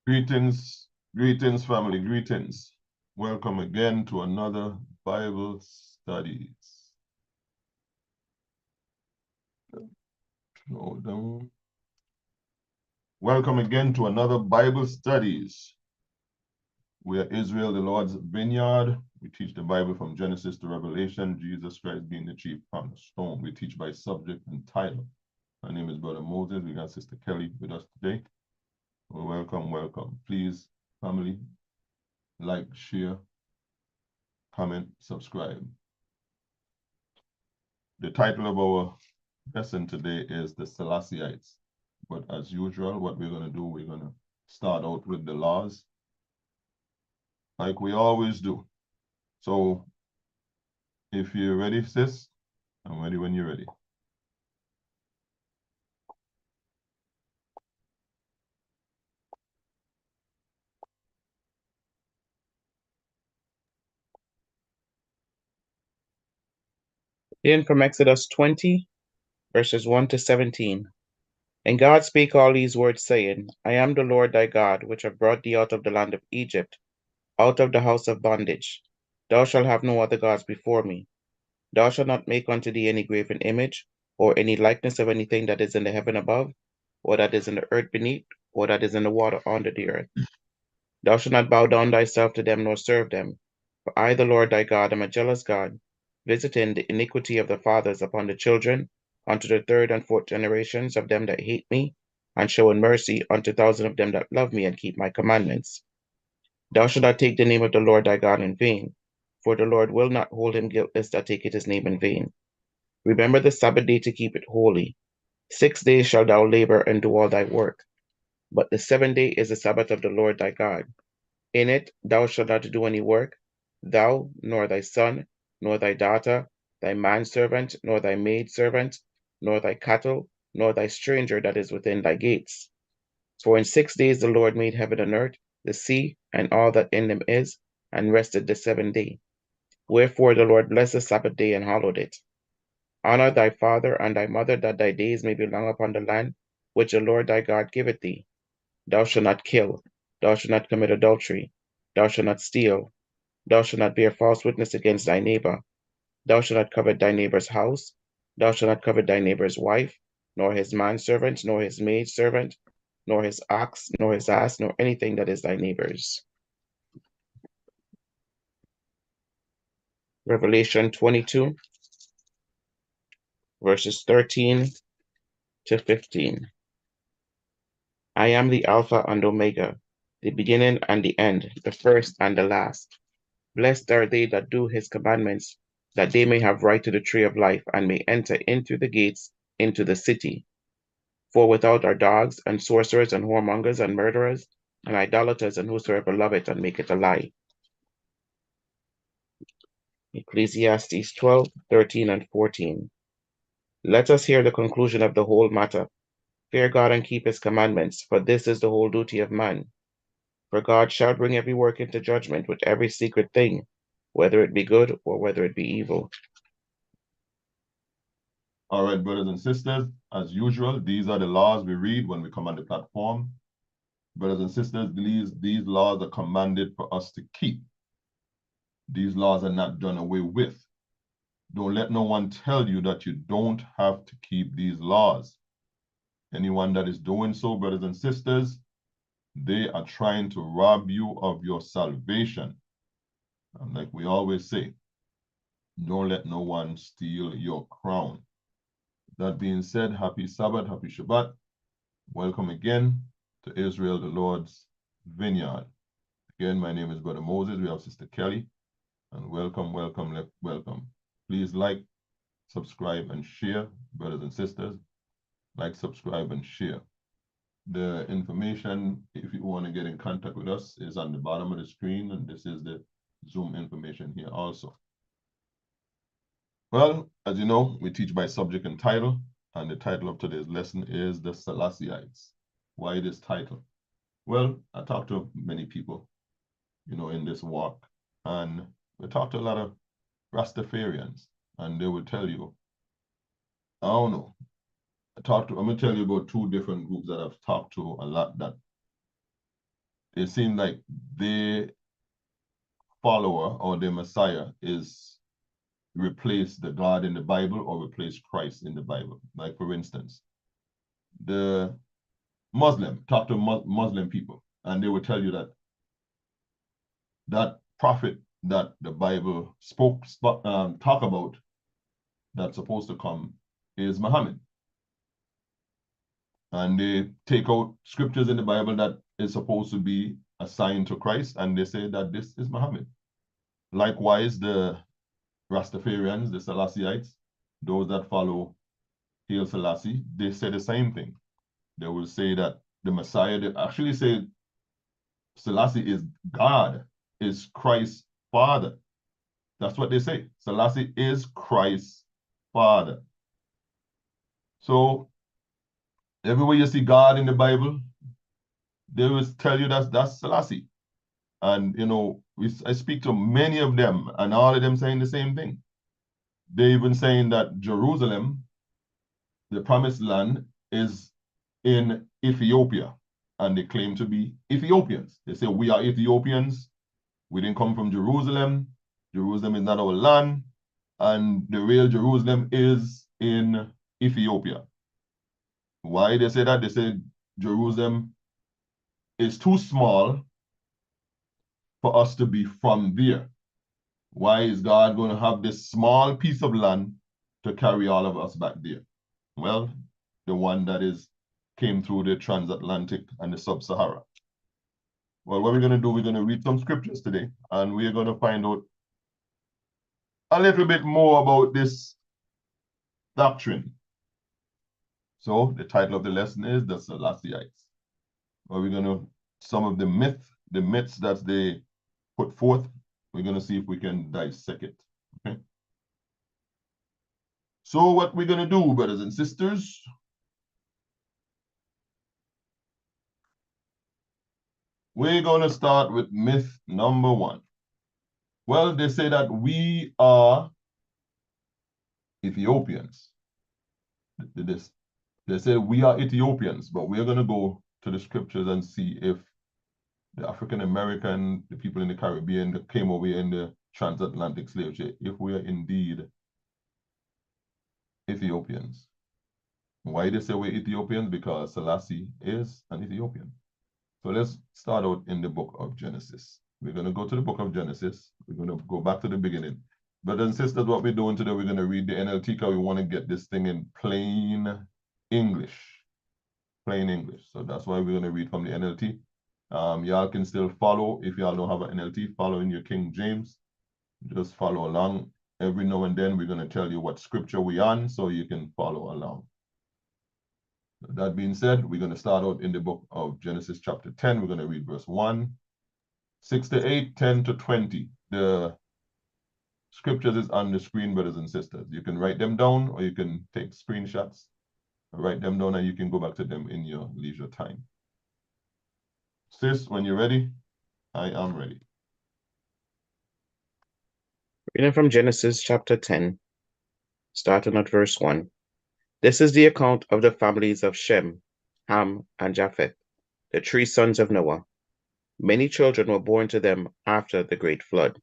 Greetings, greetings, family, greetings. Welcome again to another Bible studies. Slow down. Welcome again to another Bible studies. We are Israel, the Lord's vineyard. We teach the Bible from Genesis to Revelation, Jesus Christ being the chief cornerstone. We teach by subject and title. My name is Brother Moses. We got Sister Kelly with us today. Well, welcome. Please, family, like, share, comment, subscribe. The title of our lesson today is the Selassieites. But as usual, what we're going to do, we're going to start out with the laws, like we always do. So if you're ready, sis, I'm ready when you're ready. Reading from Exodus 20, verses 1 to 17. And God spake all these words, saying, I am the Lord thy God, which have brought thee out of the land of Egypt, out of the house of bondage. Thou shalt have no other gods before me. Thou shalt not make unto thee any graven image, or any likeness of anything that is in the heaven above, or that is in the earth beneath, or that is in the water under the earth. Thou shalt not bow down thyself to them, nor serve them. For I, the Lord thy God, am a jealous God, visiting the iniquity of the fathers upon the children, unto the third and fourth generations of them that hate me, and showing mercy unto thousands of them that love me and keep my commandments. Thou shalt not take the name of the Lord thy God in vain, for the Lord will not hold him guiltless that taketh his name in vain. Remember the Sabbath day to keep it holy. 6 days shalt thou labor and do all thy work. But the seventh day is the Sabbath of the Lord thy God. In it thou shalt not do any work, thou, nor thy son, nor thy daughter, thy manservant, nor thy maidservant, nor thy cattle, nor thy stranger that is within thy gates. For in 6 days the Lord made heaven and earth, the sea, and all that in them is, and rested the seventh day. Wherefore the Lord blessed the Sabbath day and hallowed it. Honor thy father and thy mother, that thy days may be long upon the land which the Lord thy God giveth thee. Thou shalt not kill, thou shalt not commit adultery, thou shalt not steal, thou shalt not bear false witness against thy neighbor. Thou shalt not covet thy neighbor's house. Thou shalt not covet thy neighbor's wife, nor his manservant, nor his maidservant, nor his ox, nor his ass, nor anything that is thy neighbor's. Revelation 22, verses 13 to 15. I am the Alpha and Omega, the beginning and the end, the first and the last. Blessed are they that do his commandments, that they may have right to the tree of life, and may enter into the gates into the city. For without are dogs, and sorcerers, and whoremongers, and murderers, and idolaters, and whosoever loveth and maketh a lie. Ecclesiastes 12, 13, and 14. Let us hear the conclusion of the whole matter. Fear God and keep his commandments, for this is the whole duty of man. For God shall bring every work into judgment with every secret thing, whether it be good or whether it be evil. All right, brothers and sisters, as usual, these are the laws we read when we come on the platform. Brothers and sisters, these laws are commanded for us to keep. These laws are not done away with. Don't let no one tell you that you don't have to keep these laws. Anyone that is doing so, brothers and sisters, they are trying to rob you of your salvation. And like we always say, don't let no one steal your crown. That being said, happy Sabbath, happy Shabbat. Welcome again to Israel, the Lord's vineyard. Again, my name is Brother Moses. We have Sister Kelly. And welcome. Please like, subscribe, and share, brothers and sisters. Like, subscribe, and share. The information, if you want to get in contact with us, is on the bottom of the screen, and this is the Zoom information here also. Well, as you know, we teach by subject and title, and the title of today's lesson is the Selassieites. Why this title? Well, I talked to many people, in this walk, and we talked to a lot of Rastafarians, and they would tell you, I don't know, I'm going to tell you about two different groups that I've talked to a lot that it seems like their follower or their Messiah is replace the God in the Bible or replace Christ in the Bible. Like, for instance, the talk to Muslim people, and they will tell you that that prophet that the Bible talk about that's supposed to come is Muhammad. And they take out scriptures in the Bible that is supposed to be assigned to Christ, and they say that this is Muhammad. Likewise, the Rastafarians, the Selassieites, those that follow Haile Selassie, they say the same thing. They will say that the Messiah, they actually say Selassie is God, is Christ's father. That's what they say. Selassie is Christ's father. So everywhere you see God in the Bible, they will tell you that's Selassie. And I speak to many of them, and all of them saying the same thing. They even saying that Jerusalem, the promised land, is in Ethiopia, and they claim to be Ethiopians. They say we are Ethiopians. We didn't come from Jerusalem. Jerusalem is not our land, and the real Jerusalem is in Ethiopia. Why they say that? They say Jerusalem is too small for us to be from there. Why is God going to have this small piece of land to carry all of us back there? Well, the one that came through the transatlantic and the sub-Sahara. Well, what we're going to do, we're going to read some scriptures today, and we're going to find out a little bit more about this doctrine. So the title of the lesson is the Selassieites. Well, we're going to, some of the myths that they put forth, we're going to see if we can dissect it. Okay. So what we're going to do, brothers and sisters, we're going to start with myth number 1. Well, they say that we are Ethiopians. They say we are Ethiopians, but we're going to go to the scriptures and see if the African American, the people in the Caribbean that came over here in the transatlantic slave trade, if we are indeed Ethiopians. Why they say we're Ethiopians? Because Selassie is an Ethiopian. So let's start out in the book of Genesis. We're going to go to the book of Genesis. We're going to go back to the beginning. Brothers and sisters, what we're doing today, we're going to read the NLT because we want to get this thing in plain English. Plain English. So that's why we're going to read from the NLT. Y'all can still follow. If y'all don't have an NLT, follow in your King James. Just follow along. Every now and then, we're going to tell you what scripture we're on so you can follow along. That being said, we're going to start out in the book of Genesis chapter 10. We're going to read verse 1, 6 to 8, 10 to 20. The scriptures is on the screen, brothers and sisters. You can write them down or you can take screenshots, write them down, and you can go back to them in your leisure time. Sis, when you're ready, I am ready. Reading from Genesis chapter 10, starting at verse 1. This is the account of the families of Shem, Ham, and Japheth, the 3 sons of Noah. Many children were born to them after the great flood.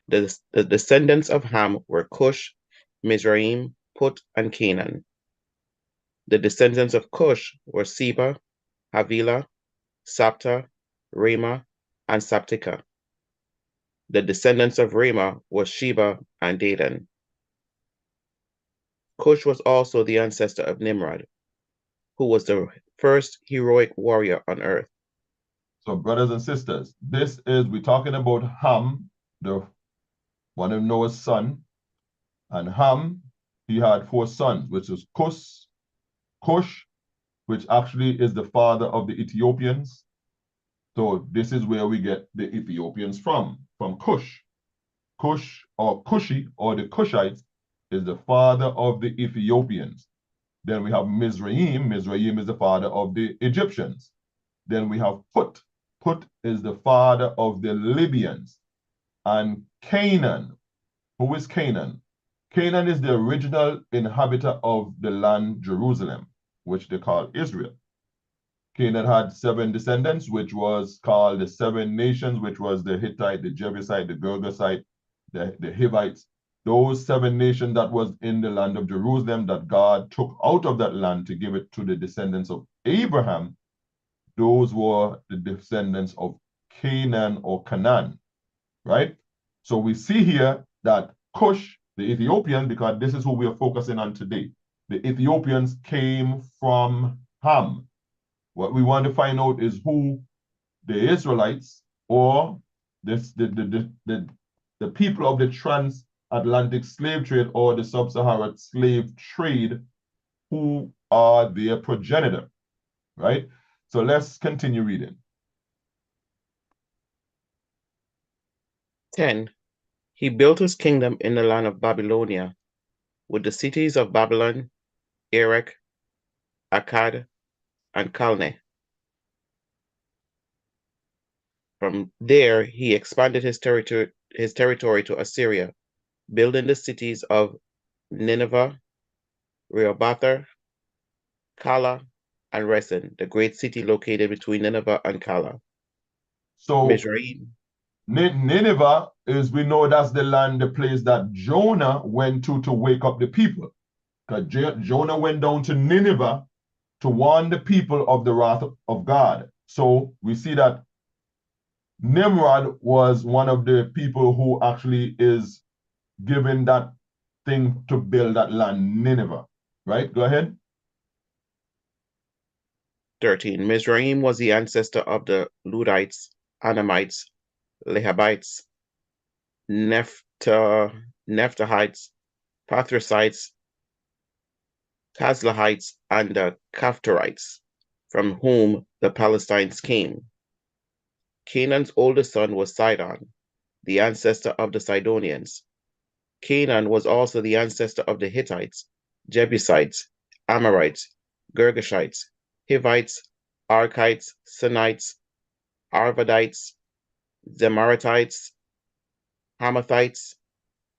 The descendants of Ham were Cush, Mizraim, Put, and Canaan. The descendants of Cush were Seba, Havilah, Sapta, Ramah, and Saptika. The descendants of Ramah were Sheba and Dedan. Cush was also the ancestor of Nimrod, who was the first heroic warrior on earth. So, brothers and sisters, we're talking about Ham, one of Noah's son. And Ham, he had 4 sons, which was Cush, which actually is the father of the Ethiopians. So this is where we get the Ethiopians from Cush. Cush or Cushi or the Cushites is the father of the Ethiopians. Then we have Mizraim. Mizraim is the father of the Egyptians. Then we have Put. Put is the father of the Libyans. And Canaan. Who is Canaan? Canaan is the original inhabitor of the land Jerusalem, which they call Israel. Canaan had 7 descendants, which was called the 7 nations, which was the Hittite, the Jebusite, the Girgasite, the Hivites. Those 7 nations that was in the land of Jerusalem that God took out of that land to give it to the descendants of Abraham, those were the descendants of Canaan or Canaan, right? So we see here that Cush, the Ethiopian, because this is who we are focusing on today, the Ethiopians came from Ham. What we want to find out is who the Israelites or the people of the transatlantic slave trade or the sub-Saharan slave trade, who are their progenitor, right? So let's continue reading. 10. He built his kingdom in the land of Babylonia, with the cities of Babylon, Erech, Akkad, and Calneh. From there, he expanded his territory to Assyria, building the cities of Nineveh, Rehoboth, Calah, and Resen, the great city located between Nineveh and Calah. So Mizraim. Nineveh is, we know that's the land, the place that Jonah went to wake up the people. Because Jonah went down to Nineveh to warn the people of the wrath of God. So we see that Nimrod was one of the people who actually is given that thing to build that land, Nineveh. Right? Go ahead. 13. Mizraim was the ancestor of the Ludites, Anamites, Lehabites, Nephtalites, Pathrusites, Kazlahites, and the Kaphtorites, from whom the Palestinians came. Canaan's oldest son was Sidon, the ancestor of the Sidonians. Canaan was also the ancestor of the Hittites, Jebusites, Amorites, Girgashites, Hivites, Arkites, Sinites, Arvadites, Zemaratites, Hamathites.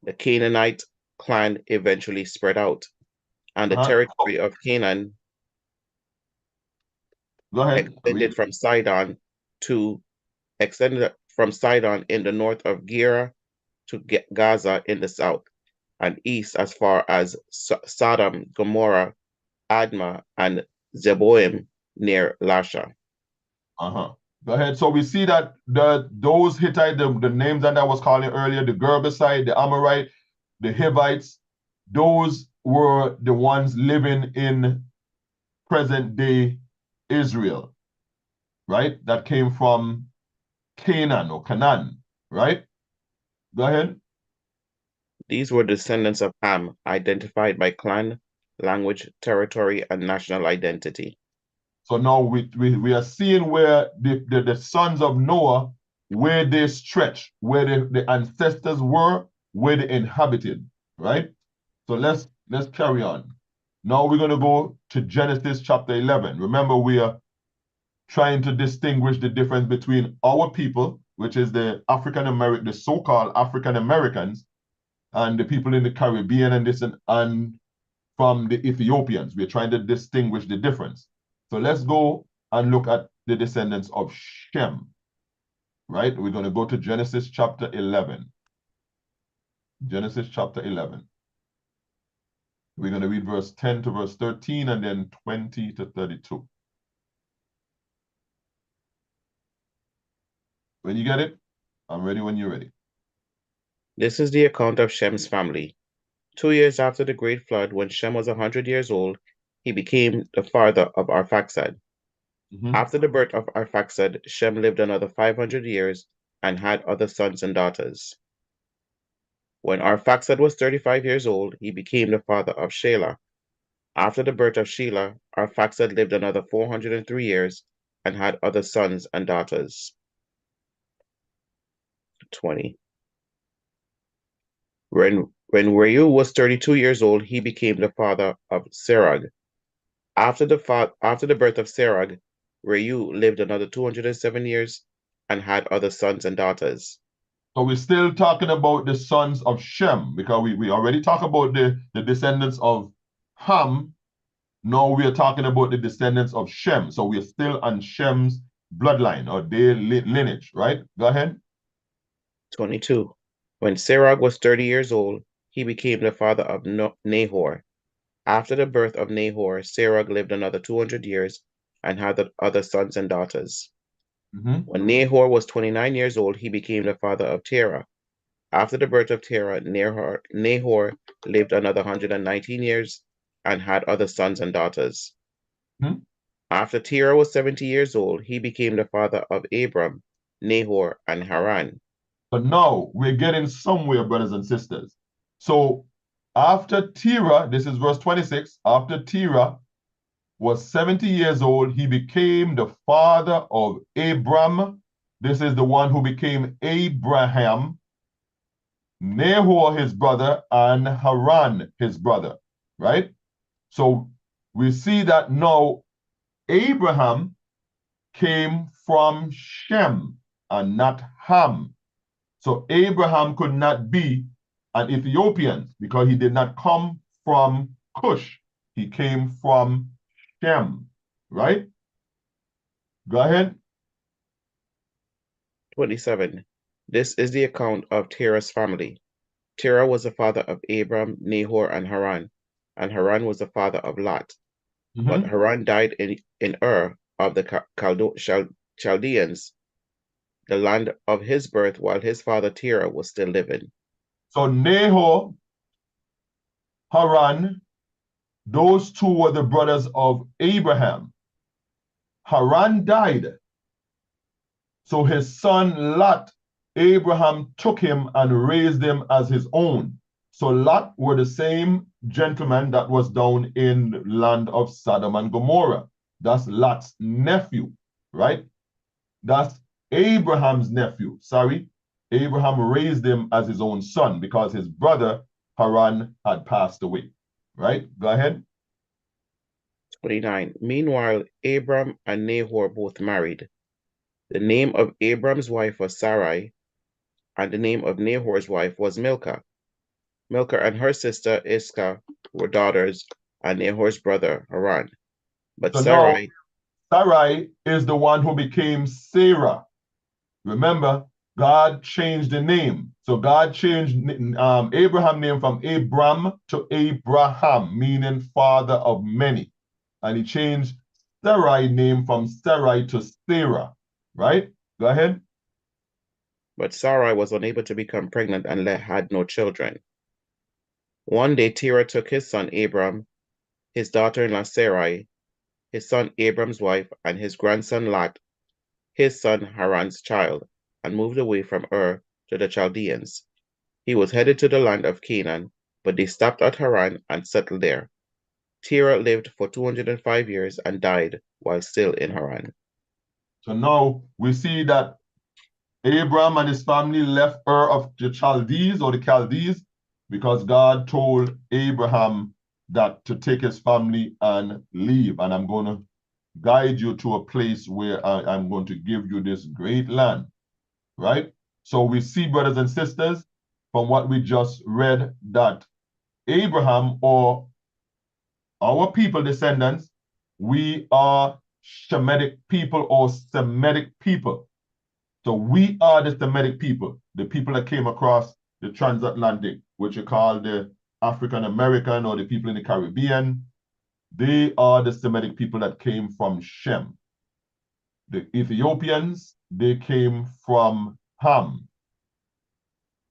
The Canaanite clan eventually spread out, and the territory of Canaan extended from Sidon in the north of Gera to Gaza in the south, and east as far as Sodom, Gomorrah, Admah, and Zeboim near Lasha. Go ahead. So we see that those Hittite, the names that I was calling earlier, the Girgasite, the Amorite, the Hivites, those were the ones living in present day Israel, right? That came from Canaan or Canaan, right? Go ahead. These were descendants of Ham, identified by clan, language, territory, and national identity. So now we are seeing where the sons of Noah, where they stretch, where the ancestors were, where they inhabited, right? So let's carry on. Now we're going to go to Genesis chapter 11. Remember, we are trying to distinguish the difference between our people, which is the the so-called African Americans, and the people in the Caribbean and from the Ethiopians. We're trying to distinguish the difference. So let's go and look at the descendants of Shem, right? We're going to go to Genesis chapter 11. Genesis chapter 11. We're going to read verse 10 to verse 13 and then 20 to 32. When you get it, I'm ready when you're ready. This is the account of Shem's family. 2 years after the great flood, when Shem was 100 years old, he became the father of Arphaxad. After the birth of Arphaxad, Shem lived another 500 years and had other sons and daughters. When Arphaxad was 35 years old, he became the father of Shelah. After the birth of Shelah, Arphaxad lived another 403 years and had other sons and daughters. 20. When Reu was 32 years old, he became the father of Serug. After the birth of Serug, Reu lived another 207 years and had other sons and daughters. So we're still talking about the sons of Shem, because we already talked about the descendants of Ham. Now we are talking about the descendants of Shem. So we are still on Shem's bloodline or their lineage, right? Go ahead. 22. When Serug was 30 years old, he became the father of Nahor. After the birth of Nahor, Serug lived another 200 years and had other sons and daughters. When Nahor was 29 years old, he became the father of Terah. After the birth of Terah, Nahor lived another 119 years and had other sons and daughters. After Terah was 70 years old, he became the father of Abram, Nahor, and Haran. But now we're getting somewhere, brothers and sisters. So after Terah, this is verse 26, after Terah was 70 years old, he became the father of Abram. This is the one who became Abraham, Nahor his brother, and Haran his brother, right? So we see that now Abraham came from Shem and not Ham. So Abraham could not be an Ethiopian because he did not come from Cush. He came from Shem, right? Go ahead. 27. This is the account of Terah's family. Terah was the father of Abram, Nahor, and Haran was the father of Lot. But Haran died in Ur of the Chaldeans, the land of his birth, while his father Terah was still living. So Nahor, Haran, those two were the brothers of Abraham. Haran died. So his son Lot, Abraham took him and raised him as his own. So Lot were the same gentleman that was down in the land of Sodom and Gomorrah. That's Lot's nephew, right? That's Abraham's nephew. Sorry. Abraham raised him as his own son because his brother Haran had passed away, right? Go ahead. 29. Meanwhile, Abram and Nahor both married. The name of Abram's wife was Sarai, and the name of Nahor's wife was Milcah. Milcah and her sister Iscah were daughters, and Nahor's brother Haran. But So Sarai, now, Sarai is the one who became Sarah. Remember, God changed the name. So God changed Abraham's name from Abram to Abraham, meaning father of many. And he changed Sarai's name from Sarai to Sarah, right? Go ahead. but Sarai was unable to become pregnant and had no children. One day Terah took his son Abram, his daughter-in-law Sarai, his son Abram's wife, and his grandson Lot, his son Haran's child, and moved away from Ur to the Chaldeans. He was headed to the land of Canaan, but they stopped at Haran and settled there. Terah lived for 205 years and died while still in Haran. So now we see that Abram and his family left Ur of the Chaldees or the Chaldees because God told Abraham that to take his family and leave. And I'm going to guide you to a place where I'm going to give you this great land, right? So we see, brothers and sisters, from what we just read, that Abraham or our people descendants, we are Shemitic people or Semitic people. So we are the Semitic people, the people that came across the transatlantic, which you call the African American or the people in the Caribbean. They are the Semitic people that came from Shem. The Ethiopians, they came from Ham.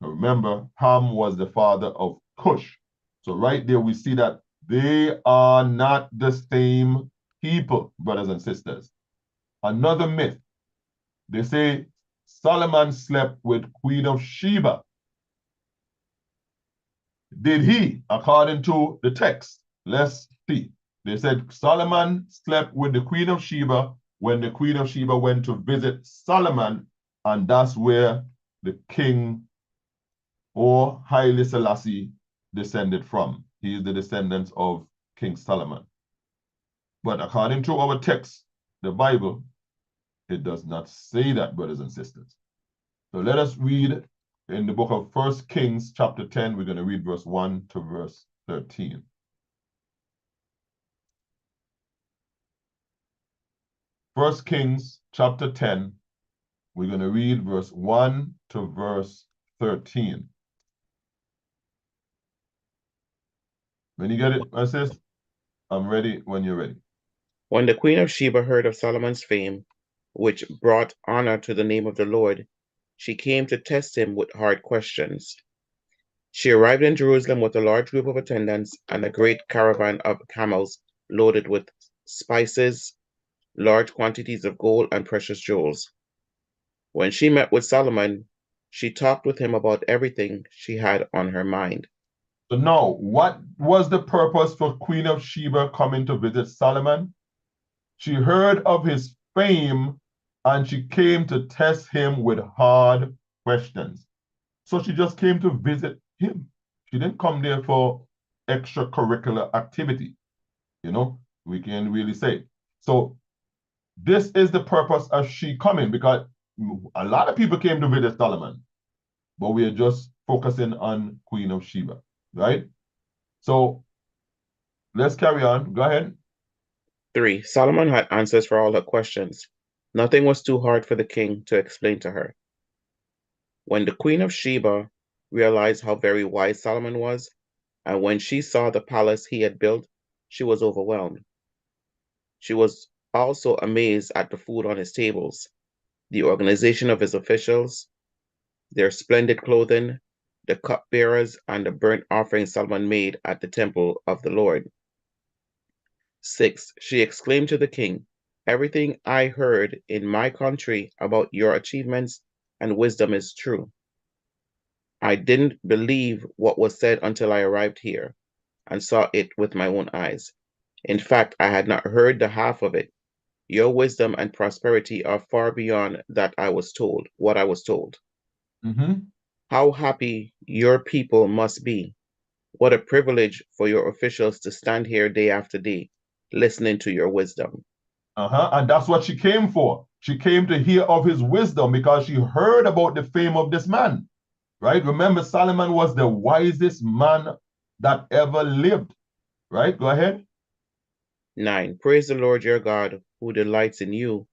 Now remember, Ham was the father of Cush. So right there, we see that they are not the same people, brothers and sisters. Another myth, they say Solomon slept with Queen of Sheba. Did he, according to the text? Let's see. They said Solomon slept with the Queen of Sheba when the Queen of Sheba went to visit Solomon, and that's where the king or Haile Selassie descended from. He is the descendant of King Solomon. But according to our text, the Bible, it does not say that, brothers and sisters. So let us read in the book of 1 Kings chapter 10. We're going to read verse 1 to verse 13. 1 Kings chapter 10. We're going to read verse 1 to verse 13. When you get it, my sis, I'm ready when you're ready. When the queen of Sheba heard of Solomon's fame, which brought honor to the name of the Lord, she came to test him with hard questions. She arrived in Jerusalem with a large group of attendants and a great caravan of camels loaded with spices, large quantities of gold, and precious jewels. When she met with Solomon, she talked with him about everything she had on her mind. So now, what was the purpose for Queen of Sheba coming to visit Solomon? She heard of his fame and she came to test him with hard questions. So she just came to visit him. She didn't come there for extracurricular activity. You know, we can really say. So this is the purpose of she coming, because a lot of people came to visit Solomon, but we are just focusing on Queen of Sheba, right? So let's carry on. Go ahead. 3. Solomon had answers for all her questions. Nothing was too hard for the king to explain to her. When the queen of Sheba realized how very wise Solomon was, and when she saw the palace he had built, she was overwhelmed. She was also amazed at the food on his tables, the organization of his officials, their splendid clothing, the cupbearers, and the burnt offerings Solomon made at the temple of the Lord. 6. She exclaimed to the king, "Everything I heard in my country about your achievements and wisdom is true. I didn't believe what was said until I arrived here and saw it with my own eyes. In fact, I had not heard the half of it. Your wisdom and prosperity are far beyond what I was told. Mm-hmm. How happy your people must be. What a privilege for your officials to stand here day after day, listening to your wisdom." And that's what she came for. She came to hear of his wisdom because she heard about the fame of this man, right? Remember, Solomon was the wisest man that ever lived, right? Go ahead. 9. Praise the Lord your God, who delights in you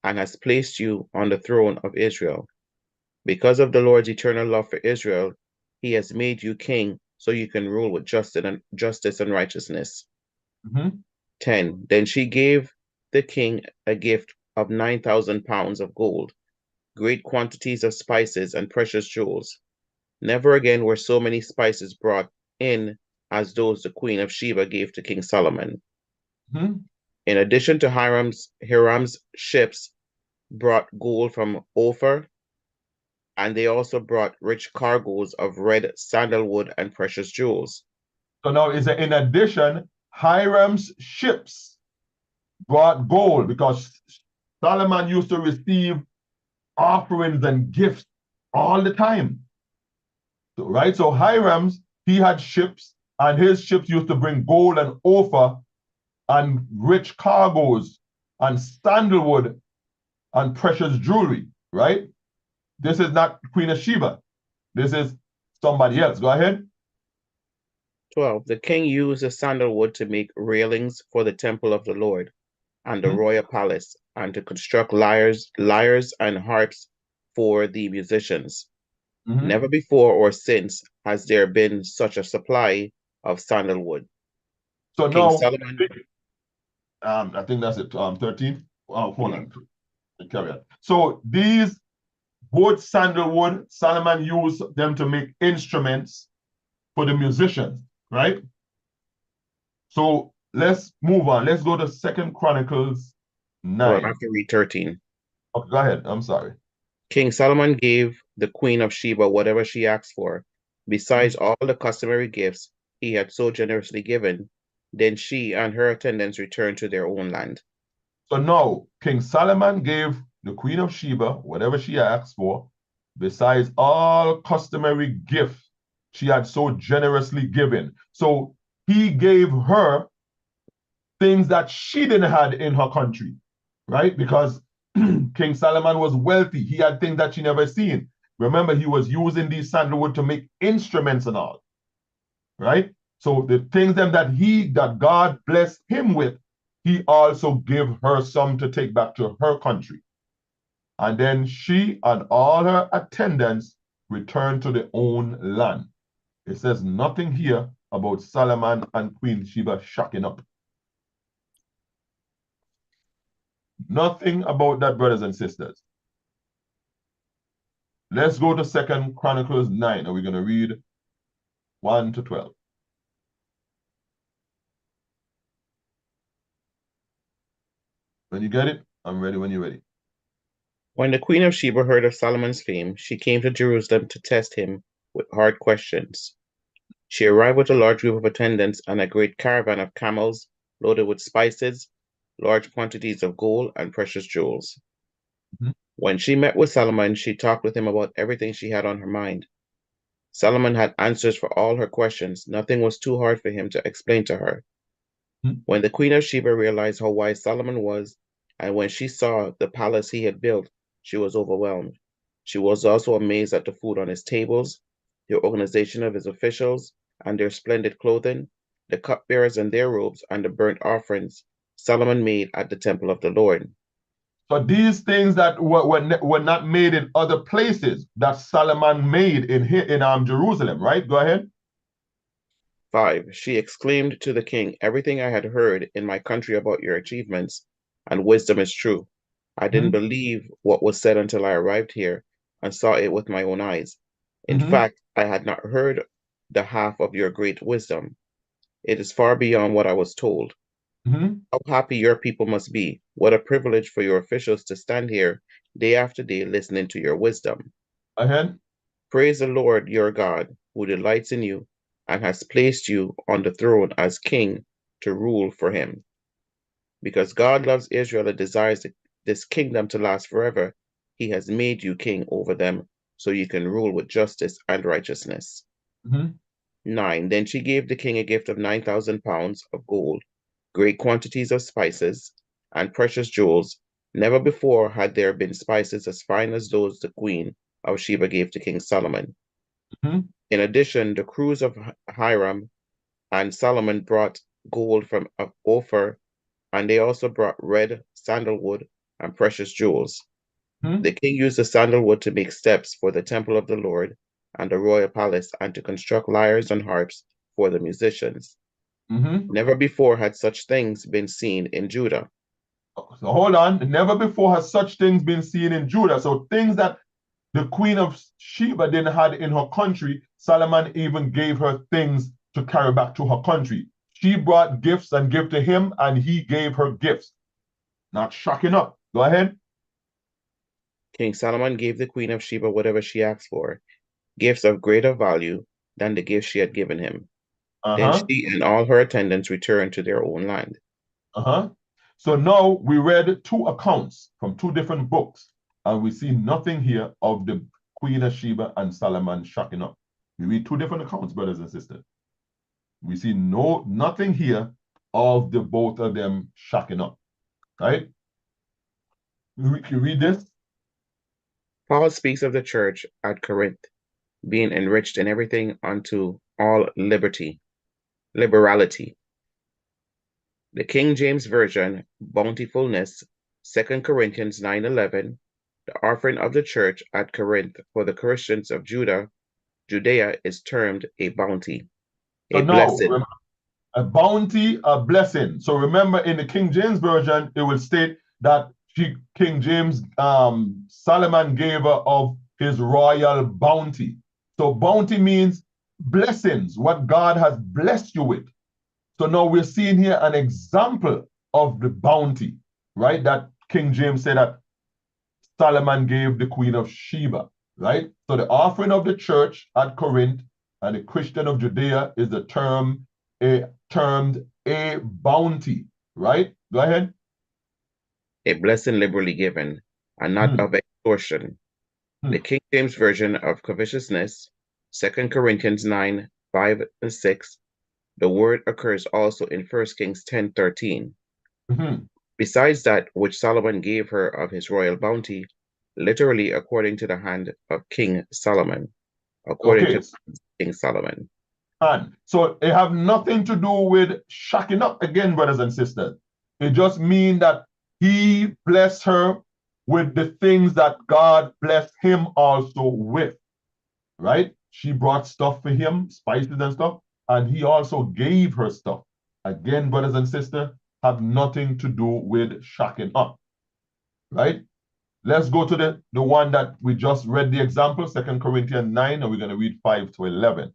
and has placed you on the throne of Israel. Because of the Lord's eternal love for Israel, he has made you king so you can rule with justice and righteousness. Mm-hmm. 10. Then she gave the king a gift of 9,000 pounds of gold, great quantities of spices and precious jewels. Never again were so many spices brought in as those the queen of Sheba gave to King Solomon. Mm-hmm. In addition to Hiram's ships brought gold from Ophir, and they also brought rich cargoes of red sandalwood and precious jewels. So now is in addition, Hiram's ships brought gold because Solomon used to receive offerings and gifts all the time. So, right? So Hiram's, he had ships, and his ships used to bring gold and Ophir and rich cargoes and sandalwood and precious jewelry, right? This is not Queen of Sheba. This is somebody else. Go ahead. 12. The king used the sandalwood to make railings for the temple of the Lord and the royal palace, and to construct lyres and harps for the musicians. Mm-hmm. Never before or since has there been such a supply of sandalwood. So King now, Solomon, I think that's it. 13. Oh, hold on. Carry on. So these wood, sandalwood, Solomon used them to make instruments for the musicians, right? So let's move on. Let's go to Second Chronicles well, 9. after read 13. Okay, go ahead. I'm sorry. King Solomon gave the queen of Sheba whatever she asked for, besides all the customary gifts he had so generously given. Then she and her attendants returned to their own land. So now King Solomon gave the Queen of Sheba whatever she asked for, besides all customary gifts she had so generously given. So he gave her things that she didn't have in her country, right? Because King Solomon was wealthy. He had things that she never seen. Remember, he was using these sandalwood to make instruments and all, right? So the things that God blessed him with, he also gave her some to take back to her country. And then she and all her attendants returned to their own land. It says nothing here about Solomon and Queen Sheba shacking up. Nothing about that, brothers and sisters. Let's go to 2 Chronicles 9, and we're going to read 1 to 12. When you get it, I'm ready when you're ready. When the queen of Sheba heard of Solomon's fame, she came to Jerusalem to test him with hard questions. She arrived with a large group of attendants and a great caravan of camels loaded with spices, large quantities of gold, and precious jewels. Mhm. When she met with Solomon, she talked with him about everything she had on her mind. Solomon had answers for all her questions. Nothing was too hard for him to explain to her. Mhm. When the queen of Sheba realized how wise Solomon was, and when she saw the palace he had built, she was overwhelmed. She was also amazed at the food on his tables, the organization of his officials, and their splendid clothing, the cupbearers and their robes, and the burnt offerings Solomon made at the temple of the Lord. So these things that were not made in other places that Solomon made in here in Jerusalem, right? Go ahead. 5. She exclaimed to the king, everything I had heard in my country about your achievements and wisdom is true. I didn't Mm-hmm. believe what was said until I arrived here and saw it with my own eyes. In Mm-hmm. fact, I had not heard the half of your great wisdom. It is far beyond what I was told. Mm-hmm. How happy your people must be. What a privilege for your officials to stand here day after day listening to your wisdom. Ahead. Praise the Lord your God, who delights in you and has placed you on the throne as king to rule for him. Because God loves Israel and desires this kingdom to last forever, he has made you king over them so you can rule with justice and righteousness. Mm-hmm. 9. Then she gave the king a gift of 9,000 pounds of gold, great quantities of spices, and precious jewels. Never before had there been spices as fine as those the queen of Sheba gave to King Solomon. Mm-hmm. In addition, the crews of Hiram and Solomon brought gold from Ophir, and they also brought red sandalwood and precious jewels. Mm-hmm. The king used the sandalwood to make steps for the temple of the Lord and the royal palace, and to construct lyres and harps for the musicians. Mm-hmm. Never before had such things been seen in Judah. So hold on. Never before has such things been seen in Judah. So things that the queen of Sheba didn't have in her country, Solomon even gave her things to carry back to her country. She brought gifts and gave to him, and he gave her gifts. Not shocking up. Go ahead. King Solomon gave the queen of Sheba whatever she asked for, gifts of greater value than the gifts she had given him. Then Uh-huh. she and all her attendants returned to their own land. Uh-huh. So now we read two accounts from two different books, and we see nothing here of the Queen of Sheba and Solomon shocking up. We read two different accounts, brothers and sisters. We see nothing here of the both of them shocking up. Right? You read this? Paul speaks of the church at Corinth being enriched in everything unto all liberality. The King James Version, bountifulness, 2 Corinthians 9:11, the offering of the church at Corinth for the Christians of Judea is termed a bounty, So a now, blessing. a bounty, a blessing. So remember, in the King James Version, it will state that King James, Solomon gave her of his royal bounty. So bounty means blessings, what God has blessed you with. So now we're seeing here an example of the bounty, right? That King James said that Solomon gave the Queen of Sheba, right? So the offering of the church at Corinth and the Christian of Judea is the termed a bounty, right? Go ahead. A blessing liberally given, and not Hmm. of extortion. The Hmm. King James Version of covetousness, 2 Corinthians 9:5 and 6. The word occurs also in 1 Kings 10:13. Hmm. Besides that which Solomon gave her of his royal bounty, literally according to the hand of King Solomon, according Okay. to King Solomon. And so it have nothing to do with shacking up again, brothers and sisters. It just means that he blessed her with the things that God blessed him also with, right? She brought stuff for him, spices and stuff, and he also gave her stuff. Again, brothers and sisters, have nothing to do with shacking up, right? Let's go to the one that we just read the example, 2 Corinthians 9, and we're going to read 5 to 11.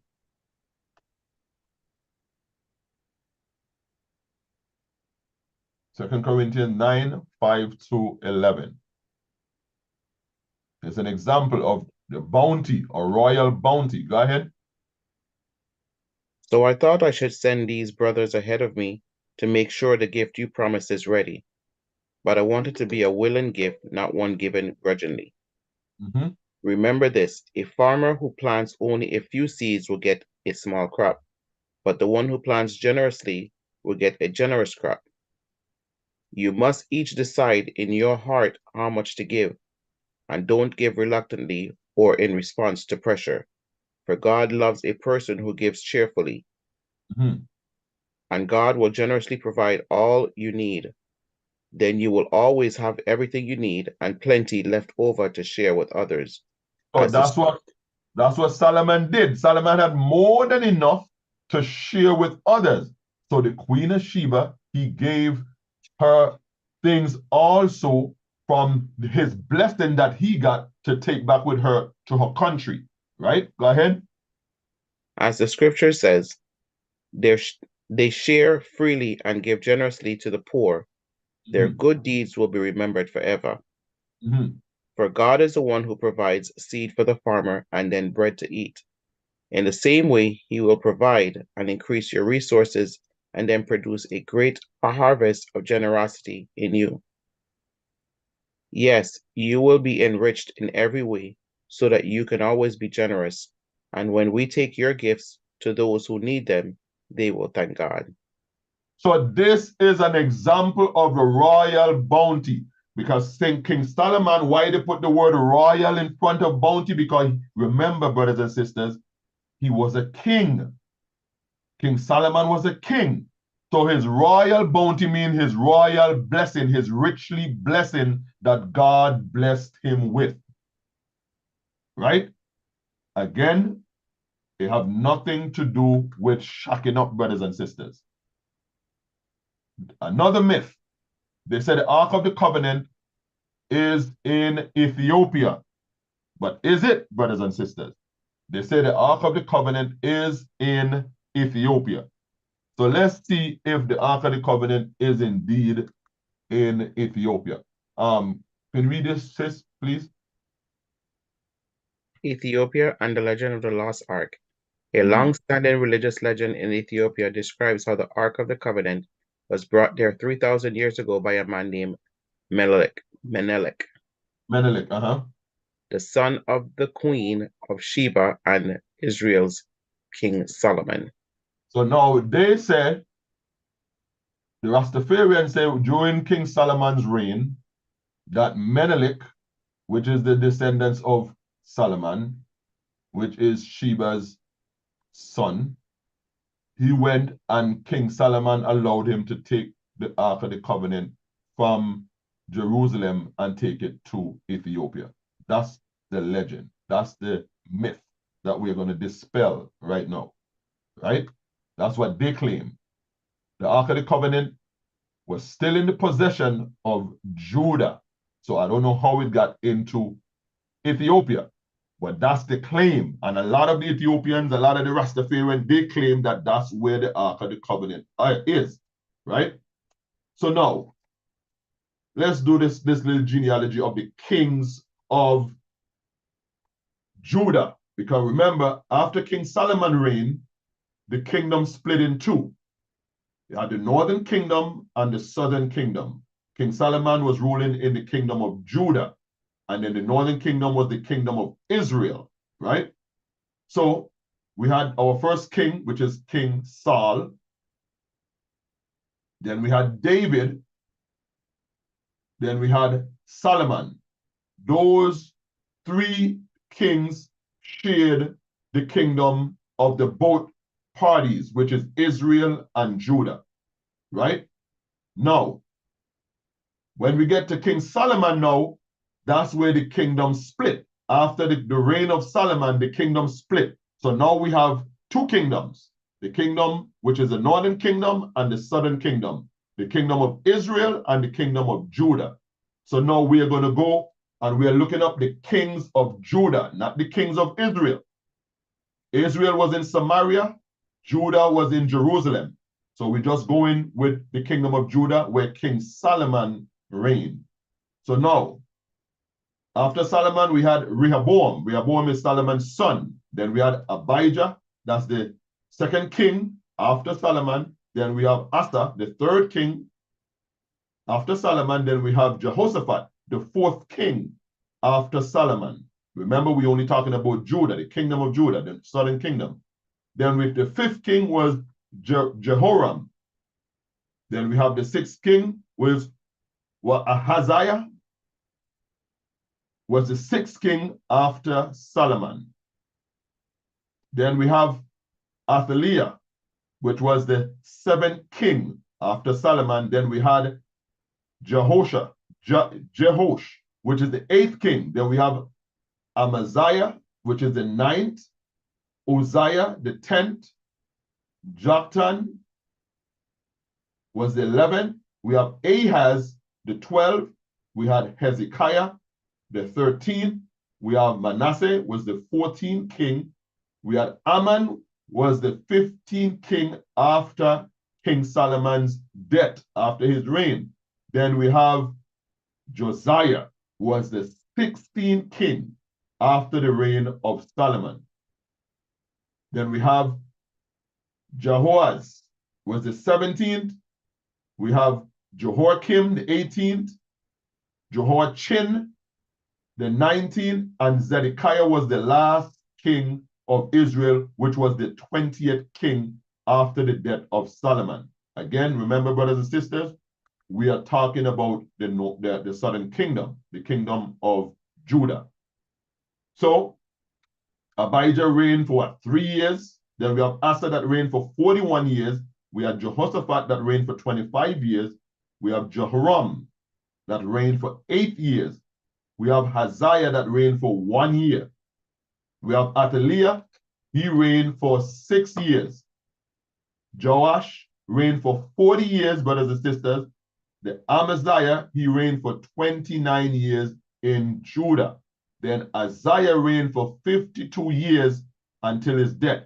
Second Corinthians 9, 5 to 11. It's an example of the bounty or royal bounty. Go ahead. So I thought I should send these brothers ahead of me to make sure the gift you promised is ready. But I want it to be a willing gift, not one given grudgingly. Mhm. Remember this, a farmer who plants only a few seeds will get a small crop, but the one who plants generously will get a generous crop. You must each decide in your heart how much to give, and don't give reluctantly or in response to pressure, for God loves a person who gives cheerfully, Mhm. and God will generously provide all you need. Then you will always have everything you need and plenty left over to share with others. So As this, that's what Solomon did. Solomon had more than enough to share with others. So the Queen of Sheba, he gave her things also from his blessing that he got to take back with her to her country. Right? Go ahead. as the scripture says, they share freely and give generously to the poor. Their Mhm. good deeds will be remembered forever. Mhm. For God is the one who provides seed for the farmer and then bread to eat. In the same way, he will provide and increase your resources and then produce a great harvest of generosity in you. Yes, you will be enriched in every way so that you can always be generous. And when we take your gifts to those who need them, they will thank God. So this is an example of a royal bounty. Because King Solomon, why they put the word royal in front of bounty? Because remember, brothers and sisters, he was a king. King Solomon was a king. So his royal bounty means his royal blessing, his richly blessing that God blessed him with. Right? Again, they have nothing to do with shacking up, brothers and sisters. Another myth. They said the Ark of the Covenant is in Ethiopia. But is it, brothers and sisters? They say the Ark of the Covenant is in Ethiopia. So let's see if the Ark of the Covenant is indeed in Ethiopia. Can you read this, sis, please? Ethiopia and the Legend of the Lost Ark. A Mhm. long-standing religious legend in Ethiopia describes how the Ark of the Covenant was brought there 3,000 years ago by a man named Menelik, Menelik, uh-huh. the son of the Queen of Sheba and Israel's King Solomon. So now they say, the Rastafarians say during King Solomon's reign, that Menelik, which is the descendants of Solomon, which is Sheba's son, he went and King Solomon allowed him to take the Ark of the Covenant from Jerusalem and take it to Ethiopia. That's the legend. That's the myth that we're going to dispel right now, right? That's what they claim. The Ark of the Covenant was still in the possession of Judah. So I don't know how it got into Ethiopia. But that's the claim. And a lot of the Ethiopians, a lot of the Rastafarians, they claim that that's where the Ark of the Covenant is, right? So now, let's do this little genealogy of the kings of Judah. Because remember, after King Solomon reigned, the kingdom split in two. You had the northern kingdom and the southern kingdom. King Solomon was ruling in the kingdom of Judah. And then the northern kingdom was the kingdom of Israel, right? So we had our first king, which is King Saul. Then we had David. Then we had Solomon. Those three kings shared the kingdom of the both parties, which is Israel and Judah, right? Now, When we get to King Solomon now, that's where the kingdom split. After the reign of Solomon, the kingdom split. So now we have two kingdoms, the kingdom which is the northern kingdom and the southern kingdom, the kingdom of Israel and the kingdom of Judah. So now we are going to go and we are looking up the kings of Judah, not the kings of Israel. Israel was in Samaria, Judah was in Jerusalem. So we're just going with the kingdom of Judah where King Solomon reigned. So now, after Solomon, we had Rehoboam. Rehoboam is Solomon's son. Then we had Abijah, that's the second king after Solomon. Then we have Asa, the third king after Solomon. Then we have Jehoshaphat, the fourth king after Solomon. Remember, we're only talking about Judah, the kingdom of Judah, the southern kingdom. Then with the fifth king was Jehoram. Then we have the sixth king was Ahaziah, was the sixth king after Solomon. Then we have Athaliah, which was the seventh king after Solomon. Then we had Jehosh, which is the eighth king. Then we have Amaziah, which is the ninth, Uzziah, the 10th, Joktan was the 11th. We have Ahaz, the 12th. We had Hezekiah, the 13th. We have Manasseh was the 14th king. We had Amon was the 15th king after King Solomon's death, after his reign. Then we have Josiah was the 16th king after the reign of Solomon. Then we have Jehoaz was the 17th. We have Jehoiakim, the 18th. Jehoiachin, the 19th. And Zedekiah was the last king of Israel, which was the 20th king after the death of Solomon. Again, remember, brothers and sisters, we are talking about the southern kingdom, the kingdom of Judah. So Abijah reigned for what, 3 years? Then we have Asa that reigned for 41 years. We have Jehoshaphat that reigned for 25 years. We have Jehoram that reigned for 8 years. We have Haziah that reigned for 1 year. We have Athaliah, he reigned for 6 years. Joash reigned for 40 years, brothers and sisters. The Amaziah, he reigned for 29 years in Judah. Then Isaiah reigned for 52 years until his death.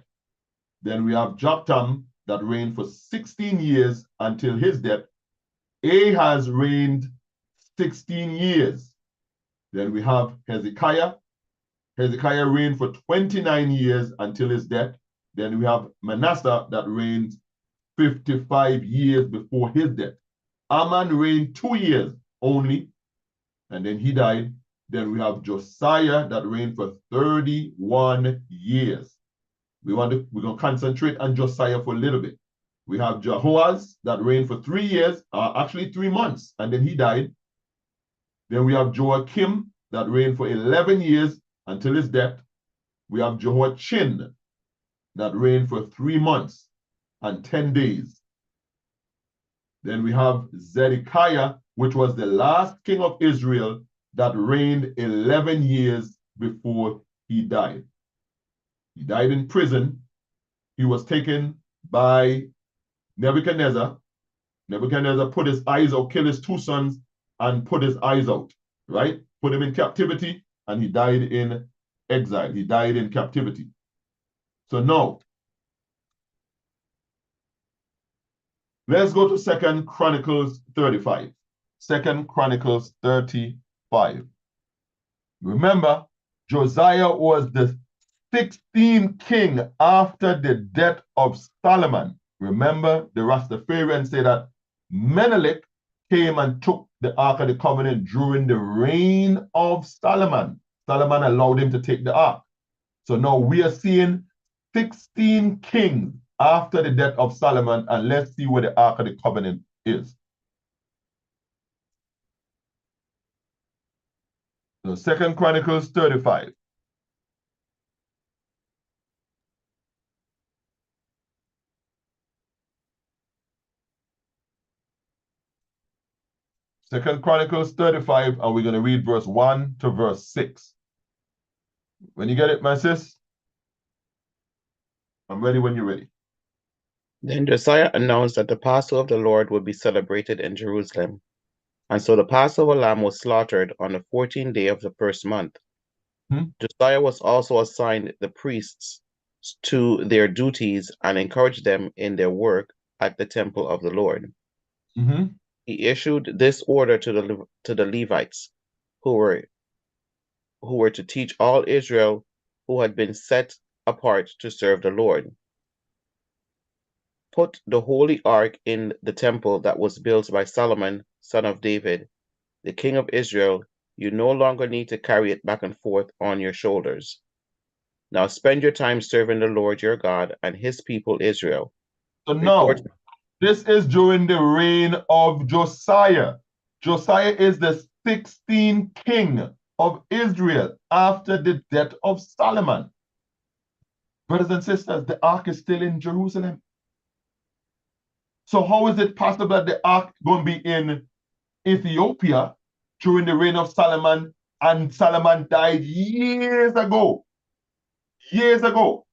Then we have Joktan that reigned for 16 years until his death. Ahaz reigned 16 years. Then we have Hezekiah. Hezekiah reigned for 29 years until his death. Then we have Manasseh that reigned 55 years before his death. Amon reigned 2 years only, and then he died. Then we have Josiah that reigned for 31 years. We're going to concentrate on Josiah for a little bit. We have Jehoaz that reigned for 3 years, actually 3 months, and then he died. Then we have Joachim that reigned for 11 years until his death. We have Jehoiachin that reigned for 3 months and 10 days. Then we have Zedekiah, which was the last king of Israel that reigned 11 years before he died. He died in prison. He was taken by Nebuchadnezzar. Nebuchadnezzar put his eyes out, killed his 2 sons, and put his eyes out, right? Put him in captivity, and he died in exile. He died in captivity. So now, let's go to 2 Chronicles 35. 2 Chronicles 35. Remember, Josiah was the 16th king after the death of Solomon. Remember, the Rastafarians say that Menelik came and took the Ark of the Covenant during the reign of Solomon. Solomon allowed him to take the Ark. So now we are seeing 16 kings after the death of Solomon, and let's see where the Ark of the Covenant is. So 2 Chronicles 35. 2 Chronicles 35, and we're going to read verse 1 to verse 6. When you get it, my sis, I'm ready when you're ready. Then Josiah announced that the Passover of the Lord would be celebrated in Jerusalem. And so the Passover lamb was slaughtered on the 14th day of the first month. Josiah was also assigned the priests to their duties and encouraged them in their work at the temple of the Lord. He issued this order to the Levites, who were to teach all Israel who had been set apart to serve the Lord. Put the holy ark in the temple that was built by Solomon, son of David, the king of Israel. You no longer need to carry it back and forth on your shoulders. Now spend your time serving the Lord your God and his people Israel. So now, Report. this is during the reign of Josiah. Josiah is the 16th king of Israel after the death of Solomon. Brothers and sisters, the ark is still in Jerusalem. So how is it possible that the ark going to be in Ethiopia during the reign of Solomon, and Solomon died years ago? Years ago.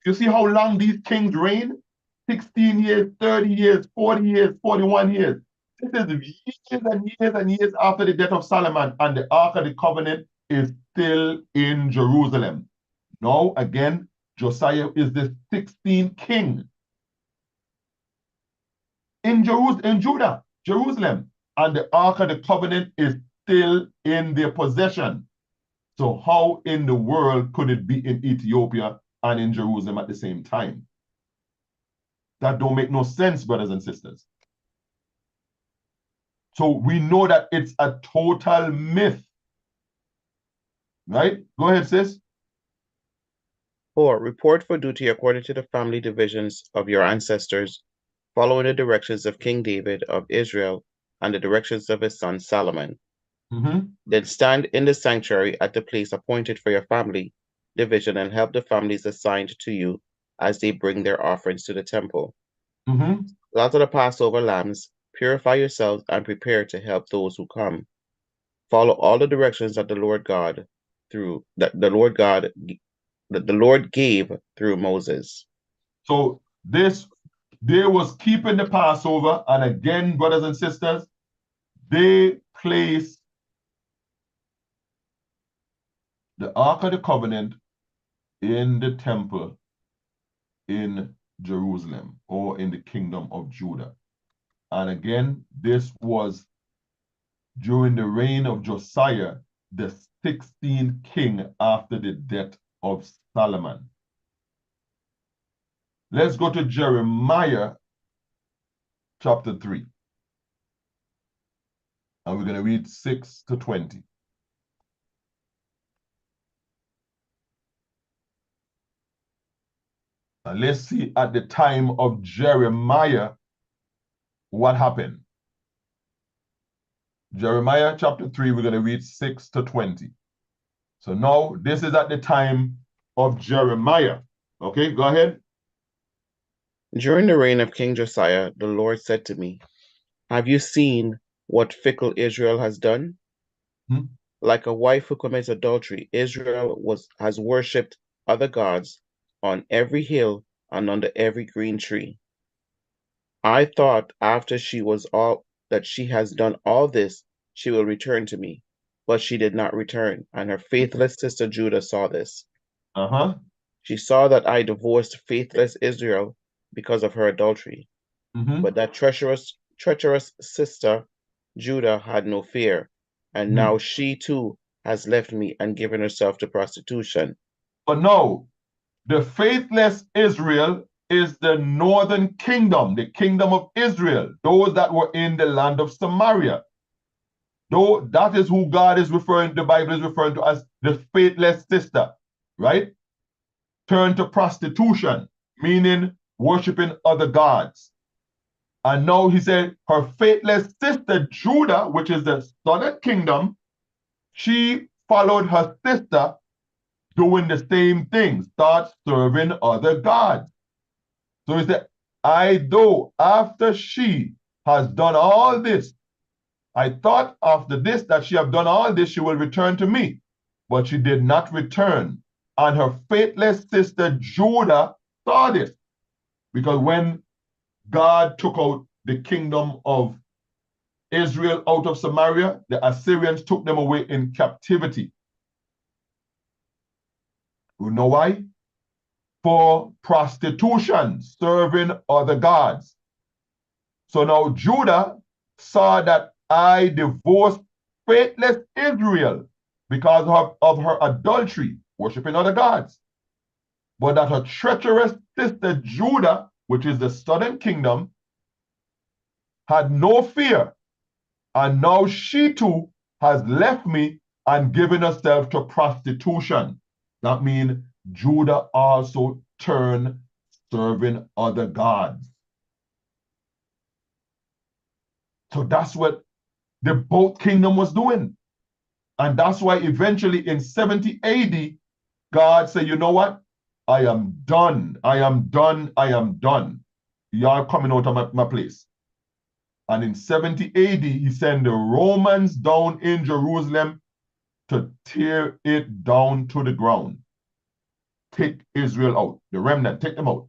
You see how long these kings reign? 16 years, 30 years, 40 years, 41 years. This is years and years and years after the death of Solomon, and the Ark of the Covenant is still in Jerusalem. Now, again, Josiah is the 16th king in Judah, Jerusalem, and the Ark of the Covenant is still in their possession. So how in the world could it be in Ethiopia and in Jerusalem at the same time? That don't make no sense, brothers and sisters. So we know that it's a total myth. Right? Go ahead, sis. 4. Report for duty according to the family divisions of your ancestors, following the directions of King David of Israel and the directions of his son Solomon. Then stand in the sanctuary at the place appointed for your family division and help the families assigned to you as they bring their offerings to the temple. Slaughter the Passover lambs, purify yourselves, and prepare to help those who come. Follow all the directions that the Lord gave through Moses. So they was keeping the Passover, and again, brothers and sisters, they placed the Ark of the Covenant in the temple in Jerusalem or in the kingdom of Judah. And again, this was during the reign of Josiah, the 16th king after the death of Solomon. Let's go to Jeremiah chapter 3. And we're going to read 6 to 20. And let's see at the time of Jeremiah what happened. Jeremiah chapter 3, we're going to read 6 to 20. So now this is at the time of Jeremiah. Okay, go ahead. During the reign of King Josiah, the Lord said to me, have you seen what fickle Israel has done? Like a wife who commits adultery, Israel has worshipped other gods on every hill and under every green tree. I thought after that she has done all this, she will return to me. But she did not return, and her faithless sister Judah saw this. She saw that I divorced faithless Israel because of her adultery. But that treacherous sister Judah had no fear, and now she too has left me and given herself to prostitution. But no, the faithless Israel is the northern kingdom, the kingdom of Israel, those that were in the land of Samaria. Though that is who God is referring, the Bible is referring to as the faithless sister, right? Turned to prostitution, meaning worshiping other gods. And now he said her faithless sister Judah, which is the southern kingdom, she followed her sister doing the same thing, start serving other gods. So he said, I though after she has done all this, I thought after this that she have done all this, she will return to me. But she did not return. And her faithless sister Judah saw this. Because when God took out the kingdom of Israel out of Samaria, the Assyrians took them away in captivity. You know why? For prostitution, serving other gods. So now Judah saw that I divorced faithless Israel because of her adultery, worshiping other gods. But that her treacherous sister Judah, which is the southern kingdom, had no fear. And now she too has left me and given herself to prostitution. That means Judah also turned serving other gods. So that's what the both kingdom was doing. And that's why eventually in 70 AD, God said, you know what? I am done. I am done. I am done. Y'all coming out of my place. And in 70 AD, he sent the Romans down in Jerusalem to tear it down to the ground. Take Israel out. The remnant, take them out.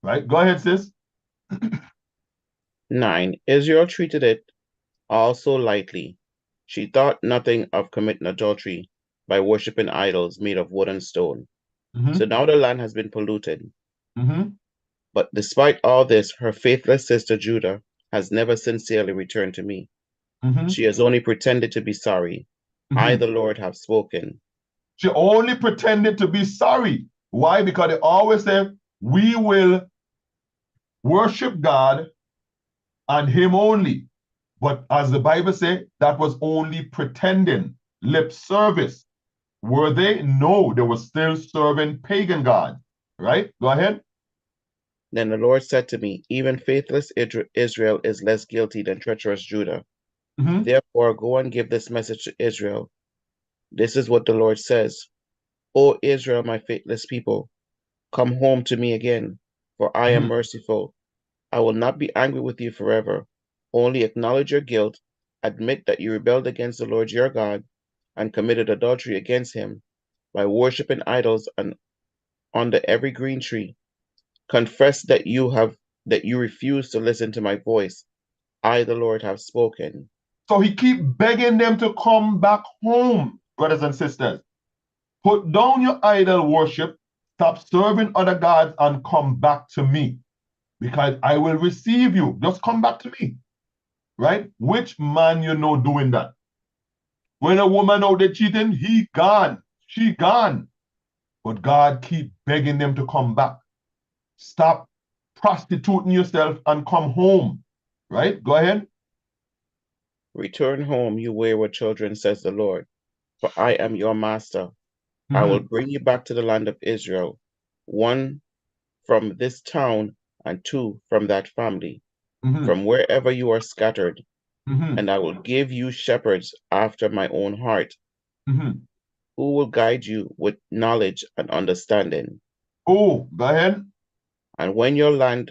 Right? Go ahead, sis. 9. Israel treated it also lightly. She thought nothing of committing adultery by worshiping idols made of wood and stone. So now the land has been polluted. But despite all this, her faithless sister Judah has never sincerely returned to me. She has only pretended to be sorry. I, the Lord, have spoken. She only pretended to be sorry. Why? Because they always say, we will worship God and him only. But as the Bible says, that was only pretending, lip service. Were they? No, they were still serving pagan gods. Right? Go ahead. Then the Lord said to me, even faithless Israel is less guilty than treacherous Judah. Therefore, go and give this message to Israel. This is what the Lord says. O Israel, my faithless people, come home to me again, for I am merciful. I will not be angry with you forever. Only acknowledge your guilt, admit that you rebelled against the Lord your God, and committed adultery against him by worshiping idols and under every green tree. Confess that you refuse to listen to my voice. I, the Lord, have spoken. So he keep begging them to come back home, brothers and sisters. Put down your idol worship, stop serving other gods, and come back to me, because I will receive you. Just come back to me. Right? Which man you know doing that? When a woman out there cheating, he gone, she gone. But God keep begging them to come back. Stop prostituting yourself and come home. Right? Go ahead. Return home, you wayward children, says the Lord, for I am your master. I will bring you back to the land of Israel, one from this town and two from that family, from wherever you are scattered, and I will give you shepherds after my own heart, who will guide you with knowledge and understanding. Oh, go ahead. And when your land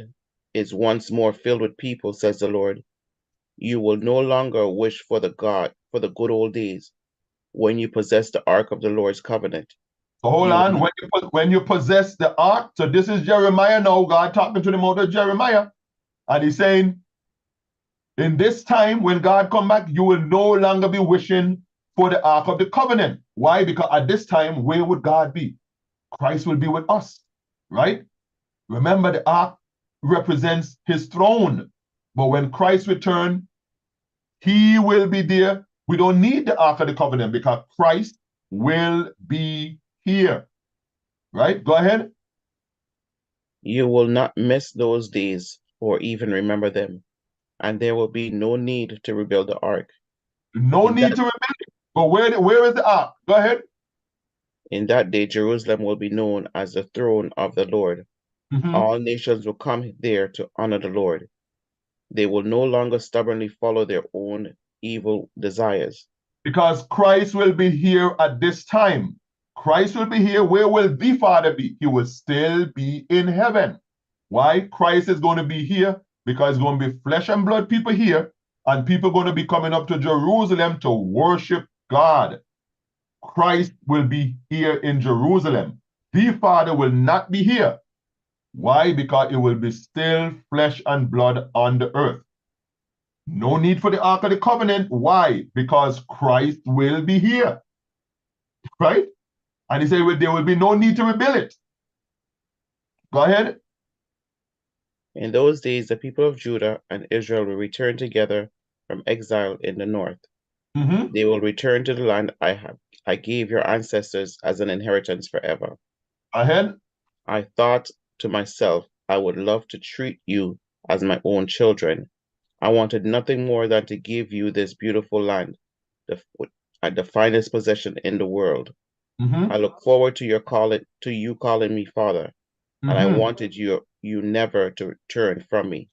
is once more filled with people, says the Lord, you will no longer wish for the good old days when you possess the ark of the Lord's covenant. So hold on. When you possess the ark, so this is Jeremiah now, God talking to the mouth of Jeremiah. And he's saying, in this time, when God come back, you will no longer be wishing for the ark of the covenant. Why? Because at this time, where would God be? Christ will be with us, right? Remember, the ark represents his throne. But when Christ returns, he will be there. We don't need the ark of the covenant because Christ will be here. Right? Go ahead. You will not miss those days or even remember them, and there will be no need to rebuild the ark. No need to rebuild it. But where is the ark? Go ahead. In that day, Jerusalem will be known as the throne of the Lord. All nations will come there to honor the Lord. They will no longer stubbornly follow their own evil desires. Because Christ will be here at this time. Christ will be here. Where will the Father be? He will still be in heaven. Why? Christ is going to be here because it's going to be flesh and blood people here, and people going to be coming up to Jerusalem to worship God. Christ will be here in Jerusalem. The Father will not be here. Why? Because it will be still flesh and blood on the earth. No need for the Ark of the Covenant. Why? Because Christ will be here. Right? And he said there will be no need to rebuild it. Go ahead. In those days, the people of Judah and Israel will return together from exile in the north. Mm-hmm. They will return to the land I gave your ancestors as an inheritance forever. Ahead. I thought to myself, I would love to treat you as my own children. I wanted nothing more than to give you this beautiful land, the finest possession in the world. Mm-hmm. I look forward to you calling me father, and I Mm-hmm. wanted you never to turn from me.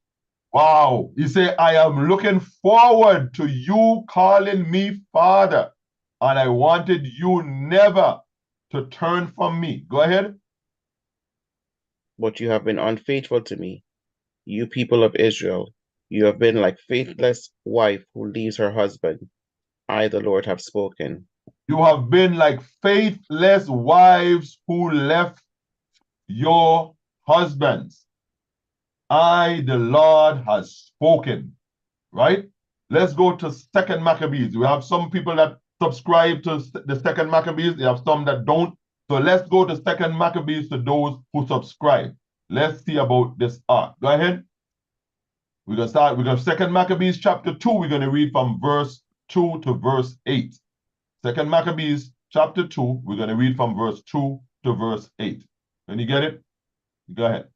Wow. He said, I am looking forward to you calling me Father, and I wanted you never to turn from me. Go ahead. But you have been unfaithful to me, you people of Israel. You have been like faithless wife who leaves her husband. I, the Lord, have spoken. You have been like faithless wives who left your husbands. I, the Lord, has spoken. Right? Let's go to Second Maccabees. We have some people that subscribe to the Second Maccabees. We have some that don't. So let's go to Second Maccabees to those who subscribe. Let's see about this ark. Go ahead. We're going to start. We're going to Second Maccabees chapter 2. We're going to read from verse 2 to verse 8. Second Maccabees chapter 2. We're going to read from verse 2 to verse 8. When you get it, go ahead.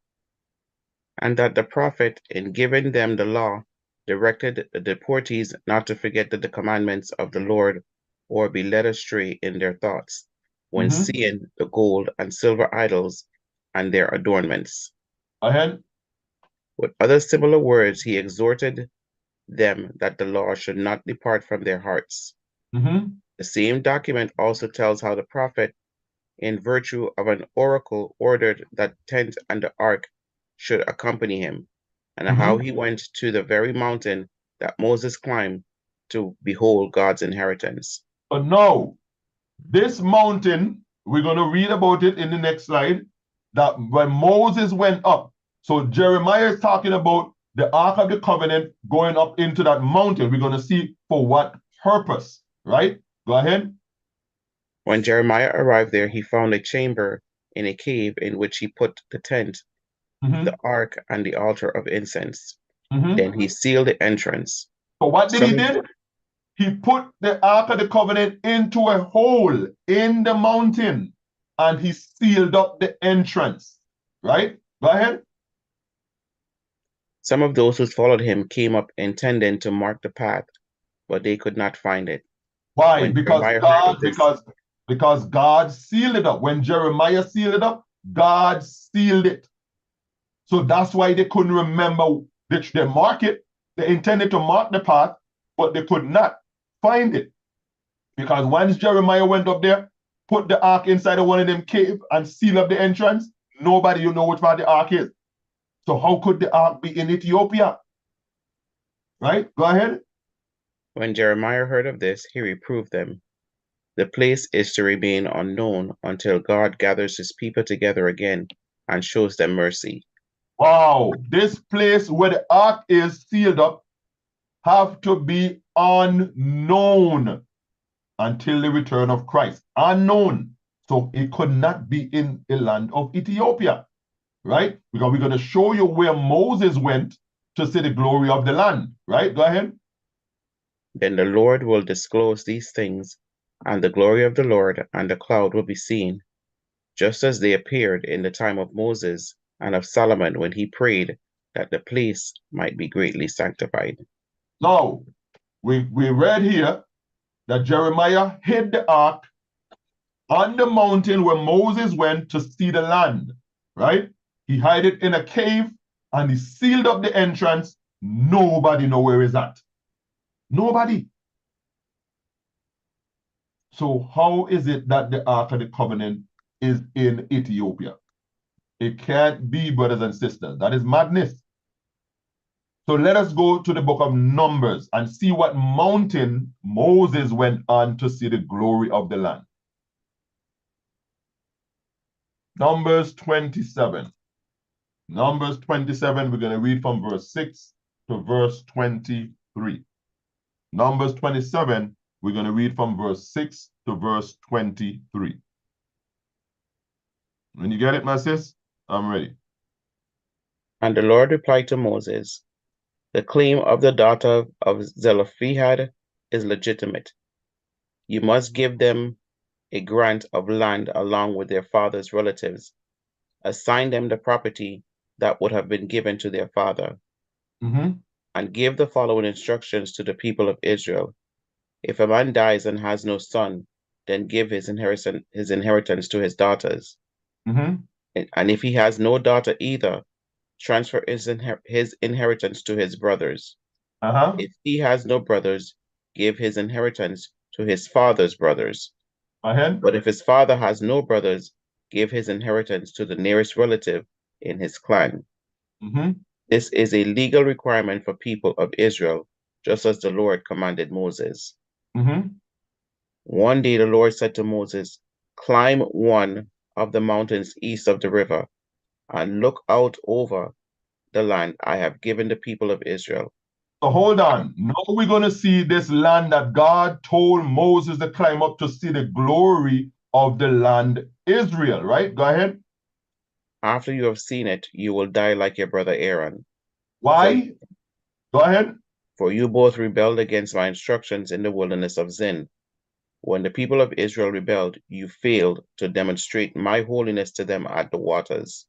And that the prophet, in giving them the law, directed the deportees not to forget the commandments of the Lord or be led astray in their thoughts when seeing the gold and silver idols and their adornments. Ahead. With other similar words, he exhorted them that the law should not depart from their hearts. The same document also tells how the prophet, in virtue of an oracle, ordered that tent and the ark should accompany him, and how he went to the very mountain that Moses climbed to behold God's inheritance. But no, this mountain, we're going to read about it in the next slide, that when Moses went up, so Jeremiah is talking about the Ark of the Covenant going up into that mountain. We're going to see for what purpose, right? Go ahead. When Jeremiah arrived there, he found a chamber in a cave in which he put the tent, the ark, and the altar of incense. Then he sealed the entrance. So what did he do? He put the Ark of the Covenant into a hole in the mountain and he sealed up the entrance. Right? Go ahead. Some of those who followed him came up intending to mark the path, but they could not find it. Why? When Because Jeremiah heard God, of this, because God sealed it up. When Jeremiah sealed it up, God sealed it. So that's why they couldn't remember. They mark it. They intended to mark the path, but they could not find it. Because once Jeremiah went up there, put the ark inside of one of them cave and seal up the entrance, nobody you know which part the ark is. So how could the ark be in Ethiopia? Right? Go ahead. When Jeremiah heard of this, he reproved them. The place is to remain unknown until God gathers his people together again and shows them mercy. Wow, this place where the ark is sealed up have to be unknown until the return of Christ. Unknown. So it could not be in the land of Ethiopia, right? Because we're going to show you where Moses went to see the glory of the land, right? Go ahead. Then the Lord will disclose these things, and the glory of the Lord and the cloud will be seen, just as they appeared in the time of Moses and of Solomon when he prayed that the place might be greatly sanctified. Now, we read here that Jeremiah hid the ark on the mountain where Moses went to see the land, right? He hid it in a cave and he sealed up the entrance. Nobody know where it's at. Nobody. So how is it that the Ark of the Covenant is in Ethiopia? It can't be, brothers and sisters. That is madness. So let us go to the book of Numbers and see what mountain Moses went on to see the glory of the land. Numbers 27. Numbers 27, we're going to read from verse 6 to verse 23. Numbers 27, we're going to read from verse 6 to verse 23. When you get it, my sis, I'm ready. And the Lord replied to Moses, the claim of the daughter of Zelophehad is legitimate. You must give them a grant of land along with their father's relatives. Assign them the property that would have been given to their father. And give the following instructions to the people of Israel. If a man dies and has no son, then give his inheritance to his daughters. And if he has no daughter either, transfer his inheritance to his brothers. If he has no brothers, give his inheritance to his father's brothers. But if his father has no brothers, give his inheritance to the nearest relative in his clan. This is a legal requirement for people of Israel, just as the Lord commanded Moses. One day the Lord said to Moses, climb one of the mountains east of the river and look out over the land I have given the people of Israel. So hold on. Now we're going to see this land that God told Moses to climb up to see the glory of the land Israel, right? Go ahead. After you have seen it, you will die like your brother Aaron. Why? Go ahead. For you both rebelled against my instructions in the wilderness of Zin. When the people of Israel rebelled, you failed to demonstrate my holiness to them at the waters.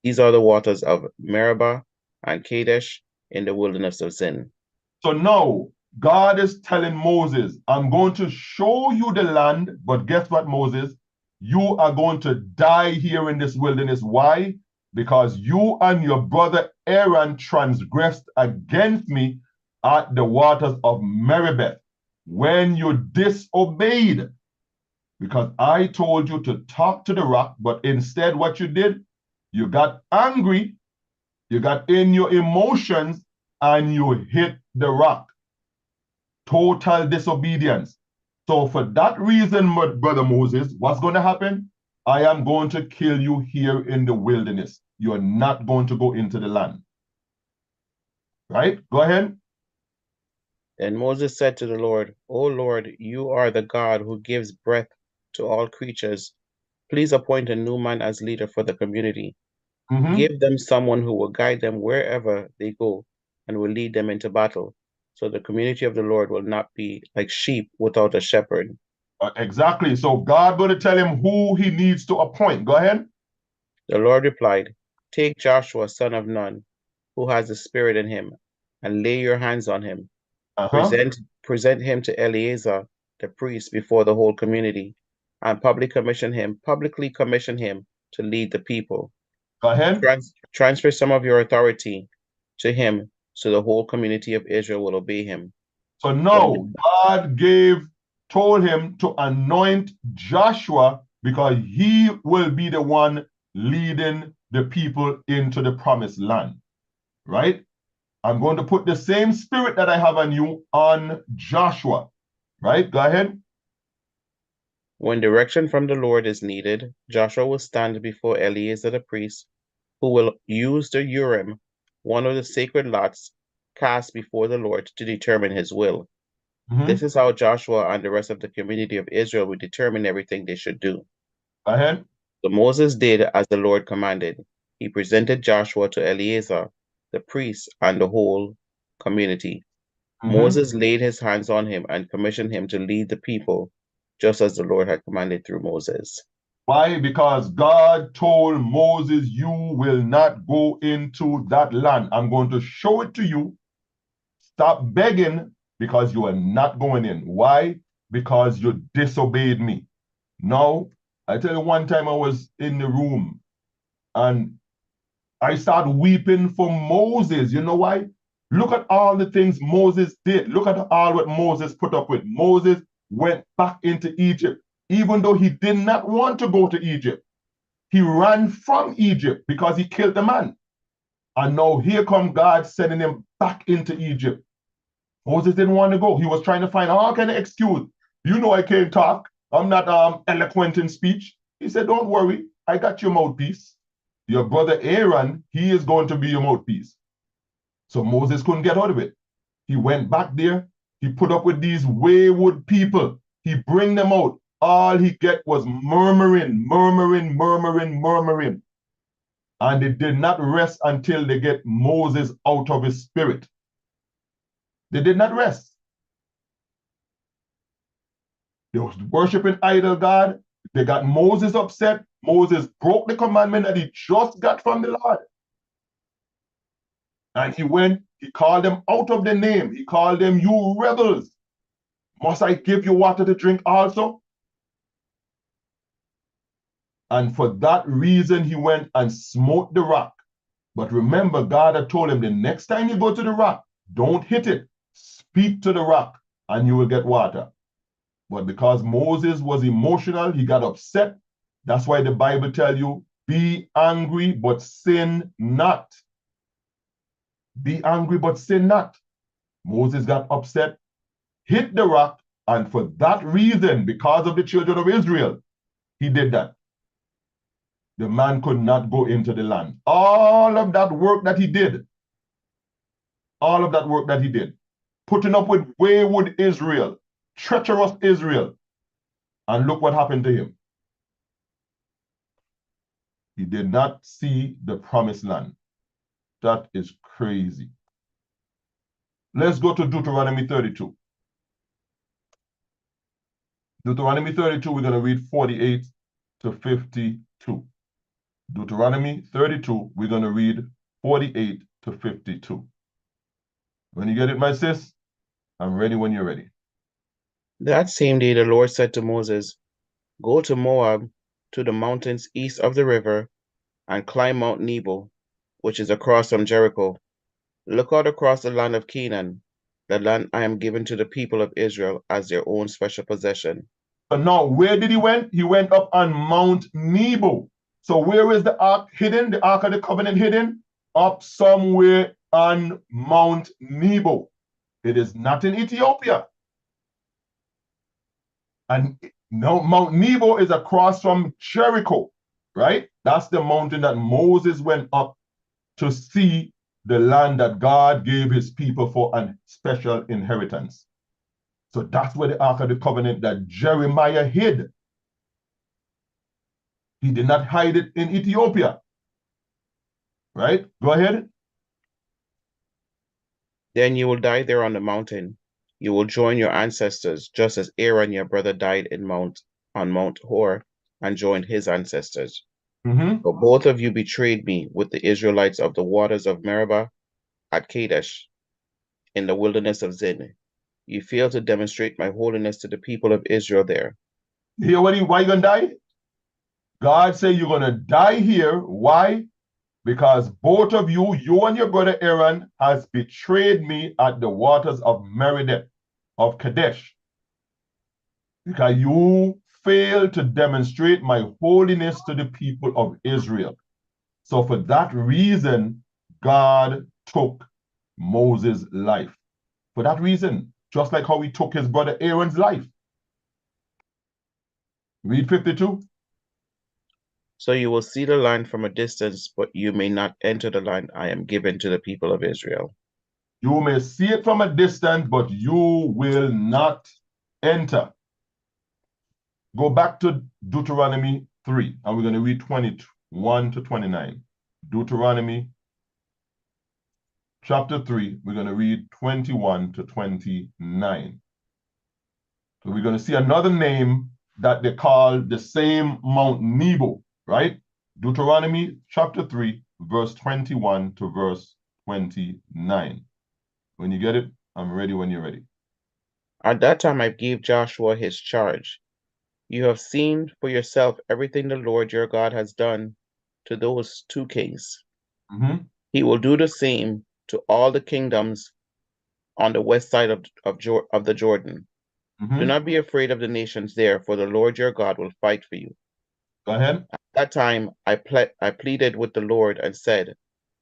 These are the waters of Meribah and Kadesh in the wilderness of Zin. So now God is telling Moses, I'm going to show you the land, but guess what, Moses? You are going to die here in this wilderness. Why? Because you and your brother Aaron transgressed against me at the waters of Meribah when you disobeyed. Because I told you to talk to the rock, but instead what you did, you got angry, you got in your emotions, and you hit the rock. Total disobedience. So for that reason, brother Moses, what's going to happen? I am going to kill you here in the wilderness. You are not going to go into the land. Right? Go ahead. Then Moses said to the Lord, O Lord, you are the God who gives breath to all creatures. Please appoint a new man as leader for the community. Give them someone who will guide them wherever they go and will lead them into battle. So the community of the Lord will not be like sheep without a shepherd. Exactly. So God going to tell him who he needs to appoint. Go ahead. The Lord replied, take Joshua, son of Nun, who has the Spirit in him, and lay your hands on him. Present him to Eleazar, the priest, before the whole community, and publicly commission him to lead the people. Go ahead. Transfer some of your authority to him, so the whole community of Israel will obey him. So now God told him to anoint Joshua because he will be the one leading the people into the promised land, right? I'm going to put the same spirit that I have on you on Joshua, right? Go ahead. When direction from the Lord is needed, Joshua will stand before Eleazar the priest, who will use the Urim, one of the sacred lots cast before the Lord, to determine his will. This is how Joshua and the rest of the community of Israel will determine everything they should do. Go ahead. So Moses did as the Lord commanded. He presented Joshua to Eleazar, the priest, and the whole community. Moses laid his hands on him and commissioned him to lead the people, just as the Lord had commanded through Moses. Why? Because God told Moses, you will not go into that land. I'm going to show it to you. Stop begging because you are not going in. Why? Because you disobeyed me. Now, I tell you, one time I was in the room and I started weeping for Moses. You know why? Look at all the things Moses did. Look at all what Moses put up with. Moses went back into Egypt, even though he did not want to go to Egypt. He ran from Egypt because he killed the man. And now here come God sending him back into Egypt. Moses didn't want to go. He was trying to find all kind of excuse. You know I can't talk. I'm not eloquent in speech. He said, don't worry. I got your mouthpiece. Your brother Aaron, he is going to be your mouthpiece. So Moses couldn't get out of it. He went back there. He put up with these wayward people. He bring them out. All he get was murmuring, murmuring, murmuring, murmuring. And they did not rest until they get Moses out of his spirit. They did not rest. They was worshiping idol God. They got Moses upset. Moses broke the commandment that he just got from the Lord. And he went, he called them out of the name. He called them, you rebels. Must I give you water to drink also? And for that reason, he went and smote the rock. But remember, God had told him the next time you go to the rock, don't hit it. Speak to the rock and you will get water. But because Moses was emotional, he got upset. That's why the Bible tells you, be angry, but sin not. Be angry, but sin not. Moses got upset, hit the rock, and for that reason, because of the children of Israel, he did that. The man could not go into the land. All of that work that he did, putting up with wayward Israel, treacherous Israel, and look what happened to him. He did not see the promised land. That is crazy. Let's go to Deuteronomy 32. Deuteronomy 32, we're going to read 48 to 52. Deuteronomy 32, we're going to read 48 to 52. When you get it, my sis, I'm ready when you're ready. That same day the Lord said to Moses, go to Moab, to the mountains east of the river, and climb Mount Nebo, which is across from Jericho. Look out across the land of Canaan, the land I am giving to the people of Israel as their own special possession. So now, where did he went? He went up on Mount Nebo. So where is the ark hidden? The ark of the covenant hidden? Up somewhere on Mount Nebo. It is not in Ethiopia. And now Mount Nebo is across from Jericho, right? That's the mountain that Moses went up to see the land that God gave his people for a special inheritance. So that's where the Ark of the Covenant that Jeremiah hid. He did not hide it in Ethiopia. Right? Go ahead. Then you will die there on the mountain. You will join your ancestors, just as Aaron your brother died on Mount Hor and joined his ancestors. Mm-hmm. But both of you betrayed me with the Israelites of the waters of Meribah at Kadesh, in the wilderness of Zin. You failed to demonstrate my holiness to the people of Israel there. You hear why you're going to die? God said you're going to die here. Why? Because both of you and your brother Aaron, has betrayed me at the waters of Meribah, of Kadesh. Because you failed to demonstrate my holiness to the people of Israel. So for that reason, God took Moses' life. For that reason, just like how he took his brother Aaron's life. Read 52. So you will see the land from a distance, but you may not enter the land I am giving to the people of Israel. You may see it from a distance, but you will not enter. Go back to Deuteronomy 3, and we're going to read 21 to 29. Deuteronomy chapter 3, we're going to read 21 to 29. So we're going to see another name that they call the same Mount Nebo, right? Deuteronomy chapter 3, verse 21 to verse 29. When you get it, I'm ready when you're ready. At that time I gave Joshua his charge. You have seen for yourself everything the Lord your God has done to those two kings. Mm-hmm. He will do the same to all the kingdoms on the west side of the Jordan. Mm-hmm. Do not be afraid of the nations there, for the Lord your God will fight for you. Go ahead. At that time I pleaded with the Lord and said,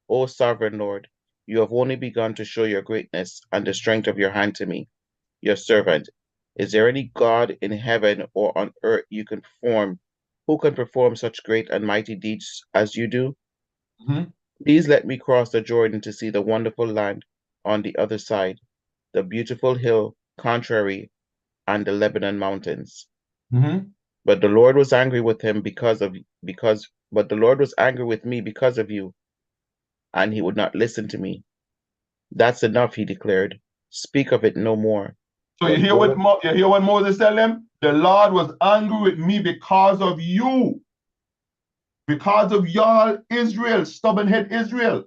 O sovereign Lord, you have only begun to show your greatness and the strength of your hand to me, your servant. Is there any God in heaven or on earth who can perform such great and mighty deeds as you do? Mhm. Please let me cross the Jordan to see the wonderful land on the other side, the beautiful hill contrary and the Lebanon mountains. Mhm. But the Lord was angry with him but the Lord was angry with me because of you, and he would not listen to me. That's enough, he declared. Speak of it no more. So But go, you hear what Moses tell them? The Lord was angry with me because of you, because of y'all Israel, stubborn head Israel.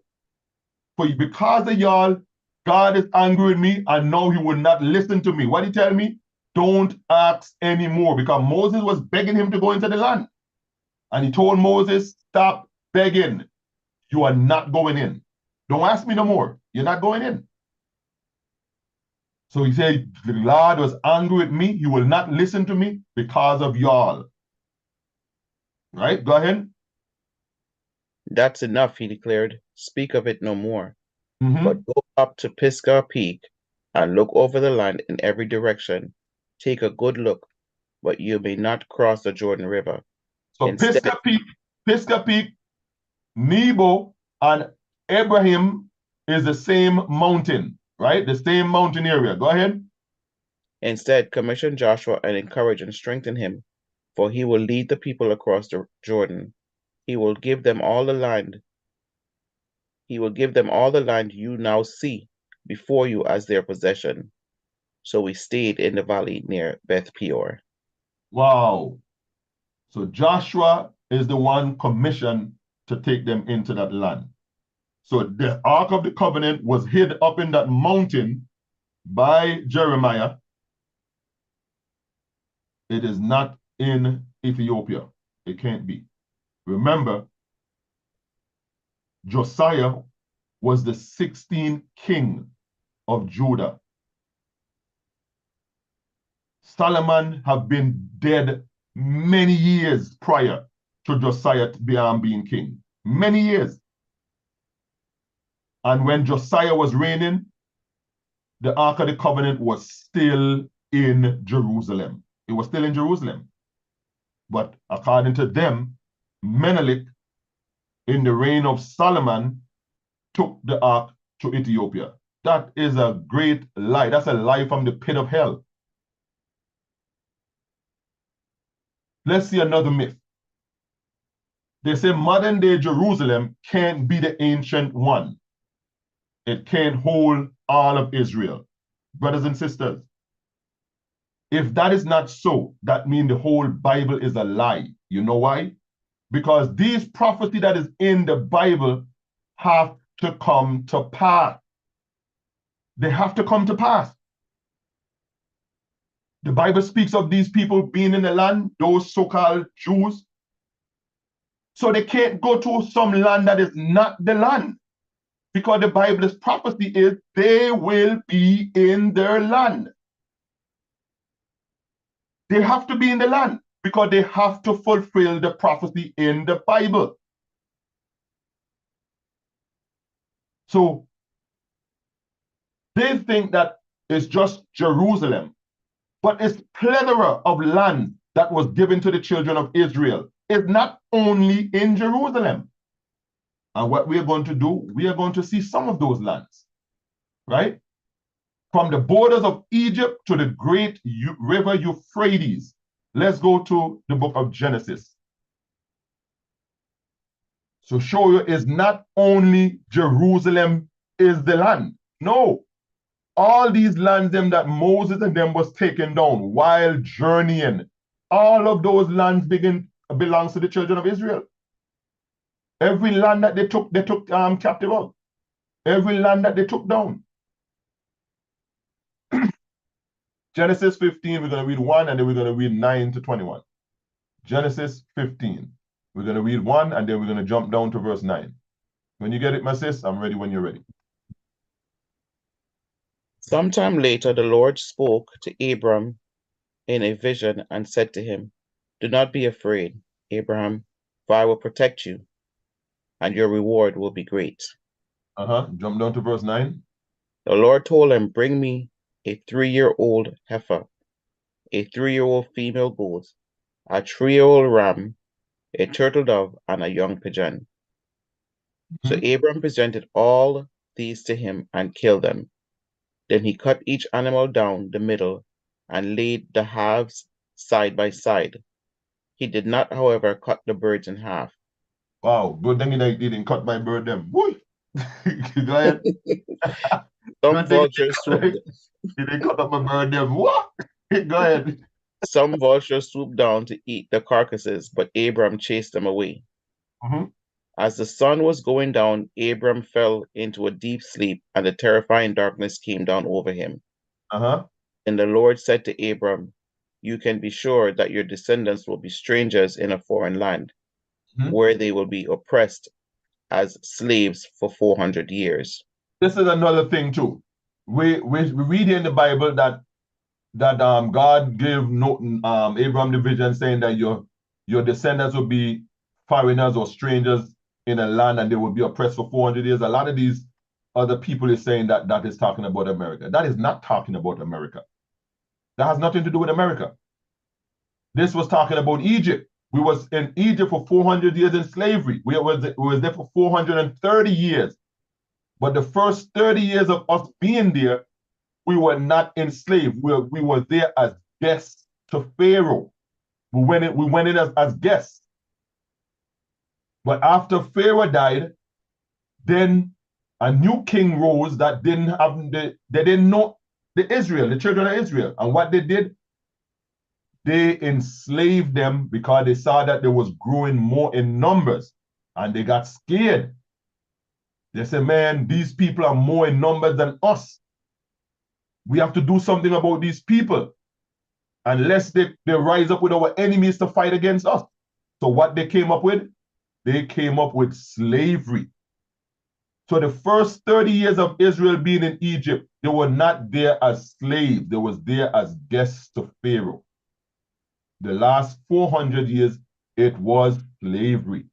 Because of y'all, God is angry with me, and now he will not listen to me. What did he tell me? Don't ask anymore, because Moses was begging him to go into the land. And he told Moses, stop begging. You are not going in. Don't ask me no more. You're not going in. So he said, the Lord was angry with me. He will not listen to me because of y'all. Right? Go ahead. That's enough, he declared. Speak of it no more. Mm-hmm. But go up to Pisgah Peak and look over the land in every direction. Take a good look, but you may not cross the Jordan River. So Instead, Pisgah Peak, Nebo, and Abraham is the same mountain, right? The same mountain area. Go ahead. instead, commission Joshua and encourage and strengthen him, for he will lead the people across the Jordan. He will give them all the land. He will give them all the land you now see before you as their possession. So we stayed in the valley near Beth Peor. Wow. So Joshua is the one commissioned to take them into that land. So the Ark of the Covenant was hid up in that mountain by Jeremiah. It is not in Ethiopia. It can't be. Remember, Josiah was the 16th king of Judah. Solomon have been dead many years prior to Josiah being king. Many years. And when Josiah was reigning, the Ark of the Covenant was still in Jerusalem. It was still in Jerusalem. But according to them, Menelik, in the reign of Solomon, took the ark to Ethiopia. That is a great lie. That's a lie from the pit of hell. Let's see another myth. They say modern day Jerusalem can't be the ancient one. It can't hold all of Israel. Brothers and sisters, if that is not so, that means the whole Bible is a lie. You know why? Because these prophecy that is in the Bible have to come to pass. They have to come to pass. The Bible speaks of these people being in the land, those so-called Jews. So they can't go to some land that is not the land, because the Bible's prophecy is they will be in their land. They have to be in the land because they have to fulfill the prophecy in the Bible. So they think that it's just Jerusalem, but it's plethora of land that was given to the children of Israel. It's not only in Jerusalem. And what we are going to do, we are going to see some of those lands, right? From the borders of Egypt to the great river Euphrates. Let's go to the book of Genesis. So show you is not only Jerusalem is the land. No, all these lands them that Moses and them was taken down while journeying, all of those lands belongs to the children of Israel. Every land that they took captive of. Every land that they took down. Genesis 15, we're going to read 1 and then we're going to read 9 to 21. Genesis 15. We're going to read 1 and then we're going to jump down to verse 9. When you get it, my sis, I'm ready when you're ready. Sometime later, the Lord spoke to Abram in a vision and said to him, Do not be afraid, Abraham, for I will protect you, and your reward will be great. Jump down to verse 9. The Lord told him, bring me a 3-year-old heifer, a 3-year-old female goat, a 3-year-old ram, a turtle dove, and a young pigeon. So Abram presented all these to him and killed them. Then he cut each animal down the middle and laid the halves side by side. He did not, however, cut the birds in half. Wow, good thing he didn't cut my bird them. Woo! Go ahead. Some Good thing vultures swooped, he didn't cut up my bird them. What? Go ahead. some vultures swooped down to eat the carcasses, but Abram chased them away. Mhm. As the sun was going down, Abram fell into a deep sleep, and a terrifying darkness came down over him. Then the Lord said to Abram, you can be sure that your descendants will be strangers in a foreign land, where they will be oppressed as slaves for 400 years. This is another thing too. We read in the Bible that God gave Abraham the vision saying that your descendants will be foreigners or strangers in a land and they will be oppressed for 400 years. A lot of these other people is saying that that is talking about America. That is not talking about America. That has nothing to do with America. This was talking about Egypt. We was in Egypt for 400 years in slavery. We was there for 430 years. But the first 30 years of us being there, we were not enslaved. We were there as guests to Pharaoh. We went in as guests. But after Pharaoh died, then a new king rose that they didn't know the children of Israel. And what they did, they enslaved them because they saw that they was growing more in numbers and they got scared. They said, man, these people are more in numbers than us. We have to do something about these people. Unless they rise up with our enemies to fight against us. So what they came up with? They came up with slavery. So the first 30 years of Israel being in Egypt, they were not there as slaves. They was there as guests to Pharaoh. The last 400 years, it was slavery.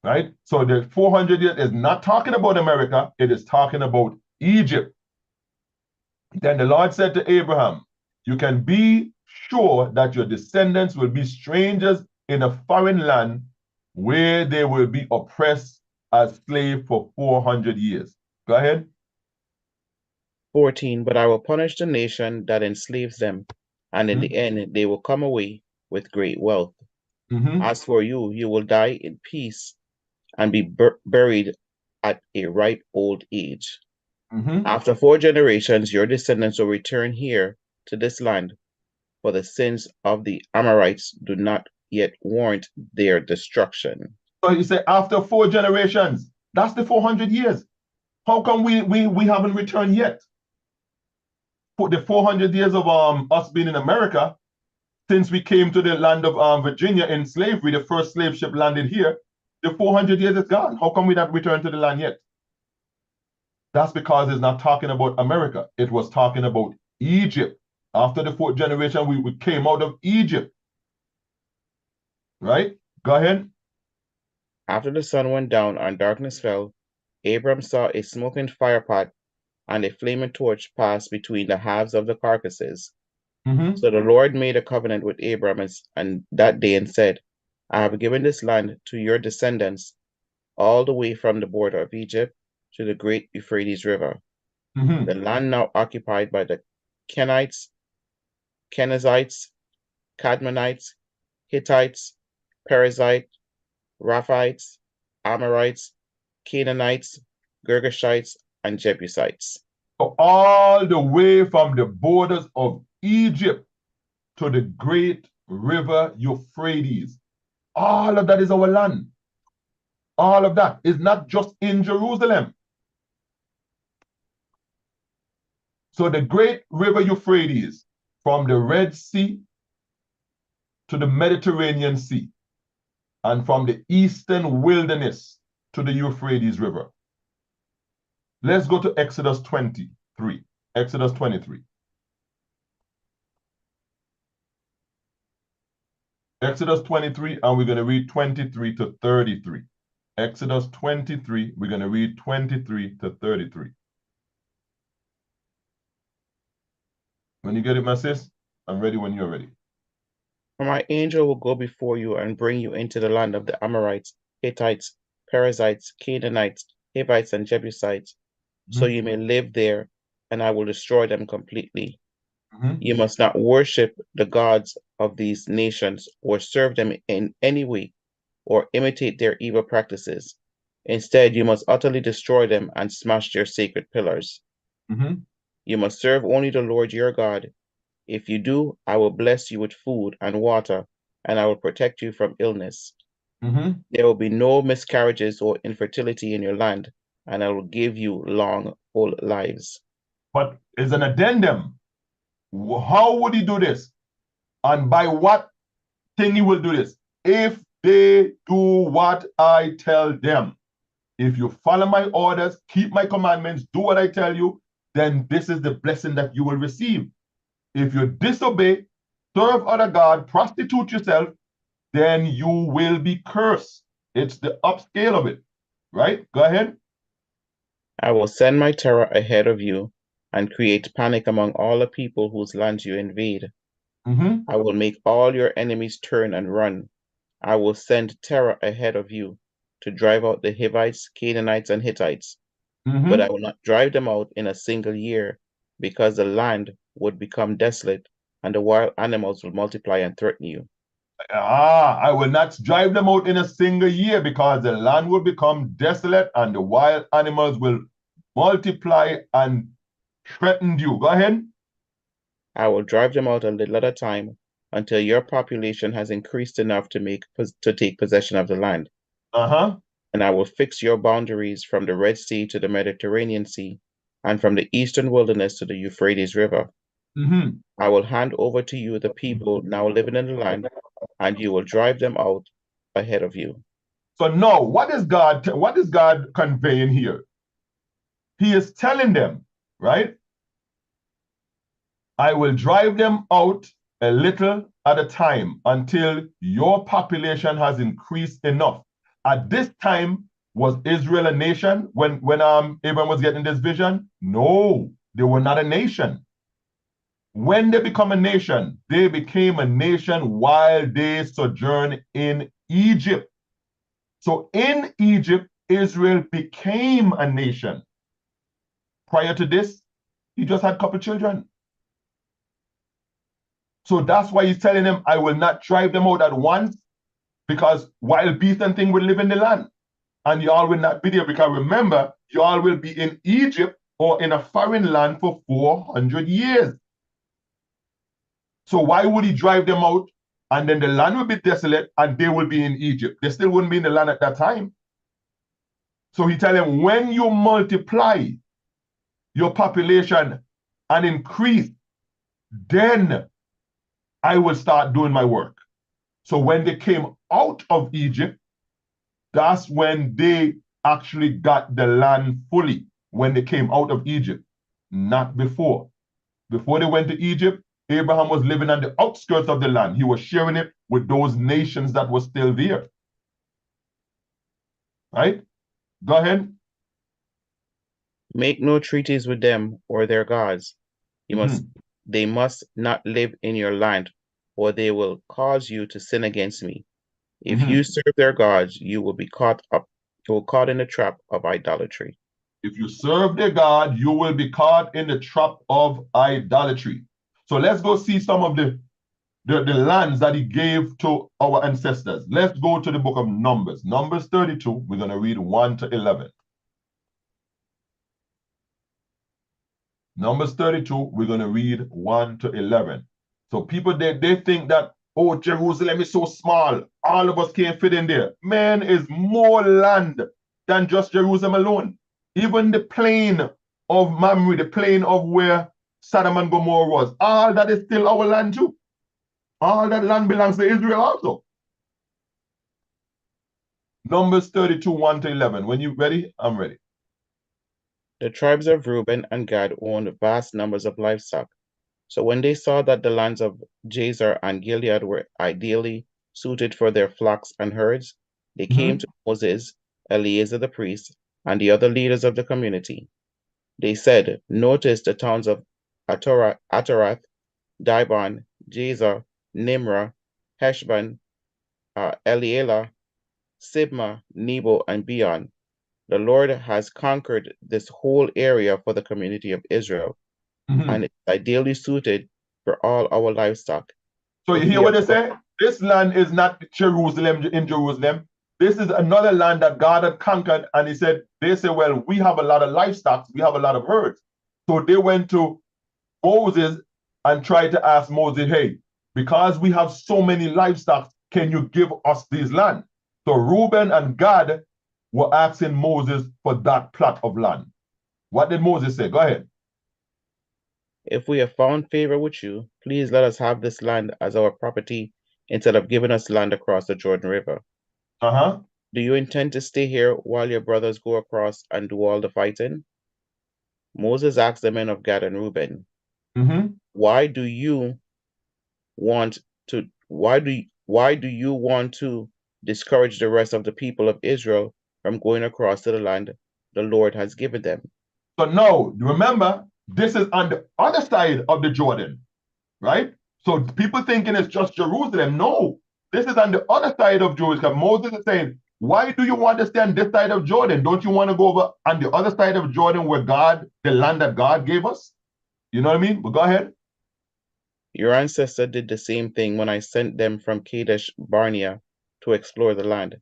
Right? So the 400 years is not talking about America. It is talking about Egypt. Then the Lord said to Abraham, you can be sure that your descendants will be strangers in a foreign land where they will be oppressed as slaves for 400 years. Go ahead. 14. But I will punish the nation that enslaves them, and in the end they will come away with great wealth. As for you, you will die in peace and be buried at a ripe old age. After 4 generations, your descendants will return here to this land, for the sins of the Amorites do not yet warrant their destruction. So you say after 4 generations, that's the 400 years. How come we haven't returned yet? For the 400 years of us being in America, since we came to the land of Virginia in slavery, the first slave ship landed here, the 400 years is gone. How come we not returned to the land yet? That's because it's not talking about America. It was talking about Egypt. After the 4th generation, we came out of Egypt. Right? Go ahead. After the sun went down and darkness fell, Abram saw a smoking firepot and a flaming torch pass between the halves of the carcasses. So the Lord made a covenant with Abram and that day and said, I have given this land to your descendants all the way from the border of Egypt to the great Euphrates River. The land now occupied by the Kenites, Kenizzites, Cadmonites, Hittites, Perizzites, Raphites, Amorites, Canaanites, Girgashites, and Jebusites. So all the way from the borders of Egypt to the great river Euphrates. All of that is our land. All of that is not just in Jerusalem. So the great river Euphrates, from the Red Sea to the Mediterranean Sea, and from the eastern wilderness to the Euphrates River. Let's go to Exodus 23. Exodus 23. Exodus 23, and we're going to read 23 to 33. Exodus 23, we're going to read 23 to 33. When you get it, my sis, I'm ready when you're ready. For my angel will go before you and bring you into the land of the Amorites, Hittites, Perizzites, Canaanites, Hivites, and Jebusites, so you may live there, and I will destroy them completely. You must not worship the gods of these nations or serve them in any way or imitate their evil practices. Instead, you must utterly destroy them and smash their sacred pillars. You must serve only the Lord your God. If you do, I will bless you with food and water, and I will protect you from illness. There will be no miscarriages or infertility in your land, and I will give you long, full lives. But as an addendum, how would he do this? And by what thing he will do this? If they do what I tell them. If you follow my orders, keep my commandments, do what I tell you, then this is the blessing that you will receive. If you disobey, serve other God, prostitute yourself, then you will be cursed. It's the upscale of it, right? Go ahead. I will send my terror ahead of you and create panic among all the people whose lands you invade. I will make all your enemies turn and run. I will send terror ahead of you to drive out the Hivites, Canaanites, and Hittites, but I will not drive them out in a single year, because the land would become desolate and the wild animals will multiply and threaten you. I will not drive them out in a single year, because the land will become desolate and the wild animals will multiply and threaten you. Go ahead. I will drive them out a little at a time until your population has increased enough to take possession of the land. And I will fix your boundaries from the Red Sea to the Mediterranean Sea, and from the eastern wilderness to the Euphrates River. I will hand over to you the people now living in the land, and you will drive them out ahead of you. So now, what is God conveying here? He is telling them, right? I will drive them out a little at a time until your population has increased enough. At this time, was Israel a nation when Abraham was getting this vision? No, they were not a nation. When they become a nation, they became a nation while they sojourned in Egypt. So in Egypt, Israel became a nation. Prior to this, he just had a couple children. So that's why he's telling them, I will not drive them out at once, because wild beasts and things will live in the land. And y'all will not be there, because remember, y'all will be in Egypt or in a foreign land for 400 years. So why would he drive them out? And then the land will be desolate and they will be in Egypt. They still wouldn't be in the land at that time. So he tell them, when you multiply your population and increase, then I will start doing my work. So when they came out of Egypt, that's when they actually got the land fully, when they came out of Egypt, not before. Before they went to Egypt, Abraham was living on the outskirts of the land. He was sharing it with those nations that were still there. Right? Go ahead. Make no treaties with them or their gods. They must not live in your land, or they will cause you to sin against me. If you serve their gods, you will be caught in the trap of idolatry. If you serve their God, you will be caught in the trap of idolatry. So let's go see some of the lands that he gave to our ancestors. Let's go to the book of Numbers. Numbers 32, we're going to read 1 to 11. Numbers 32, we're going to read 1 to 11. So people, they think that, oh, Jerusalem is so small, all of us can't fit in there. Man, is more land than just Jerusalem alone. Even the plain of Mamre, the plain of where Sodom and Gomorrah was, all that is still our land too. All that land belongs to Israel also. Numbers 32, 1 to 11. When you ready, I'm ready. The tribes of Reuben and Gad owned vast numbers of livestock. So when they saw that the lands of Jazer and Gilead were ideally suited for their flocks and herds, they came to Moses Eleazar the priest, and the other leaders of the community. They said, notice the towns of Ataroth, Dibon, Jazer, Nimrah, Heshbon, Eliela, Sibma, Nebo, and Beon. The Lord has conquered this whole area for the community of Israel, and it's ideally suited for all our livestock. So you If hear we what they say? This land is not Jerusalem in Jerusalem. This is another land that God had conquered. And he said, they say, well, we have a lot of livestock, we have a lot of herds. So they went to Moses and tried to ask Moses, hey, because we have so many livestock, can you give us this land? So Reuben and Gad were asking Moses for that plot of land. What did Moses say? Go ahead. If we have found favor with you, please let us have this land as our property instead of giving us land across the Jordan River. Uh-huh. Do you intend to stay here while your brothers go across and do all the fighting? Moses asked the men of Gad and Reuben, why do you want to discourage the rest of the people of Israel from going across to the land the Lord has given them? So now, remember, this is on the other side of the Jordan, right? So people thinking it's just Jerusalem. No, this is on the other side of Jerusalem. Moses is saying, why do you want to stay on this side of Jordan? Don't you want to go over on the other side of Jordan where God, the land that God gave us? You know what I mean? But go ahead. Your ancestor did the same thing when I sent them from Kadesh Barnea to explore the land.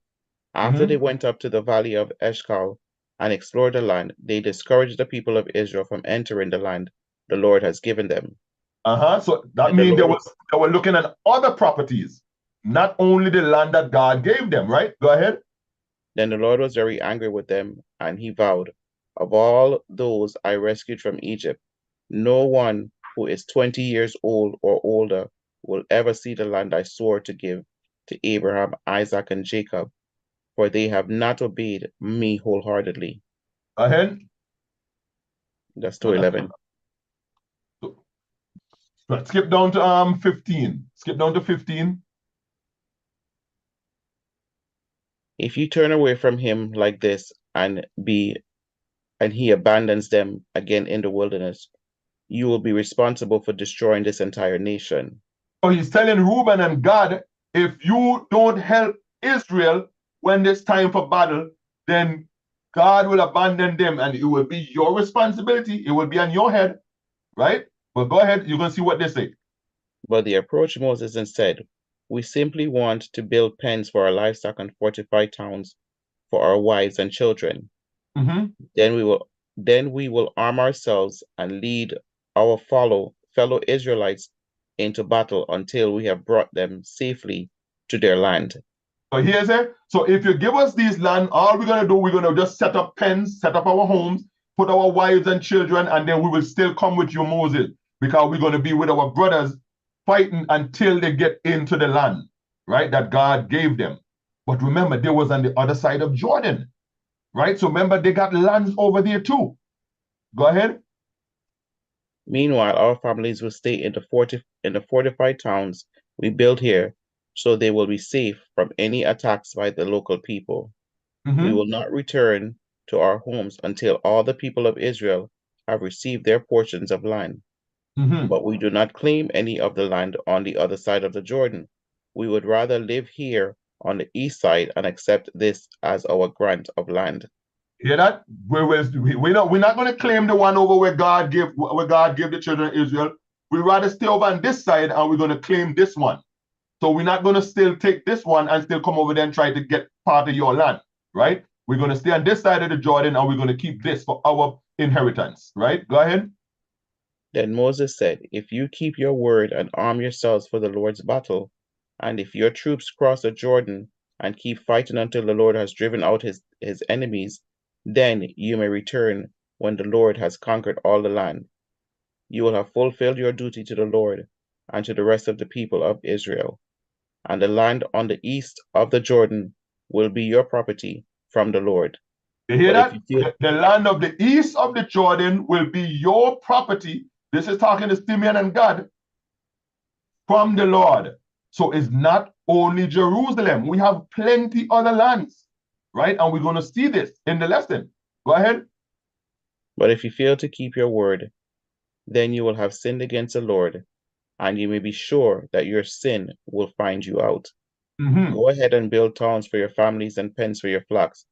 After they went up to the valley of Eshcol and explored the land, they discouraged the people of Israel from entering the land the Lord has given them. So that And the means Lord, they were looking at other properties, not only the land that God gave them, right? Go ahead. Then the Lord was very angry with them, and he vowed, of all those I rescued from Egypt, no one who is 20 years old or older will ever see the land I swore to give to Abraham, Isaac, and Jacob, for they have not obeyed me wholeheartedly. Go ahead. That's 2:11. So, skip down to 15. Skip down to 15. If you turn away from him like this and he abandons them again in the wilderness, you will be responsible for destroying this entire nation. So he's telling Reuben and Gad, if you don't help Israel when it's time for battle, then God will abandon them and it will be your responsibility. It will be on your head, right? But go ahead, you're going to see what they say. But they approached Moses and said, we simply want to build pens for our livestock and fortify towns for our wives and children. Then we will arm ourselves and lead our fellow Israelites into battle until we have brought them safely to their land. So here's it. So if you give us these land, all we're gonna do, we're gonna just set up pens, set up our homes, put our wives and children, and then we will still come with you, Moses, because we're gonna be with our brothers fighting until they get into the land, right? That God gave them. But remember, they was on the other side of Jordan, right? So remember, they got lands over there too. Go ahead. Meanwhile, our families will stay in the fortified towns we built here, so they will be safe from any attacks by the local people. We will not return to our homes until all the people of Israel have received their portions of land. But we do not claim any of the land on the other side of the Jordan. We would rather live here on the east side and accept this as our grant of land. Hear that? We're not going to claim the one over where God gave the children of Israel. We rather stay over on this side and we're going to claim this one. So we're not going to still take this one and still come over there and try to get part of your land, right? We're going to stay on this side of the Jordan and we're going to keep this for our inheritance, right? Go ahead. Then Moses said, if you keep your word and arm yourselves for the Lord's battle, and if your troops cross the Jordan and keep fighting until the Lord has driven out his enemies, then you may return when the Lord has conquered all the land. You will have fulfilled your duty to the Lord and to the rest of the people of Israel. And the land on the east of the Jordan will be your property from the Lord. You hear that? The land of the east of the Jordan will be your property. This is talking to Simeon and God from the Lord. So it's not only Jerusalem. We have plenty other lands, right? And we're going to see this in the lesson. Go ahead. But if you fail to keep your word, then you will have sinned against the Lord, and you may be sure that your sin will find you out. Go ahead and build towns for your families and pens for your flocks,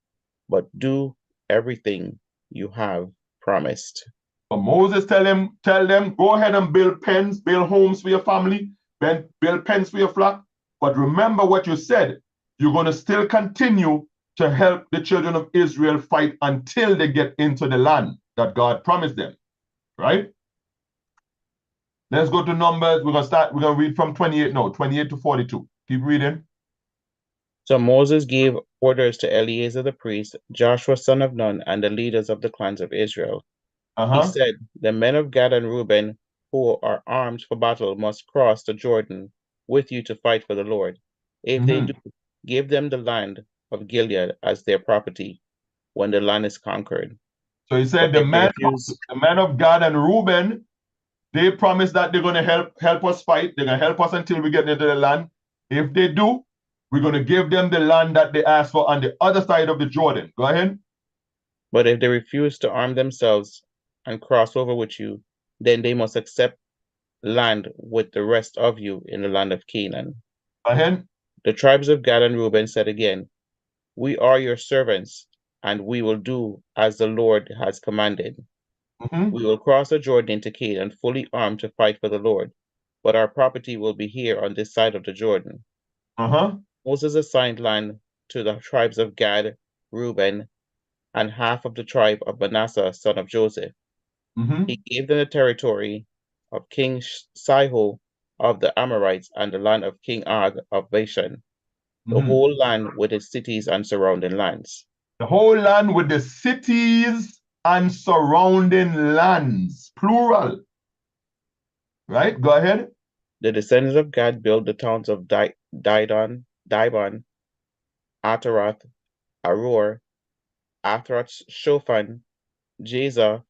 but do everything you have promised. But Moses tell them, go ahead and build pens, build homes for your family, build pens for your flock. But remember what you said. You're going to still continue to help the children of Israel fight until they get into the land that God promised them. Right? Let's go to Numbers. We're going to read from 28 now, 28 to 42. Keep reading. So Moses gave orders to Eleazar the priest, Joshua son of Nun, and the leaders of the clans of Israel. He said, the men of Gad and Reuben who are armed for battle must cross the Jordan with you to fight for the Lord. If they do, give them the land of Gilead as their property when the land is conquered. So he said, the men of Gad and Reuben, they promise that they're going to help us fight. They're going to help us until we get into the land. If they do, we're going to give them the land that they asked for on the other side of the Jordan. Go ahead. But if they refuse to arm themselves and cross over with you, then they must accept land with the rest of you in the land of Canaan. Go ahead. The tribes of Gad and Reuben said again, we are your servants, and we will do as the Lord has commanded. We will cross the Jordan into Canaan fully armed to fight for the Lord, but our property will be here on this side of the Jordan. Moses assigned land to the tribes of Gad, Reuben, and half of the tribe of Manasseh, son of Joseph. He gave them the territory of King Sihon of the Amorites and the land of King Og of Bashan, the whole land with its cities and surrounding lands. The whole land with the cities and surrounding lands, plural. Right? Go ahead. The descendants of Gad built the towns of Dibon, Ataroth, Aror, Athroth Shofan, Jazer,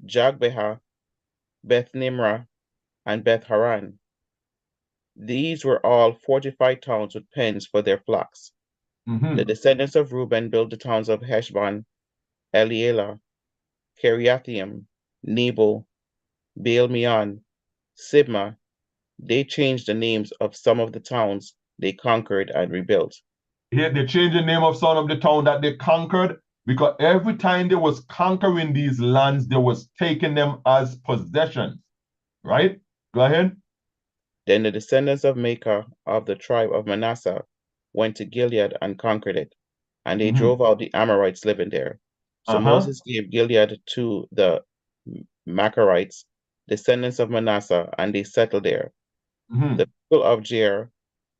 Jogbeha, Beth Nimrah, and Beth Haran. These were all fortified towns with pens for their flocks. The descendants of Reuben built the towns of Heshbon, Elealeh, Kiriathaim, Nebo, Baal Meon, Sibmah. They changed the names of some of the towns they conquered and rebuilt. Here they changed the name of some of the town that they conquered, because every time they was conquering these lands, they was taking them as possessions. Right? Go ahead. Then the descendants of Machir of the tribe of Manasseh went to Gilead and conquered it, and they drove out the Amorites living there. So Moses gave Gilead to the Machirites, descendants of Manasseh, and they settled there. The people of Jair,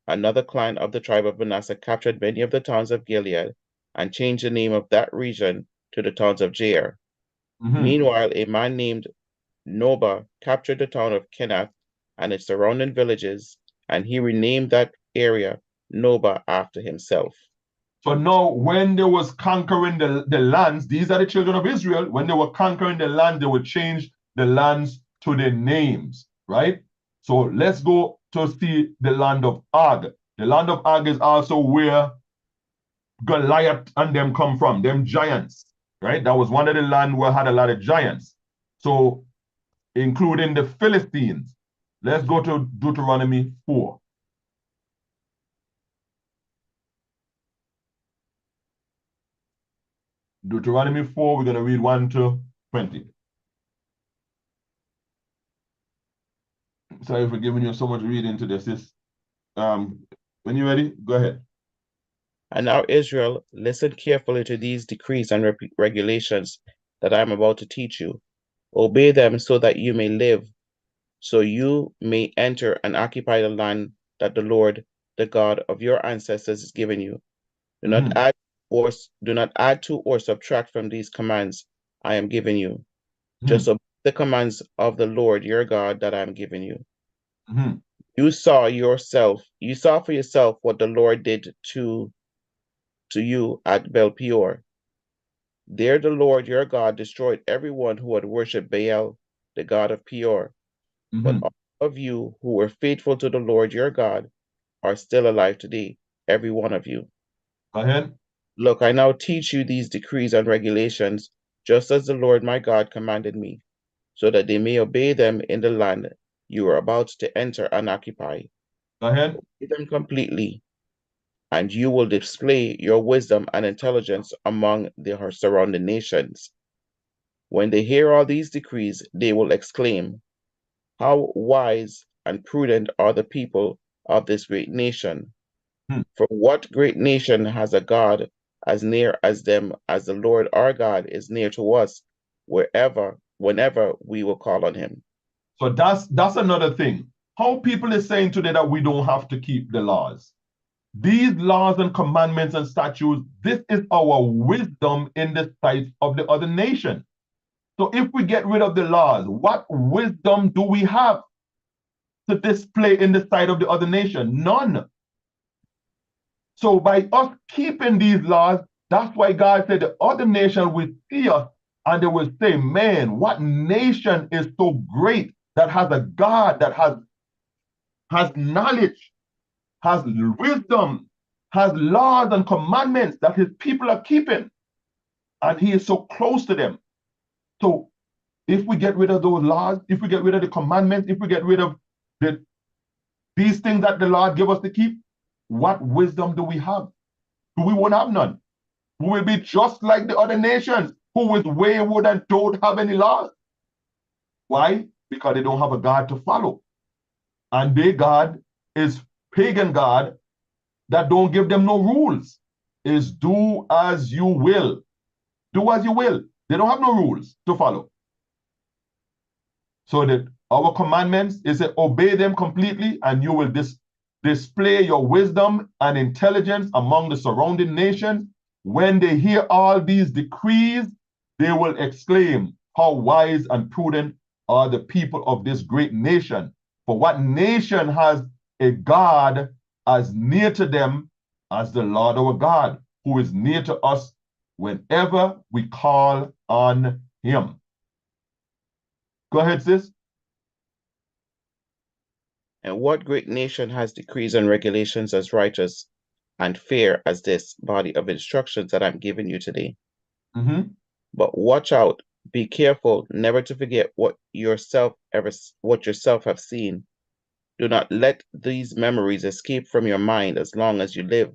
another clan of the tribe of Manasseh, captured many of the towns of Gilead and changed the name of that region to the towns of Jair. Meanwhile, a man named Noba captured the town of Kenath and its surrounding villages, and he renamed that area Noba after himself. So now when they was conquering the lands, these are the children of Israel, when they were conquering the land, they would change the lands to their names, right? So let's go to see the land of Og. The land of Og is also where Goliath and them come from, them giants, right? That was one of the land where had a lot of giants. So including the Philistines. Let's go to Deuteronomy 4. Deuteronomy 4, we're going to read 1 to 20. Sorry for giving you so much reading to this. When you're ready, go ahead. And now, Israel, listen carefully to these decrees and regulations that I am about to teach you. Obey them so that you may live, so you may enter and occupy the land that the Lord, the God of your ancestors, has given you. Do not add to or subtract from these commands I am giving you. Just obey the commands of the Lord your God that I am giving you. You saw for yourself what the Lord did to you at Baal Peor. There the Lord your God destroyed everyone who had worshipped Baal, the god of Peor. But all of you who were faithful to the Lord your God are still alive today, every one of you. Go ahead. Look, I now teach you these decrees and regulations, just as the Lord my God commanded me, so that they may obey them in the land you are about to enter and occupy. Go ahead. Obey them completely, and you will display your wisdom and intelligence among the surrounding nations. When they hear all these decrees, they will exclaim, how wise and prudent are the people of this great nation! Hmm. For what great nation has a God as near as them as the Lord our God is near to us whenever we will call on him? So that's another thing. How people is saying today that we don't have to keep the laws. These laws and commandments and statutes, this is our wisdom in the sight of the other nation. So if we get rid of the laws, what wisdom do we have to display in the sight of the other nation? None. So by us keeping these laws, that's why God said the other nation will see us and they will say, man, what nation is so great that has a God that has knowledge, has wisdom, has laws and commandments that his people are keeping, and he is so close to them. So if we get rid of those laws, if we get rid of the commandments, if we get rid of these things that the Lord give us to keep, what wisdom do we have? We won't have none. We will be just like the other nations who is wayward and don't have any laws. Why? Because they don't have a God to follow. And their God is pagan God that don't give them no rules. Is do as you will. Do as you will. They don't have no rules to follow. So that our commandments is to obey them completely, and you will display your wisdom and intelligence among the surrounding nations. When they hear all these decrees, they will exclaim, how wise and prudent are the people of this great nation. For what nation has a God as near to them as the Lord our God, who is near to us whenever we call on him? Go ahead, sis. And what great nation has decrees and regulations as righteous and fair as this body of instructions that I'm giving you today? Mm-hmm. But watch out, be careful never to forget what yourself have seen. Do not let these memories escape from your mind as long as you live,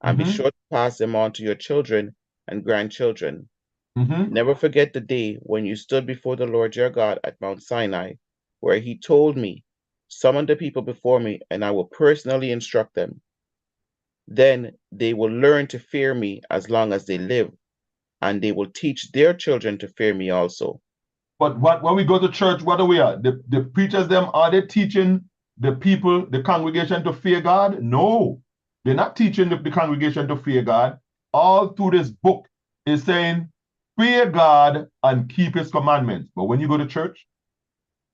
and be Mm-hmm. sure to pass them on to your children and grandchildren. Mm-hmm. Never forget the day when you stood before the Lord your God at Mount Sinai, where he told me, summon the people before me, and I will personally instruct them. Then they will learn to fear me as long as they live, and they will teach their children to fear me also. But what when we go to church, what are we at? The preachers, them, are they teaching the people, the congregation to fear God? No. They're not teaching the congregation to fear God. All through this book is saying, fear God and keep his commandments. But when you go to church,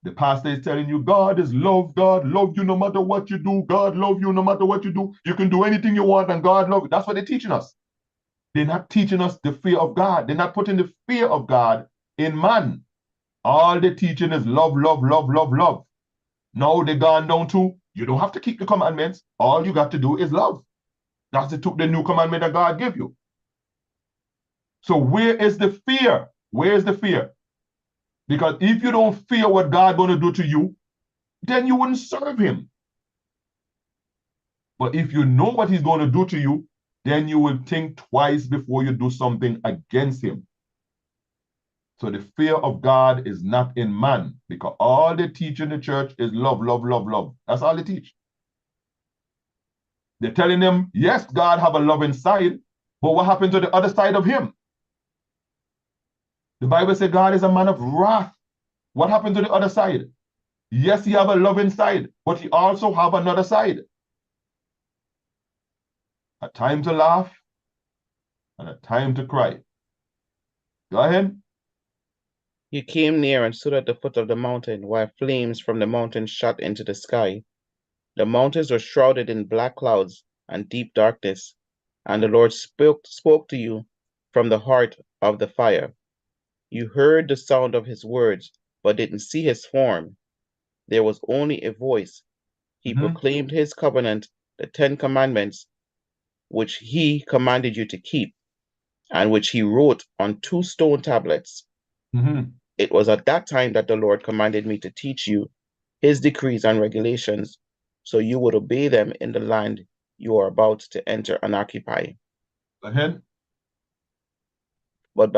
the pastor is telling you, God is love. God love you no matter what you do. God love you no matter what you do. You can do anything you want and God love you. That's what they're teaching us. They're not teaching us the fear of God. They're not putting the fear of God in man. All the teaching is love, love, love, love, love. Now they gone down to, you don't have to keep the commandments. All you got to do is love. That's the new commandment that God gave you. So where is the fear? Where is the fear? Because if you don't fear what God going to do to you, then you wouldn't serve him. But if you know what he's going to do to you, then you will think twice before you do something against him. So the fear of God is not in man, because all they teach in the church is love, love, love, love. That's all they teach. They're telling them, yes, God have a loving side, but what happened to the other side of him? The Bible says God is a man of wrath. What happened to the other side? Yes, he have a loving side, but he also have another side. A time to laugh and a time to cry. Go ahead. You came near and stood at the foot of the mountain, while flames from the mountain shot into the sky. The mountains were shrouded in black clouds and deep darkness, and the Lord spoke to you from the heart of the fire. You heard the sound of his words, but didn't see his form. There was only a voice. He Mm-hmm. proclaimed his covenant, the Ten Commandments, which he commanded you to keep, and which he wrote on 2 stone tablets. Mhm. It was at that time that the Lord commanded me to teach you his decrees and regulations, so you would obey them in the land you are about to enter and occupy. Go ahead. But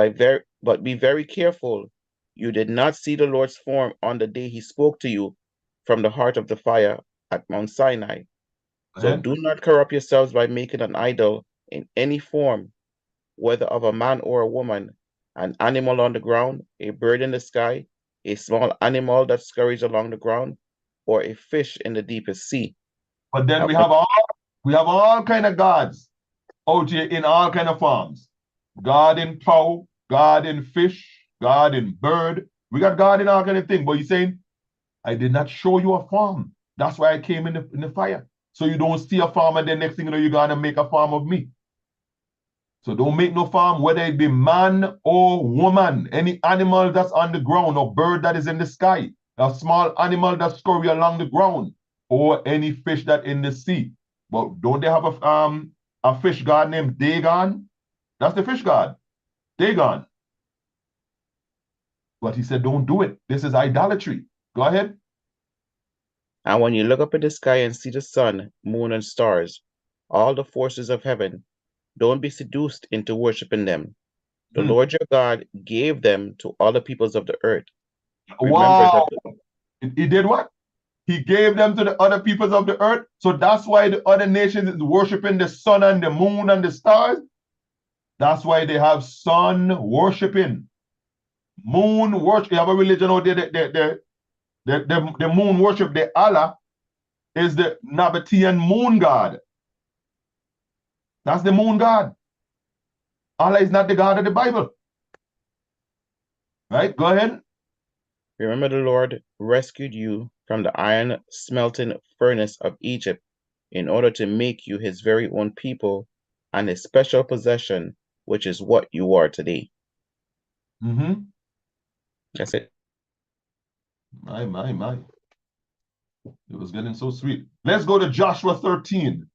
be very careful. You did not see the Lord's form on the day he spoke to you from the heart of the fire at Mount Sinai. Go So ahead. do not corrupt yourselves by making an idol in any form, whether of a man or a woman, an animal on the ground, a bird in the sky, a small animal that scurries along the ground, or a fish in the deepest sea. But then And when we have all kind of gods out here in all kind of forms. God in cow, God in fish, God in bird. We got God in all kind of thing. But he's saying, I did not show you a farm. That's why I came in the fire. So you don't see a farm and then next thing you know, you're gonna make a farm of me. So don't make no farm, whether it be man or woman, any animal that's on the ground or bird that is in the sky, a small animal that scurry along the ground, or any fish that in the sea. But don't they have a fish god named Dagon? That's the fish god, Dagon. But he said, don't do it. This is idolatry. Go ahead. and when you look up in the sky and see the sun, moon, and stars, all the forces of heaven, don't be seduced into worshiping them. The Hmm. Lord your God gave them to all the peoples of the earth. Remember that Wow. He did what? He gave them to the other peoples of the earth. So that's why the other nations is worshiping the sun and the moon and the stars. That's why they have sun worshiping, moon worship. You have a religion out there, the moon worship, the Allah is the Nabatean moon god. That's the moon god. Allah is not the God of the Bible. Right? Go ahead. Remember the Lord rescued you from the iron smelting furnace of Egypt in order to make you his very own people and his special possession, which is what you are today. Mm-hmm. That's it. My. It was getting so sweet. Let's go to Joshua 13.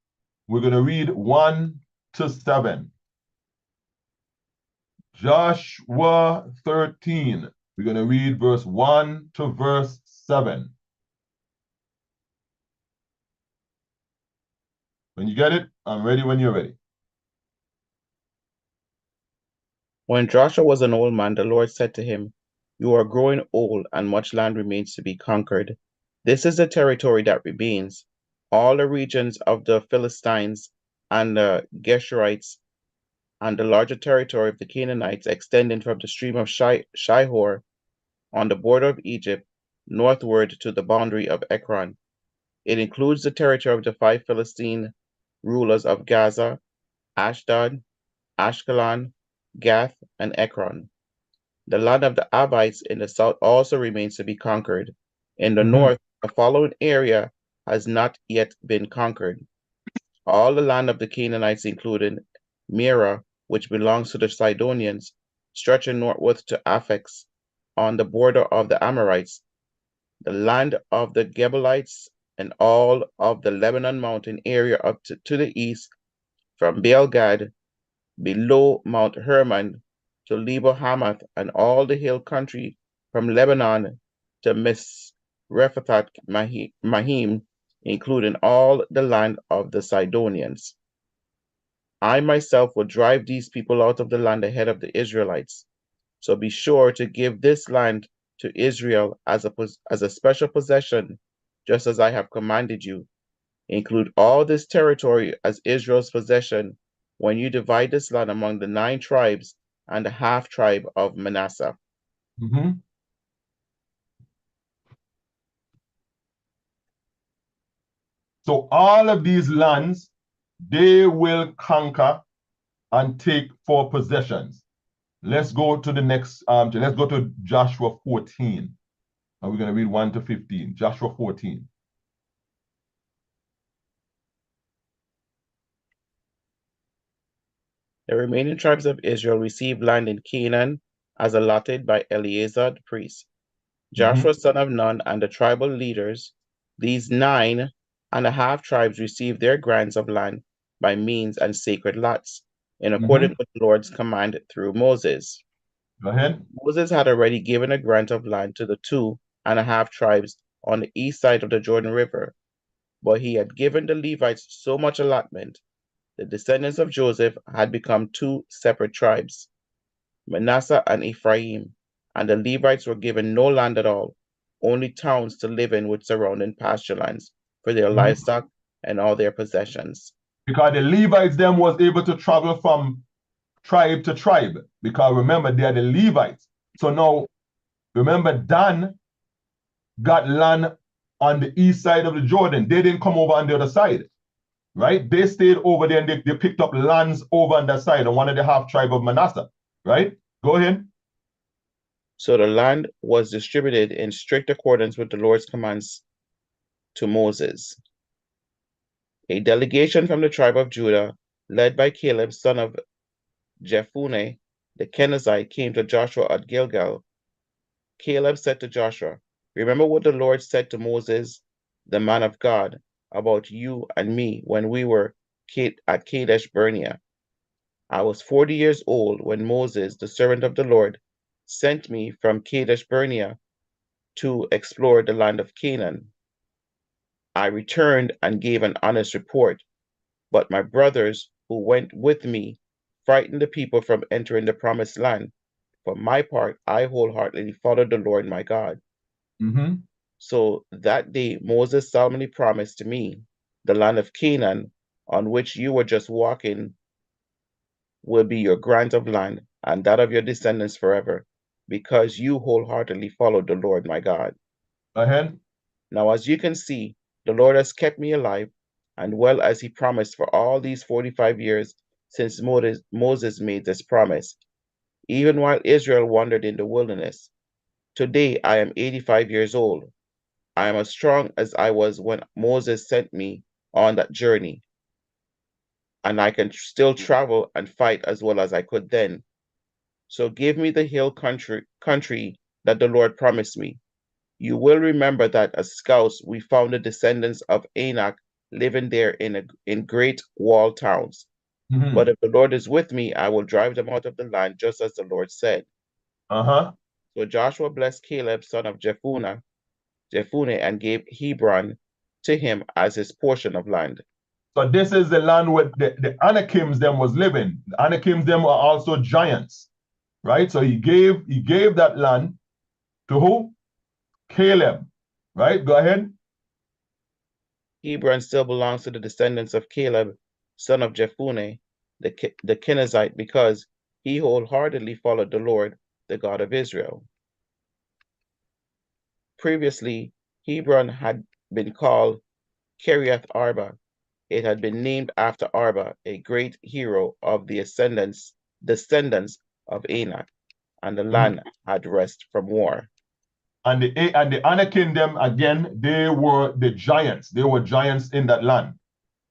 We're going to read 1 to 7. Joshua 13. We're going to read verse 1 to verse 7. When you get it, I'm ready when you're ready. When Joshua was an old man, the Lord said to him, You are growing old, and much land remains to be conquered. This is the territory that remains, all the regions of the Philistines and the Geshurites, and the larger territory of the Canaanites extending from the stream of Shihor on the border of Egypt northward to the boundary of Ekron. It includes the territory of the 5 Philistine rulers of Gaza, Ashdod, Ashkelon, Gath, and Ekron. The land of the Avites in the south also remains to be conquered. In the Mm-hmm. north, the following area has not yet been conquered. All the land of the Canaanites, including Mira, which belongs to the Sidonians, stretching northward to Aphex, on the border of the Amorites, the land of the Gebalites, and all of the Lebanon mountain area up to the east, from Baal Gad, below Mount Hermon, to Lebo Hamath, and all the hill country from Lebanon to Misrephath Mahim, including all the land of the Sidonians. I myself will drive these people out of the land ahead of the Israelites. So be sure to give this land to Israel as a special possession, just as I have commanded you. Include all this territory as Israel's possession when you divide this land among the 9 tribes and the half tribe of Manasseh. Mm-hmm. So all of these lands, they will conquer and take for possessions. Let's go to the next, let's go to Joshua 14. And we're going to read 1 to 15. Joshua 14. The remaining tribes of Israel received land in Canaan as allotted by Eleazar the priest, Mm-hmm. Joshua son of Nun, and the tribal leaders. These 9 and a half tribes received their grants of land by means and sacred lots, in Mm-hmm. accordance with the Lord's command through Moses. Go ahead. Moses had already given a grant of land to the 2.5 tribes on the east side of the Jordan River, but he had given the Levites so much allotment. The descendants of Joseph had become two separate tribes, Manasseh and Ephraim, and the Levites were given no land at all, only towns to live in with surrounding pasture lands for their Mm-hmm. livestock and all their possessions. Because the Levites them was able to travel from tribe to tribe. Because remember, they are the Levites. So now, remember, Dan got land on the east side of the Jordan. They didn't come over on the other side, right? They stayed over there and they picked up lands over on that side, on one of the half tribe of Manasseh, right? Go ahead. So the land was distributed in strict accordance with the Lord's commands to Moses. A delegation from the tribe of Judah, led by Caleb, son of Jephunneh the Kenizzite, came to Joshua at Gilgal. Caleb said to Joshua, "Remember what the Lord said to Moses, the man of God, about you and me when we were at Kadesh Barnea. I was 40 years old when Moses, the servant of the Lord, sent me from Kadesh Barnea to explore the land of Canaan. I returned and gave an honest report, but my brothers who went with me frightened the people from entering the promised land. For my part, I wholeheartedly followed the Lord my God." Mm-hmm. So that day Moses solemnly promised to me, "The land of Canaan, on which you were just walking, will be your grant of land and that of your descendants forever, because you wholeheartedly followed the Lord my God." Go ahead. Now, as you can see, the Lord has kept me alive and well as he promised for all these 45 years since Moses made this promise, even while Israel wandered in the wilderness. Today I am 85 years old. I am as strong as I was when Moses sent me on that journey, and I can still travel and fight as well as I could then. So give me the hill country that the Lord promised me. You will remember that as scouts we found the descendants of Anak living there in great walled towns. Mm-hmm. But if the Lord is with me, I will drive them out of the land, just as the Lord said. Uh-huh. So Joshua blessed Caleb, son of Jephunneh, and gave Hebron to him as his portion of land. So this is the land where the Anakims them was living. The Anakims them are also giants, right? So he gave that land to who? Caleb, right? Go ahead. Hebron still belongs to the descendants of Caleb, son of Jephunneh, the Kenizzite, because he wholeheartedly followed the Lord, the God of Israel. Previously, Hebron had been called Kiriath Arba. It had been named after Arba, a great hero of the descendants of Anak, and the Mhm. land had rest from war. And the Anakim them again, they were the giants. They were giants in that land,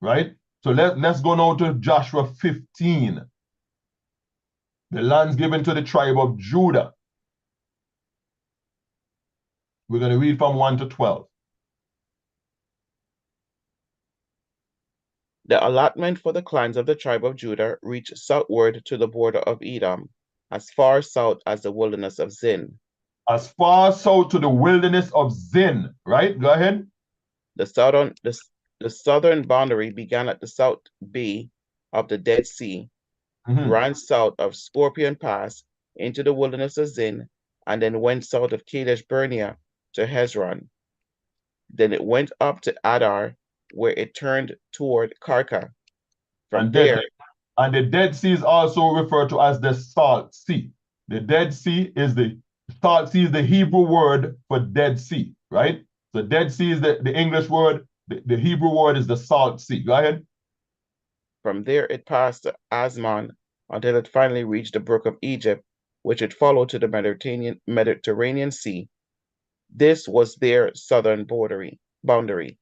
right? So let's go now to Joshua 15. The lands given to the tribe of Judah. We're going to read from 1 to 12. The allotment for the clans of the tribe of Judah reached southward to the border of Edom, as far south as the wilderness of Zin. As far south to the wilderness of Zin, right? Go ahead. The southern boundary began at the south bay of the Dead Sea, Mm-hmm. ran south of Scorpion Pass into the wilderness of Zin, and then went south of Kadesh Barnea to Hezron. Then it went up to Adar, where it turned toward Karka. From And then there, and the Dead Sea is also referred to as the Salt Sea. The Dead Sea is the Salt Sea is the Hebrew word for Dead Sea, right? So Dead Sea is the English word. The Hebrew word is the Salt Sea. Go ahead. from there it passed to Asmon until it finally reached the brook of Egypt, which it followed to the Mediterranean Sea. This was their southern boundary.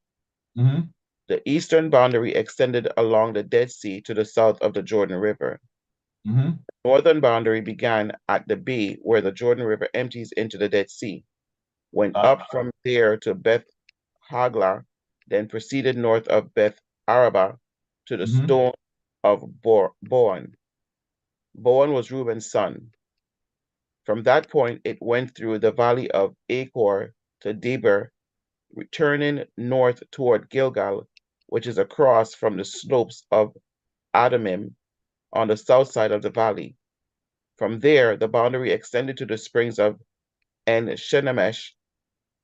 Mm-hmm. The eastern boundary extended along the Dead Sea to the south of the Jordan River. Mm-hmm. The northern boundary began at the bay where the Jordan River empties into the Dead Sea, went Uh, up from there to Beth Hagla, then proceeded north of Beth Araba to the Mm-hmm. stone of Boan. Boan was Reuben's son. From that point, it went through the valley of Achor to Debir, returning north toward Gilgal, which is across from the slopes of Adamim on the south side of the valley. From there, the boundary extended to the springs of En Shemesh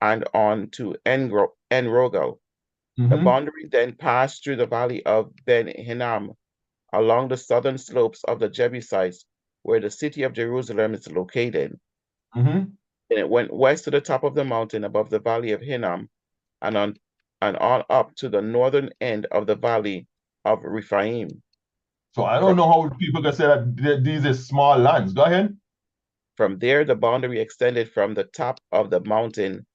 and on to En Rogel. The Mm-hmm. boundary then passed through the valley of Ben Hinnom along the southern slopes of the Jebusites, where the city of Jerusalem is located. Mm-hmm. And it went west to the top of the mountain above the valley of Hinnom and on up to the northern end of the valley of Rephaim. So I don't From, know how people can say that these are small lands. Go ahead. from there, the boundary extended from the top of the mountain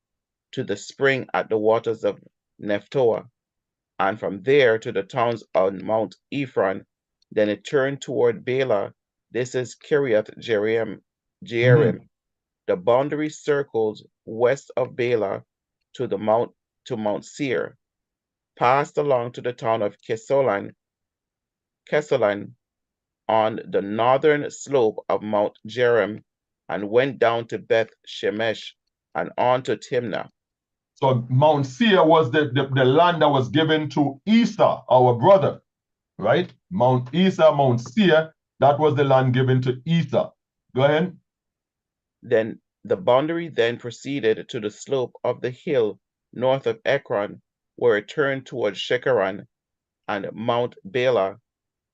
to the spring at the waters of Nephtoah, and from there to the towns on Mount Ephron. Then it turned toward Bela. This is Kiriath Jearim. Mm-hmm. The boundary circles west of Bela to Mount Seir, passed along to the town of Kesolan on the northern slope of Mount Jearim, and went down to Beth Shemesh and on to Timnah. So Mount Seir was the land that was given to Esau, our brother, right? Mount Esau, Mount Seir, that was the land given to Esau. Go ahead. Then the boundary then proceeded to the slope of the hill north of Ekron, where it turned towards Shekaran and Mount Bela.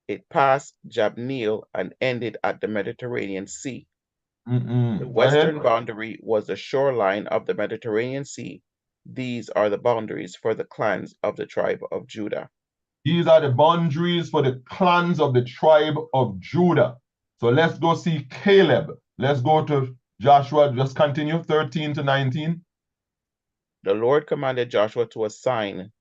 It passed Jabneel and ended at the Mediterranean Sea. The Mm-mm. Go ahead. western boundary was the shoreline of the Mediterranean Sea. These are the boundaries for the clans of the tribe of Judah. These are the boundaries for the clans of the tribe of Judah. So let's go see Caleb. Let's go to Joshua. Just continue 13 to 19. The Lord commanded Joshua to assign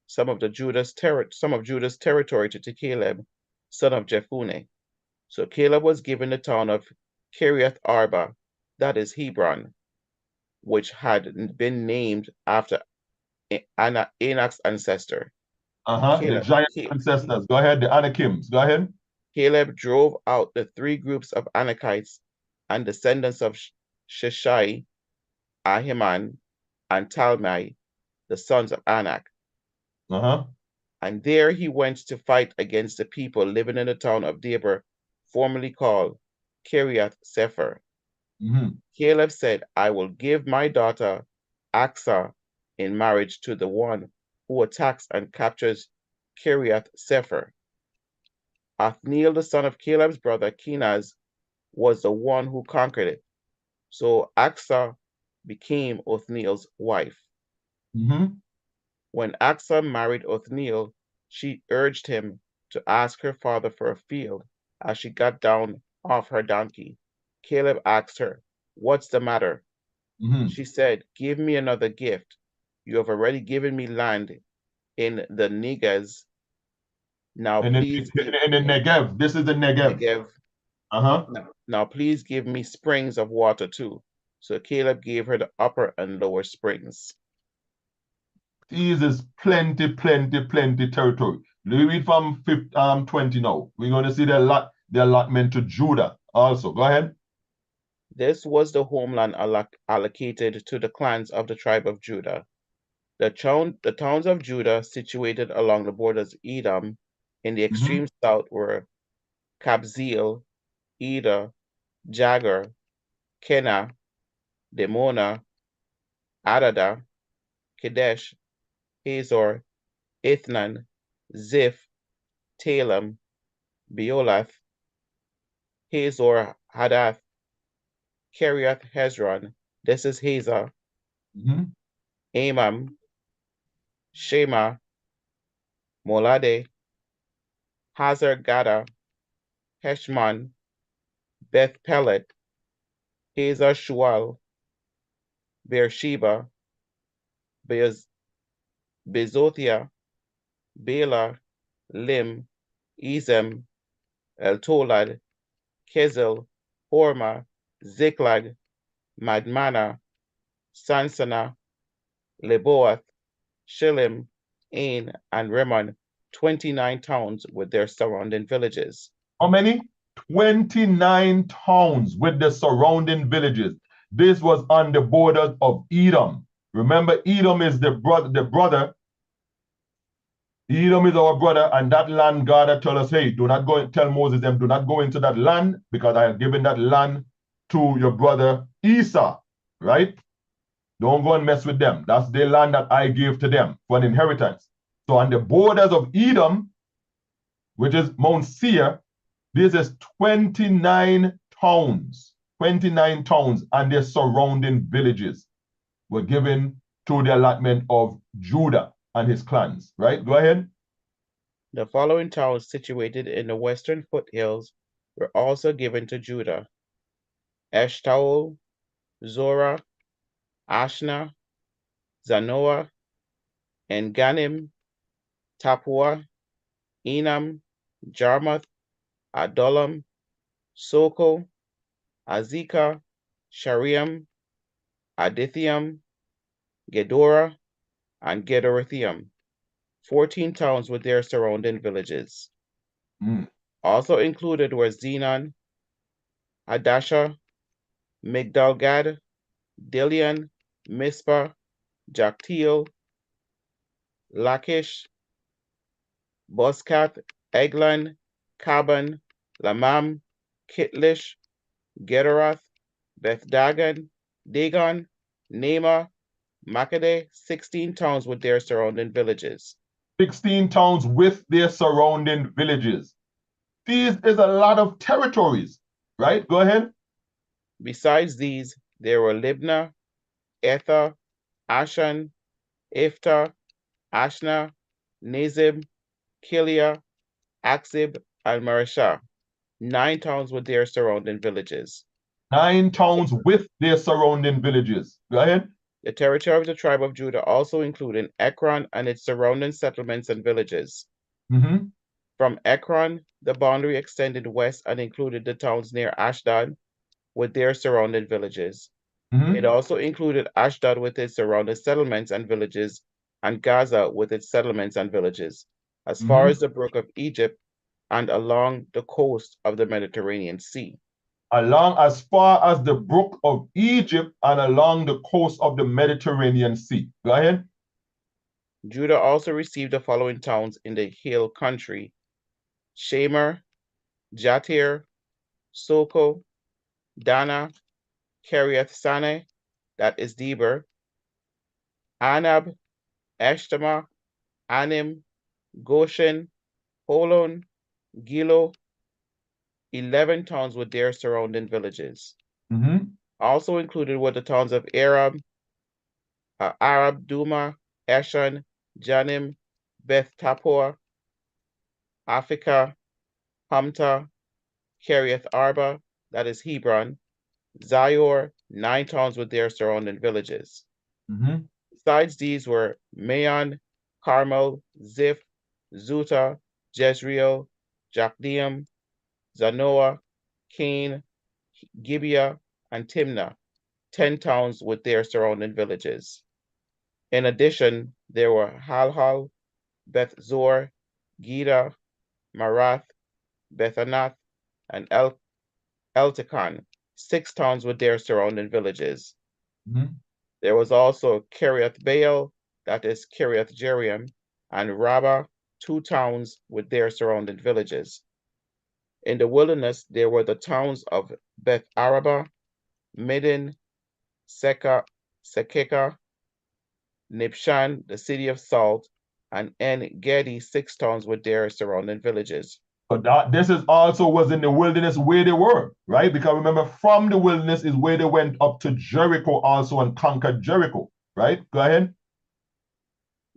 some of Judah's territory to Caleb, son of Jephunneh. So Caleb was given the town of Kiriath Arba, that is Hebron, which had been named after Anak's ancestor. Uh-huh. The Caleb, giant ancestors. Go ahead. The Anakims. Go ahead. Caleb drove out the three groups of Anakites and descendants of Sheshai, Ahiman, and Talmai, the sons of Anak. Uh-huh. And there he went to fight against the people living in the town of Debir, formerly called Kiriath Sefer. Mm-hmm. Caleb said, I will give my daughter Axa in marriage to the one who attacks and captures Kiriath Sefer. Othniel, the son of Caleb's brother Kenaz, was the one who conquered it. So Axa became Othniel's wife. Mm-hmm. When Axa married Othniel, she urged him to ask her father for a field as she got down off her donkey. Caleb asked her, What's the matter? Mm-hmm. She said, Give me another gift. You have already given me land in the Negev. Now And then please give in the Negev. This is the Negev. Negev. Uh-huh. Now please give me springs of water too. So Caleb gave her the upper and lower springs. These is plenty, plenty, plenty territory. Let me read from 20 now. We're going to see the allotment to Judah also. Go ahead. This was the homeland allocated to the clans of the tribe of Judah. The towns of Judah situated along the borders of Edom in the Mm-hmm. extreme south were Kabzeel, Eder, Jagur, Kenah, Demona, Adada, Kadesh, Hazor, Ithnan, Ziph, Talem, Beolath, Hazor Hadath, Kiriath Hezron, this is Hazor, Mm-hmm. Amam, Shema, Molade, Hazar Gada, Heshmon, Beth Pelet, Hazar Shual, Beersheba, Bez- Bezothia, Bela, Lim, Ezem, Eltolad, Kezel, Horma, Ziklag, Madmana, Sansana, Leboath, Shillim, Ain, and Rimmon. 29 towns with their surrounding villages. How many? 29 towns with the surrounding villages. This was on the borders of Edom. Remember, Edom is the brother. Edom is our brother, and that land God had told us, hey, do not go, tell Moses them, do not go into that land, because I have given that land to your brother Esau, right? Don't go and mess with them. That's the land that I gave to them for an inheritance. So on the borders of Edom, which is Mount Seir, this is 29 towns, 29 towns and their surrounding villages were given to the allotment of Judah and his clans, right? Go ahead. The following towns situated in the western foothills were also given to Judah: Eshtaol, Zorah, Ashna, Zanoah, En-Ganim, Tapua, Enam, Jarmuth, Adullam, Soko, Azekah, Shariam, Adithium, Gedorah, and Gedorathium, 14 towns with their surrounding villages. Also included were Zenon, Hadashah, Migdalgad, Dilian, Mizpah, Joktiel, Lachish, Boscath, Eglon, Kaban, Lamam, Kitlish, Gederoth, Beth-Dagon, Dagon, Nema, Makkedah, 16 towns with their surrounding villages. 16 towns with their surrounding villages. These is a lot of territories, right? Go ahead. Besides these, there were Libnah, Ether, Ashan, Iftah, Ashna, Nezib, Kilia, Aksib, and Mareshah, 9 towns with their surrounding villages. 9 towns with their surrounding villages. Go ahead. The territory of the tribe of Judah also included Ekron and its surrounding settlements and villages. From Ekron, the boundary extended west and included the towns near Ashdod with their surrounding villages. It also included Ashdod with its surrounding settlements and villages, and Gaza with its settlements and villages, as far as the brook of Egypt and along the coast of the Mediterranean Sea. Along as far as the brook of Egypt and along the coast of the Mediterranean Sea. Go ahead. Judah also received the following towns in the hill country: Shemer, Jatir, Soko, Dana, Kiriath Saneh, that is Deber, Anab, Eshtemoa, Anim, Goshen, Holon, Gilo, 11 towns with their surrounding villages. Also included were the towns of Arab, Duma, Eshan, Janim, Beth Tapor, Africa, Hamta, Kiriath Arba, that is Hebron, Zior, 9 towns with their surrounding villages. Besides these were Maon, Carmel, Ziph, Zuta, Jezreel, Jokdeam, Zanoah, Cain, Gibeah, and Timnah, 10 towns with their surrounding villages. In addition, there were Halhal, Beth Zor, Gida, Marath, Bethanath, and Eltekon, 6 towns with their surrounding villages. There was also Kiriath Baal, that is Kiriath Jearim, and Rabbah, 2 towns with their surrounding villages. In the wilderness, there were the towns of Beth Araba, Midden, Sekeka, Nibshan, the city of salt, and En-Gedi, 6 towns with their surrounding villages. But this is also was in the wilderness where they were, right? Because remember, from the wilderness is where they went up to Jericho also and conquered Jericho, right? Go ahead.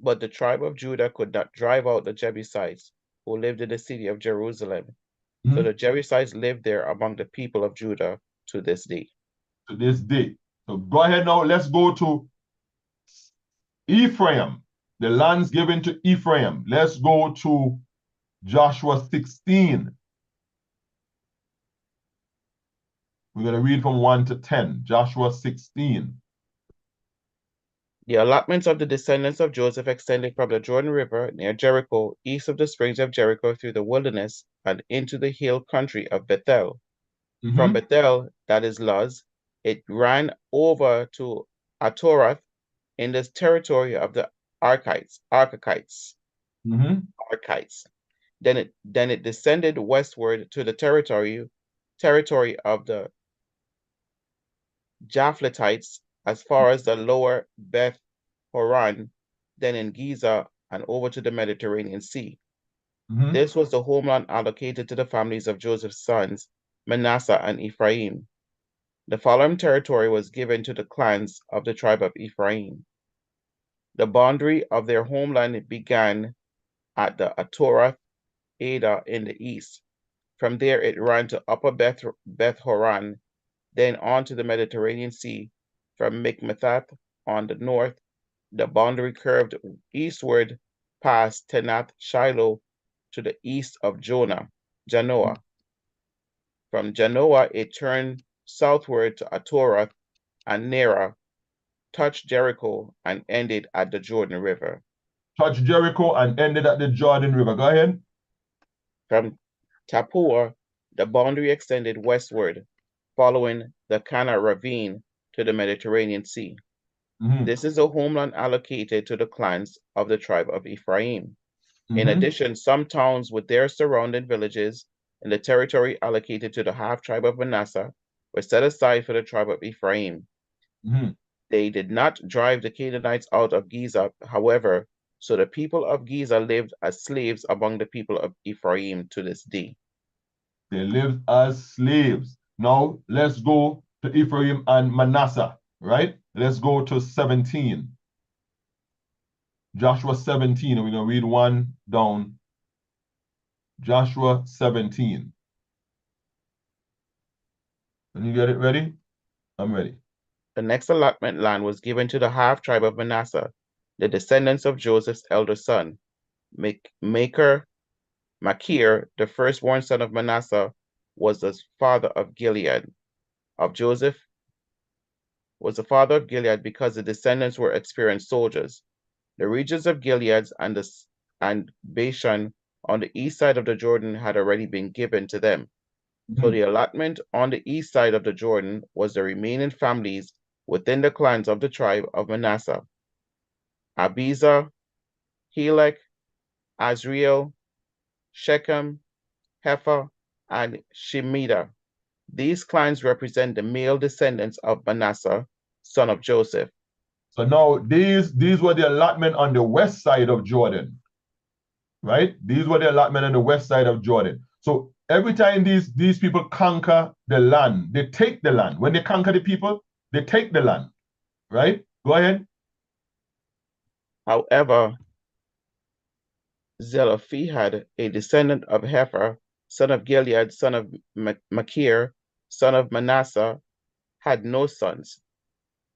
But the tribe of Judah could not drive out the Jebusites who lived in the city of Jerusalem. So the Jebusites lived there among the people of Judah to this day. To this day. So go ahead now. Let's go to Ephraim. The lands given to Ephraim. Let's go to Joshua 16. We're going to read from 1 to 10. Joshua 16. The allotments of the descendants of Joseph extended from the Jordan River near Jericho, east of the springs of Jericho, through the wilderness and into the hill country of Bethel. From Bethel, that is Luz, it ran over to Atorath in the territory of the Archites. Then it descended westward to the territory of the Japhletites as far as the lower Beth Horon, then in Giza and over to the Mediterranean Sea. This was the homeland allocated to the families of Joseph's sons, Manasseh and Ephraim. The following territory was given to the clans of the tribe of Ephraim. The boundary of their homeland began at the Atorath Ada in the east. From there it ran to Upper Beth Horon, then on to the Mediterranean Sea. From Mikmethath on the north, the boundary curved eastward past Tenath Shiloh to the east of Janoah. From Janoah it turned southward to Atorath and Nerah, touched Jericho, and ended at the Jordan River. Touched Jericho and ended at the Jordan River. Go ahead. From Tappuah, the boundary extended westward, following the Kana Ravine to the Mediterranean Sea. This is a homeland allocated to the clans of the tribe of Ephraim. In addition, some towns with their surrounding villages in the territory allocated to the half-tribe of Manasseh were set aside for the tribe of Ephraim. They did not drive the Canaanites out of Giza, however, so the people of Giza lived as slaves among the people of Ephraim to this day. They lived as slaves. Now, let's go to Ephraim and Manasseh, right? Let's go to 17. Joshua 17, and we're going to read one down. Joshua 17. Can you get it ready? I'm ready. The next allotment land was given to the half-tribe of Manasseh, the descendants of Joseph's elder son. Machir, the firstborn son of Manasseh, was the father of Gilead. Of Joseph was the father of Gilead because the descendants were experienced soldiers. The regions of Gilead and Bashan on the east side of the Jordan had already been given to them. So the allotment on the east side of the Jordan was the remaining families within the clans of the tribe of Manasseh: Abiezer, Helek, Azriel, Shechem, Hepher, and Shemida. These clans represent the male descendants of Manasseh, son of Joseph. So now these were the allotment on the west side of Jordan, right? These were the allotment on the west side of Jordan. So every time these people conquer the land, they take the land. When they conquer the people, they take the land, right? Go ahead. However, Zelophehad, a descendant of Hepher, son of Gilead, son of Machir, son of Manasseh, had no sons.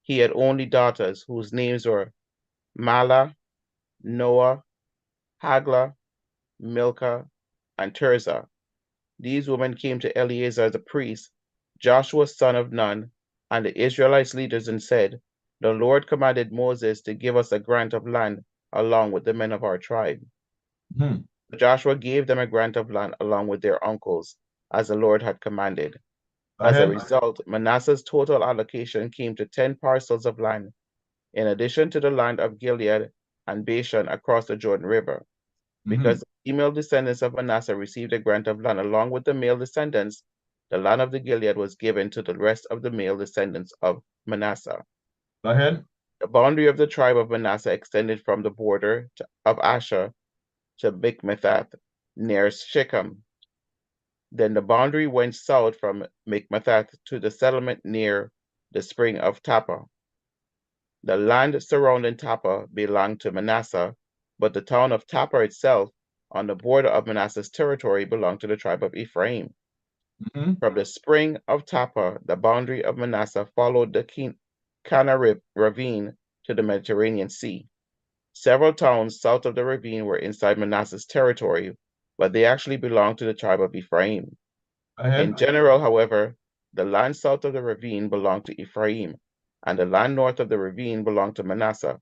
He had only daughters whose names were Mahlah, Noah, Hagla, Milcah, and Tirzah. These women came to Eleazar the priest, Joshua son of Nun, and the Israelites leaders and said, "The Lord commanded Moses to give us a grant of land along with the men of our tribe." Joshua gave them a grant of land along with their uncles, as the Lord had commanded. As a result, Manasseh's total allocation came to 10 parcels of land, in addition to the land of Gilead and Bashan across the Jordan River. Because the female descendants of Manasseh received a grant of land along with the male descendants, the land of the Gilead was given to the rest of the male descendants of Manasseh. Go ahead. The boundary of the tribe of Manasseh extended from the border of Asher to Mikmethath near Shechem. Then the boundary went south from Mikmethath to the settlement near the spring of Tappuah. The land surrounding Tappuah belonged to Manasseh, but the town of Tappuah itself, on the border of Manasseh's territory, belonged to the tribe of Ephraim. From the spring of Tappuah, the boundary of Manasseh followed the Kana ravine to the Mediterranean Sea. Several towns south of the ravine were inside Manasseh's territory, but they actually belonged to the tribe of Ephraim. In general, however, the land south of the ravine belonged to Ephraim, and the land north of the ravine belonged to Manasseh.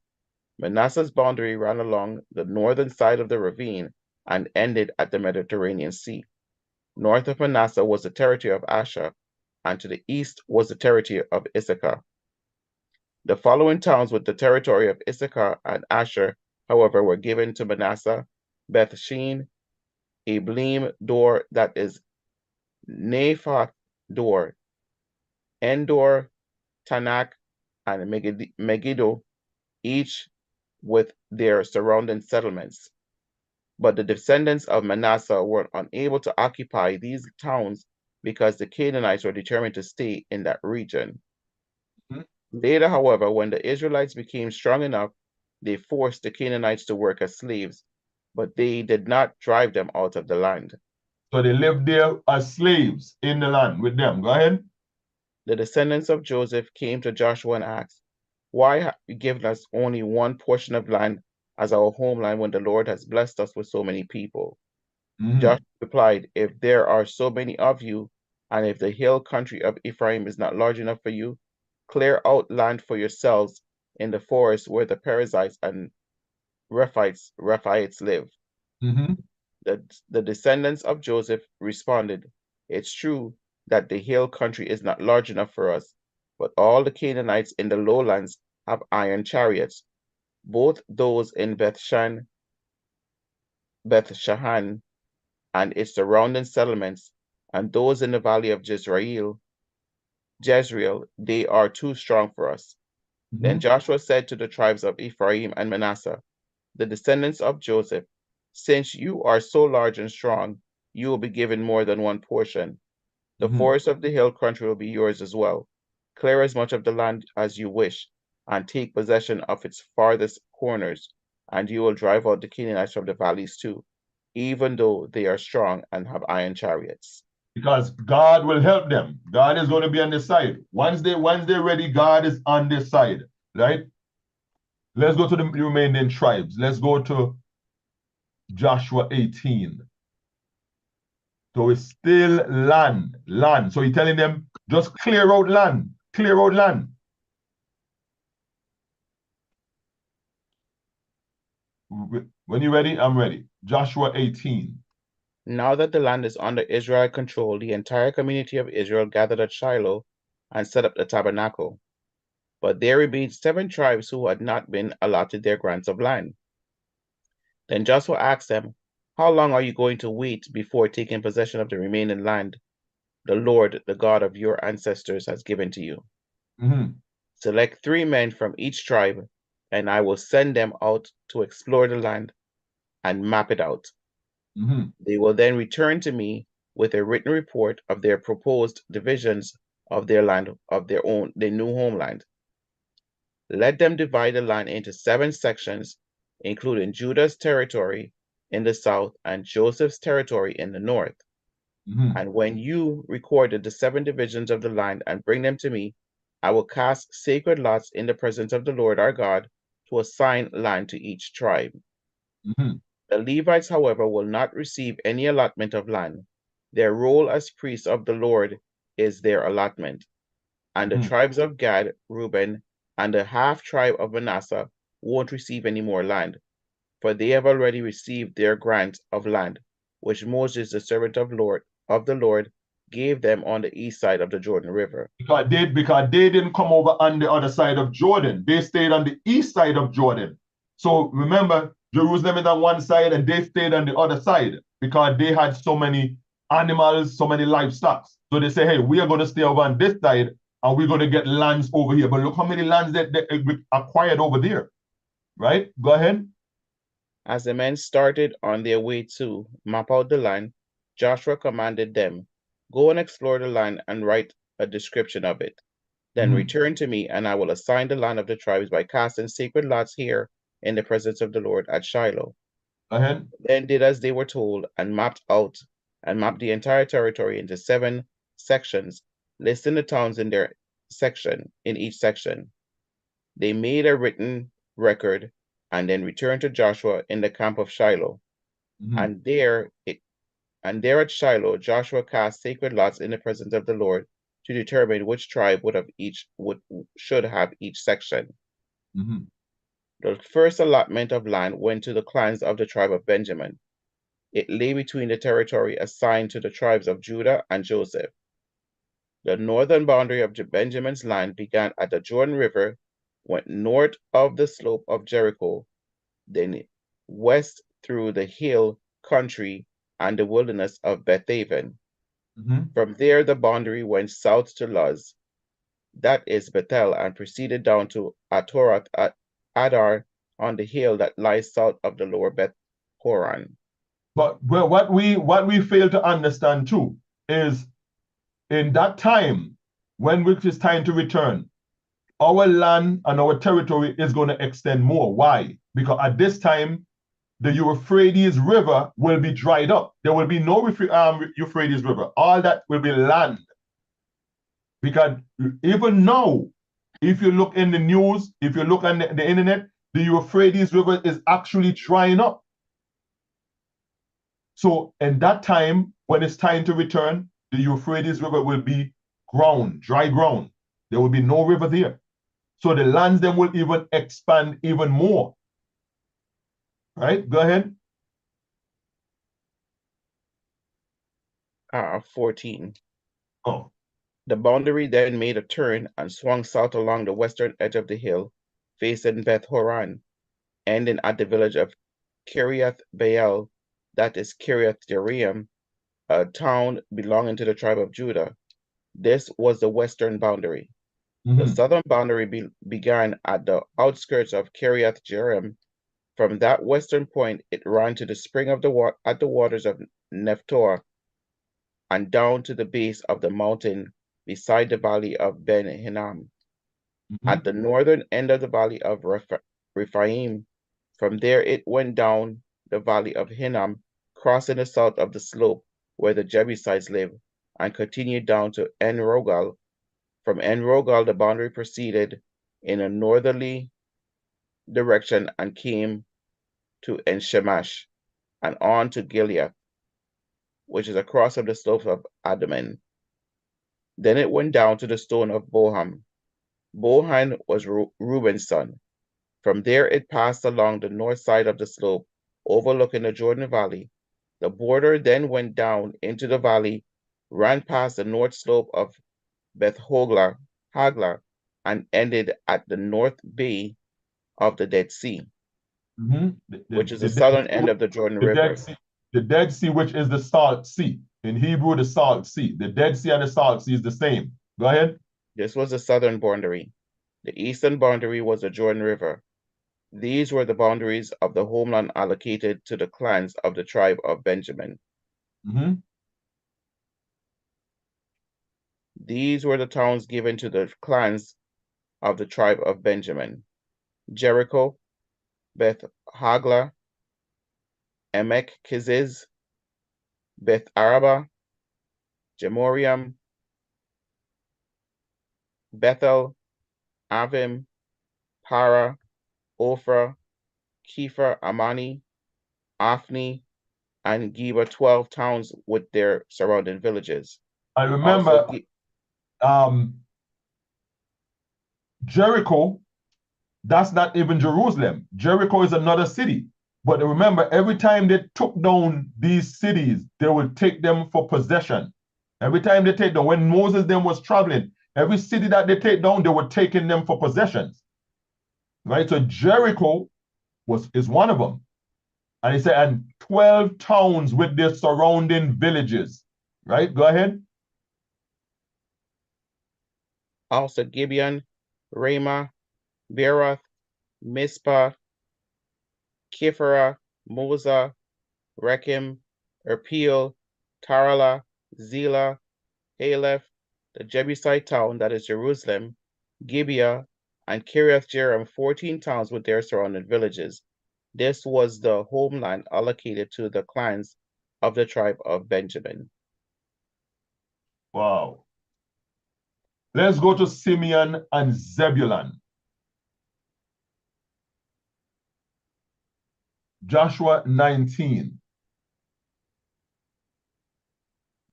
Manasseh's boundary ran along the northern side of the ravine and ended at the Mediterranean Sea. North of Manasseh was the territory of Asher, and to the east was the territory of Issachar. The following towns with the territory of Issachar and Asher, however, were given to Manasseh: Beth Shean, Ablim Dor, that is Naphath Dor, Endor, Tanakh, and Megiddo, each with their surrounding settlements. But the descendants of Manasseh were unable to occupy these towns because the Canaanites were determined to stay in that region. Mhm. Later, however, when the Israelites became strong enough, they forced the Canaanites to work as slaves, but they did not drive them out of the land. So they lived there as slaves in the land with them. Go ahead. The descendants of Joseph came to Joshua and asked, "Why have you given us only one portion of land as our homeland when the Lord has blessed us with so many people?" Mm-hmm. Joshua replied, "If there are so many of you, and if the hill country of Ephraim is not large enough for you, clear out land for yourselves in the forest where the Perizzites and Rephaites live." Mm-hmm. The descendants of Joseph responded, "It's true that the hill country is not large enough for us, but all the Canaanites in the lowlands have iron chariots, both those in Beth Shahan and its surrounding settlements, and those in the valley of Jezreel, they are too strong for us." Then Mm-hmm. Joshua said to the tribes of Ephraim and Manasseh, the descendants of Joseph, "Since you are so large and strong, you will be given more than one portion. The Mm-hmm. forest of the hill country will be yours as well. Clear as much of the land as you wish, and take possession of its farthest corners, and you will drive out the Canaanites from the valleys too, even though they are strong and have iron chariots." Because God will help them. God is going to be on their side. Once they're ready, God is on their side. Right? Let's go to the remaining tribes. Let's go to Joshua 18. So it's still land, land. So he's telling them, just clear out land, clear out land. When you're ready, I'm ready. Joshua 18. Now that the land is under Israelite control, the entire community of Israel gathered at Shiloh and set up the tabernacle. But there remained 7 tribes who had not been allotted their grants of land. Then Joshua asked them, "How long are you going to wait before taking possession of the remaining land the Lord, the God of your ancestors, has given to you? Mm-hmm. Select 3 men from each tribe, and I will send them out to explore the land and map it out. Mm-hmm. They will then return to me with a written report of their proposed divisions of their land, of their new homeland. Let them divide the land into 7 sections, including Judah's territory in the south and Joseph's territory in the north. Mm-hmm. And when you recorded the 7 divisions of the land and bring them to me, I will cast sacred lots in the presence of the Lord our God to assign land to each tribe. Mm-hmm. The Levites, however, will not receive any allotment of land. Their role as priests of the Lord is their allotment. And the Mm-hmm. tribes of Gad, Reuben, and the half tribe of Manasseh won't receive any more land, for they have already received their grant of land, which Moses, the servant of the Lord, gave them on the east side of the Jordan River. Because they didn't come over on the other side of Jordan. They stayed on the east side of Jordan. So remember, Jerusalem is on one side and they stayed on the other side because they had so many animals, so many livestock. So they say, hey, we are going to stay over on this side and we're going to get lands over here. But look how many lands that they acquired over there, right? Go ahead. As the men started on their way to map out the land, Joshua commanded them, "Go and explore the land and write a description of it. Then Mm-hmm. return to me, and I will assign the land of the tribes by casting sacred lots here in the presence of the Lord at Shiloh." Go ahead. Then did as they were told and mapped the entire territory into 7 sections, listing the towns in each section. They made a written record and then returned to Joshua in the camp of Shiloh. Mm-hmm. And there at Shiloh, Joshua cast sacred lots in the presence of the Lord to determine which tribe should have each section. Mhm. The first allotment of land went to the clans of the tribe of Benjamin. It lay between the territory assigned to the tribes of Judah and Joseph. The northern boundary of Benjamin's land began at the Jordan River, went north of the slope of Jericho, then west through the hill country and the wilderness of Bethaven. Mhm. From there, the boundary went south to Luz, that is Bethel, and proceeded down to Atorath Adar on the hill that lies south of the lower Beth Horon. But what we fail to understand too is in that time, when it is time to return, our land and our territory is going to extend more. Why? Because at this time, the Euphrates River will be dried up. There will be no Euphrates River. All that will be land. Because even now, if you look in the news, if you look on the internet, the Euphrates River is actually drying up. So in that time, when it's time to return, the Euphrates River will be ground, dry ground. There will be no river there. So the lands then will even expand even more. Right? Go ahead. 14. Oh. The boundary then made a turn and swung south along the western edge of the hill, facing Beth Horon, ending at the village of Kiriath Baal, that is Kiriath Jearim, a town belonging to the tribe of Judah. This was the western boundary. The southern boundary began at the outskirts of Kiriath Jearim. From that western point, it ran to the spring of at the waters of Nephtoah and down to the base of the mountain beside the valley of Ben Hinnom. At the northern end of the valley of Rephaim, from there it went down the valley of Hinnom, crossing the south of the slope where the Jebusites live, and continued down to En Rogel. From En Rogel, the boundary proceeded in a northerly direction and came to En Shemash and on to Gilead, which is across of the slopes of Adaman. Then it went down to the stone of Boham. Bohan was Reuben's son. From there it passed along the north side of the slope, overlooking the Jordan Valley. The border then went down into the valley, ran past the north slope of Beth Hogla, and ended at the north bay of the Dead Sea, which is the southern end of the Jordan River. The Dead Sea, which is the Salt Sea. In Hebrew, the Salt Sea. The Dead Sea and the Salt Sea is the same. Go ahead. This was the southern boundary. The eastern boundary was the Jordan River. These were the boundaries of the homeland allocated to the clans of the tribe of Benjamin. These were the towns given to the clans of the tribe of Benjamin: Jericho, Beth Hagla, Emek Keziz, Beth Araba, Jemoriam, Bethel, Avim, Para, Ophrah, Kepha Amani, Ophni, and Geba, 12 towns with their surrounding villages. I remember Jericho, that's not even Jerusalem. Jericho is another city. But remember, every time they took down these cities, they would take them for possession. Every time they take them, when Moses then was traveling, every city that they take down, they were taking them for possessions. Right? So Jericho is one of them. And he said, and 12 towns with their surrounding villages. Right? Go ahead. Also Gibeon, Ramah, Beeroth, Mizpah, Kipharah, Moza, Rechem, Erpeel, Tarala, Zillah, Aleph, the Jebusite town that is Jerusalem, Gibeah, and Kiriath Jearim, 14 towns with their surrounding villages. This was the homeland allocated to the clans of the tribe of Benjamin. Wow. Let's go to Simeon and Zebulun. Joshua 19.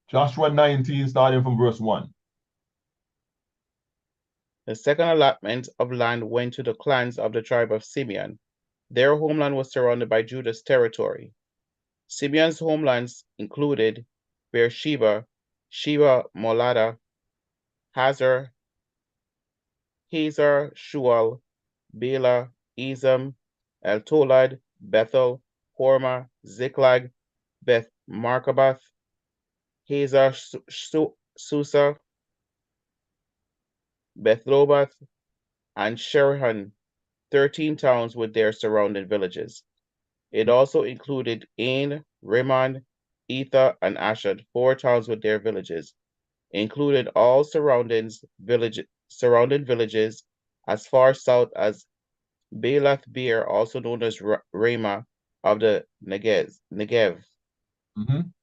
Joshua 19, starting from verse 1. The second allotment of land went to the clans of the tribe of Simeon. Their homeland was surrounded by Judah's territory. Simeon's homelands included Beersheba, Sheba, Molada, Hazar, Shual, Bela, Ezem, Eltolad, Bethel, Hormah, Ziklag, Beth Markabath, Hazar Susa, Bethlobath, and Sherihan, 13 towns with their surrounding villages. It also included Ain, Rimmon, Etha, and Ashad, 4 towns with their villages. It included all surrounding villages as far south as Belath Beer, also known as Ramah of the Negev. Mhm.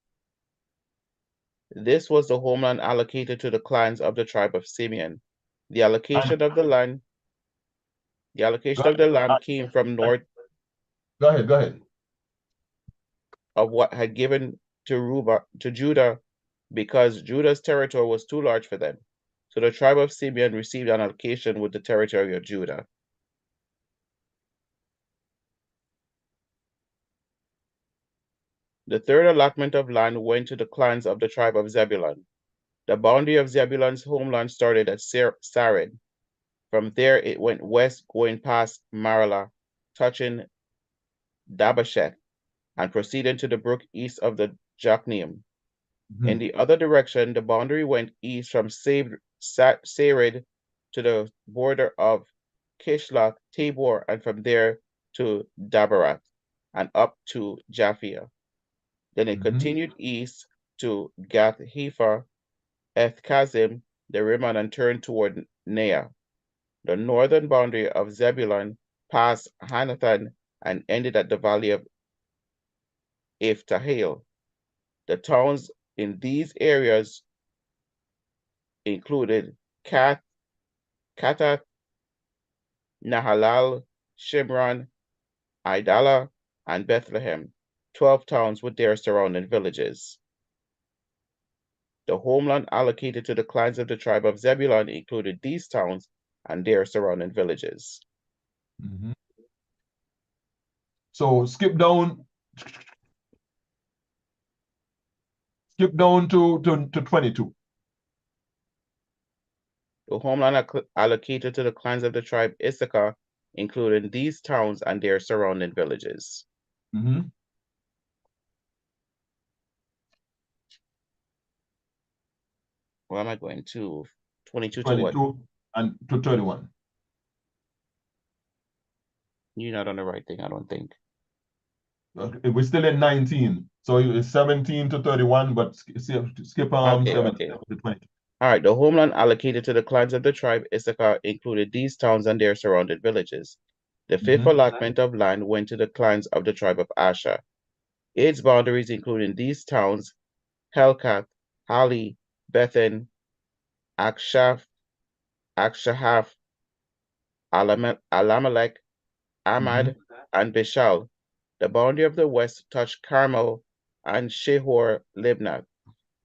This was the homeland allocated to the clans of the tribe of Simeon. The And allocation of the land came from north go ahead, go ahead. of what had given to Judah because Judah's territory was too large for them. So the tribe of Simeon received an allocation with the territory of Judah. The third allotment of land went to the clans of the tribe of Zebulun. The boundary of Zebulun's homeland started at Sarid. From there, it went west, going past Maralah, touching Dabasheth, and proceeding to the brook east of the Jokneam. In Mhm. the other direction, the boundary went east from Sarid to the border of Kishloth Tabor, and from there to Dabarath, and up to Japhia. Then it Mhm. continued east to Gath Hepher, Eth Kazim, the Rimmon, and turned toward Nea. The northern boundary of Zebulun passed Hanathan and ended at the valley of Iftahel. The towns in these areas included Katath, Nahalal, Shimron, Idala, and Bethlehem, 12 towns with their surrounding villages. The homeland allocated to the clans of the tribe of Zebulun included these towns and their surrounding villages. Mhm. So skip down to 22. The homeland allocated to the clans of the tribe Issachar included these towns and their surrounding villages. Mhm. Where am I going to? 22 to what? 22 and to 31. You're not on the right thing, I don't think. We're still in 19. So it's 17 to 31, but skip Okay, 17 okay. to 22. All right, the homeland allocated to the clans of the tribe Issachar included these towns and their surrounding villages. The fifth Mhm. allotment of land went to the clans of the tribe of Asher. Its boundaries including these towns, Helkath, Hali, Bethan, Akshaf, Akshahaf, Alamelech, Mhm. Ahmad, and Bishal. The boundary of the west touched Carmel and Shehor Libnath.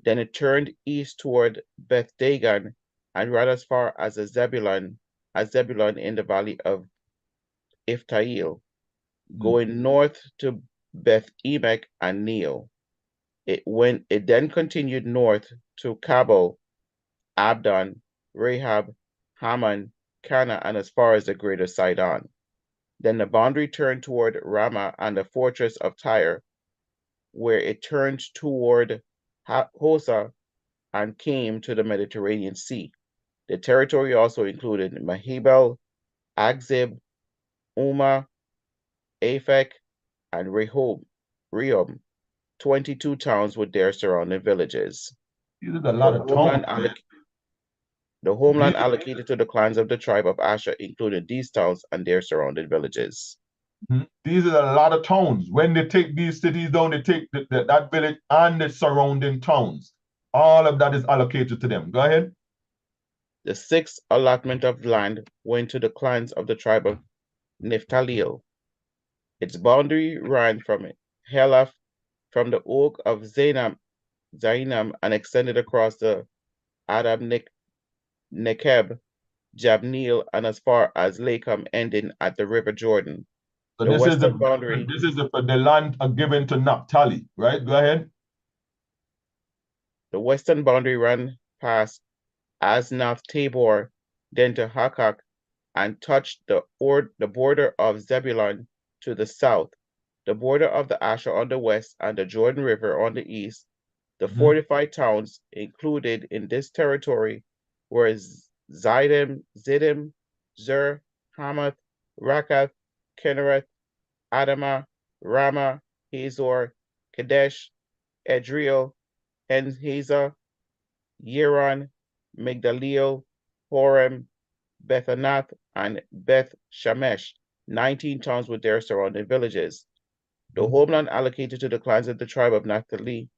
Then it turned east toward Beth Dagon and ran as far as Zebulun in the valley of Iftael, Mhm. going north to Beth Emek and Neo. It then continued north to Kabul, Abdon, Rahab, Haman, Cana, and as far as the greater Sidon. Then the boundary turned toward Ramah and the fortress of Tyre, where it turned toward Hosa and came to the Mediterranean Sea. The territory also included Mahebel, Agzib, Uma, Aphek, and Rehob, 22 towns with their surrounding villages. These are a The lot of homeland, towns. These, allocated to the clans of the tribe of Asher included these towns and their surrounding villages. these are a lot of towns. When they take these cities down, they take that village and the surrounding towns. All of that is allocated to them. Go ahead. The sixth allotment of land went to the clans of the tribe of Naphtali. Its boundary ran from Helaph, from the oak of Zainam, and extended across the Adam Nekeb Jabneel, and as far as Lakum, ending at the river Jordan. So The this is western boundary, the land given to Naphtali, right? Go ahead. the western boundary ran past Asnath Tabor, then to Hakak, and touched the border of Zebulun to the south, the border of the Asher on the west, and the Jordan River on the east. The Mhm. fortified towns included in this territory were Ziddim, Zer, Hamath, Rakath, Kinnereth, Adamah, Ramah, Hazor, Kadesh, Edreel, Enhaza, Yeron, Migdaleel, Horem, Bethanath, and Beth Shemesh, 19 towns with their surrounding villages. The Mhm. homeland allocated to the clans of the tribe of Naphtali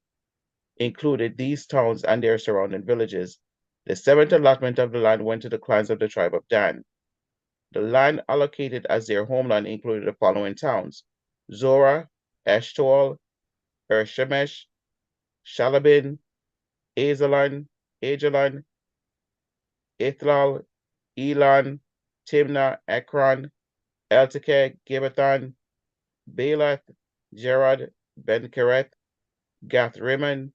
included these towns and their surrounding villages. The seventh allotment of the land went to the clans of the tribe of Dan. The land allocated as their homeland included the following towns: Zorah, Eshtaol, Shemesh, Shalabin, Ajalon, Ithlal, Elon, Timnah, Ekron, Eltekeh, Gibbethon, Baalath, Jerad, Ben-Kereth, Gath-Rimmon,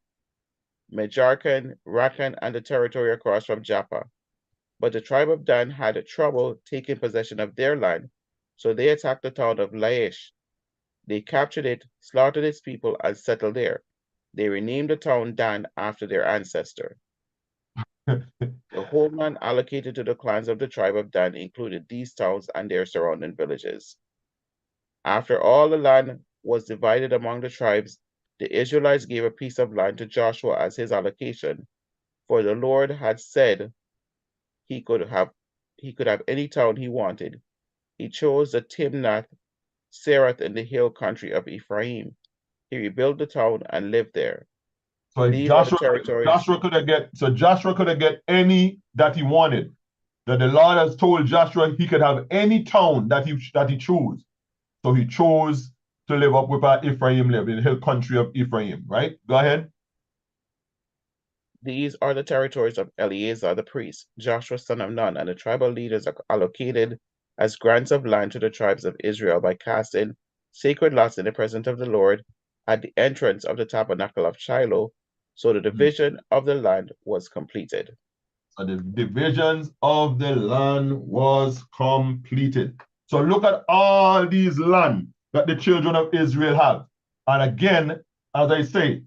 Mejarkan, Rakan, and the territory across from Joppa. But the tribe of Dan had trouble taking possession of their land, so they attacked the town of Laish. They captured it, slaughtered its people, and settled there. They renamed the town Dan after their ancestor. The homeland allocated to the clans of the tribe of Dan included these towns and their surrounding villages. After all the land was divided among the tribes, the Israelites gave a piece of land to Joshua as his allocation, for the Lord had said he could have any town he wanted. He chose the Timnath Sereth in the hill country of Ephraim. He rebuilt the town and lived there. So These are the territories. Joshua could have get any that he wanted. That the Lord has told Joshua he could have any town that he chose. So he chose to live up with Ephraim live in the hill country of Ephraim, right? Go ahead. These are the territories of Eleazar the priest, Joshua son of Nun, and the tribal leaders are allocated as grants of land to the tribes of Israel by casting sacred lots in the presence of the Lord at the entrance of the tabernacle of Shiloh. So the division of the land was completed. So the divisions of the land was completed. So look at all these land that the children of Israel have. And again, as I say,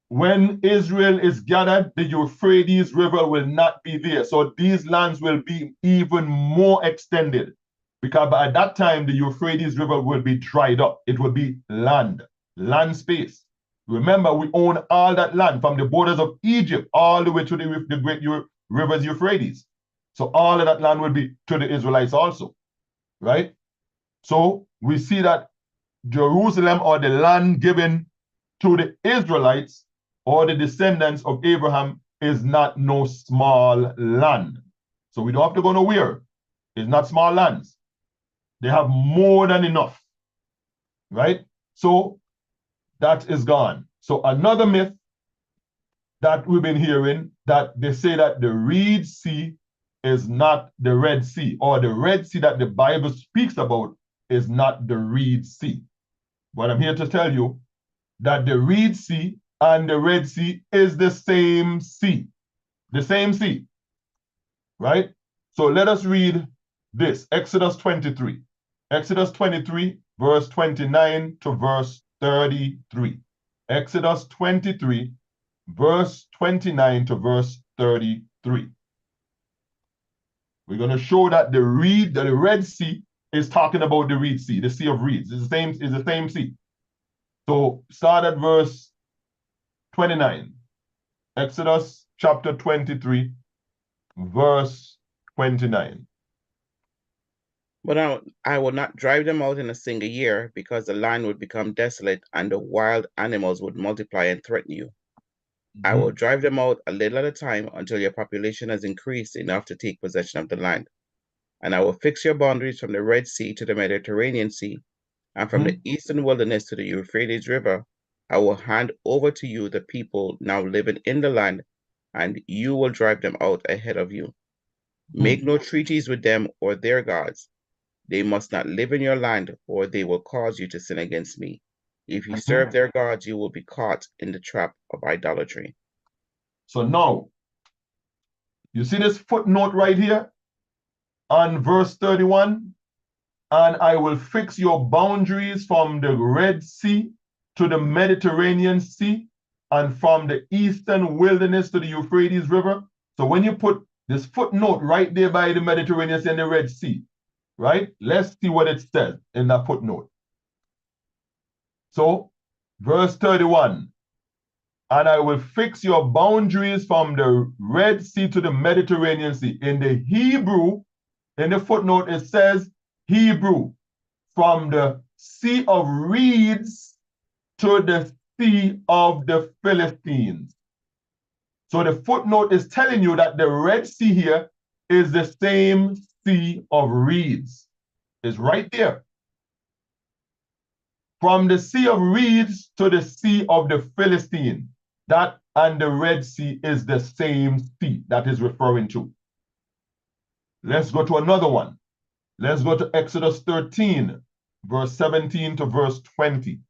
when Israel is gathered, the Euphrates River will not be there. So these lands will be even more extended because by that time, the Euphrates River will be dried up. It will be land space. Remember, we own all that land from the borders of Egypt all the way to the great rivers Euphrates. So all of that land will be to the Israelites also, right? So we see that Jerusalem or the land given to the Israelites or the descendants of Abraham is not no small land. So we don't have to go nowhere. It's not small lands. They have more than enough, right? So that is gone. So another myth that we've been hearing that they say that the Reed Sea is not the Red Sea, or the Red Sea that the Bible speaks about is not the Reed Sea. But I'm here to tell you that the Reed Sea and the Red Sea is the same sea. The same sea, right? So let us read this, Exodus 23. Exodus 23, verse 29 to verse 33. Exodus 23, verse 29 to verse 33. We're going to show that the Red Sea is talking about the Reed Sea, the Sea of Reeds. It's the same sea. So start at verse 29. Exodus chapter 23, verse 29. But I will not drive them out in a single year, because the land would become desolate and the wild animals would multiply and threaten you. I will drive them out a little at a time until your population has increased enough to take possession of the land. And I will fix your boundaries from the Red Sea to the Mediterranean Sea, and from the eastern wilderness to the Euphrates River. I will hand over to you the people now living in the land, and you will drive them out ahead of you. Make no treaties with them or their gods. They must not live in your land, or they will cause you to sin against me. If you serve their gods, you will be caught in the trap of idolatry. So now, you see this footnote right here on verse 31? And I will fix your boundaries from the Red Sea to the Mediterranean Sea and from the eastern wilderness to the Euphrates River. So when you put this footnote right there by the Mediterranean Sea and the Red Sea, right? Let's see what it says in that footnote. So, verse 31, and I will fix your boundaries from the Red Sea to the Mediterranean Sea. In the Hebrew, in the footnote, it says Hebrew, from the Sea of Reeds to the Sea of the Philistines. So the footnote is telling you that the Red Sea here is the same Sea of Reeds. It's right there. From the Sea of Reeds to the Sea of the Philistine. That and the Red Sea is the same sea that is referring to. Let's go to another one. Let's go to Exodus 13, verse 17 to verse 20.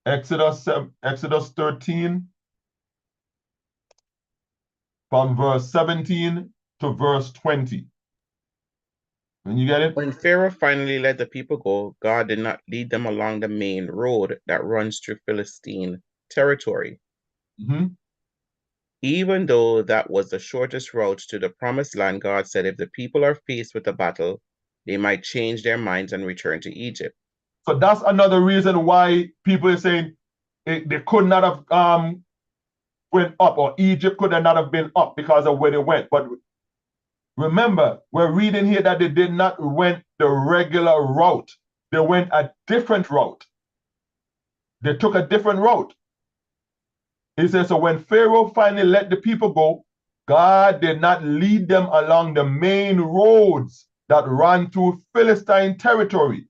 Exodus 13, from verse 17 to verse 20. When you get it? When Pharaoh finally let the people go, God did not lead them along the main road that runs through Philistine territory. Even though that was the shortest route to the promised land, God said if the people are faced with a battle, they might change their minds and return to Egypt. So that's another reason why people are saying they could not have went up, or Egypt could not have been up because of where they went. But remember, we're reading here that they did not went the regular route. They went a different route. They took a different route. He says, so when Pharaoh finally let the people go, God did not lead them along the main roads that ran through Philistine territory,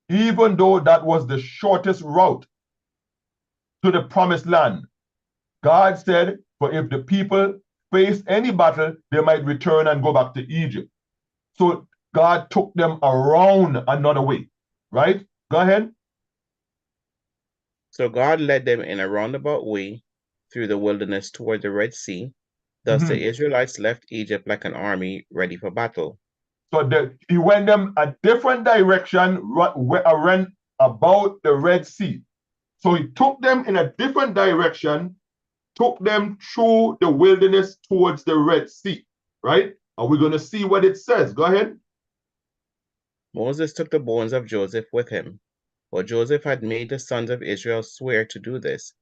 even though that was the shortest route to the promised land. God said, for if the people face any battle, they might return and go back to Egypt. So God took them around another way, right? Go ahead. So God led them in a roundabout way through the wilderness toward the Red Sea. Thus the Israelites left Egypt like an army ready for battle. So he went them a different direction around about the Red Sea. So he took them in a different direction, took them through the wilderness towards the Red Sea, right? And we're going to see what it says. Go ahead. Moses took the bones of Joseph with him, for Joseph had made the sons of Israel swear to do this.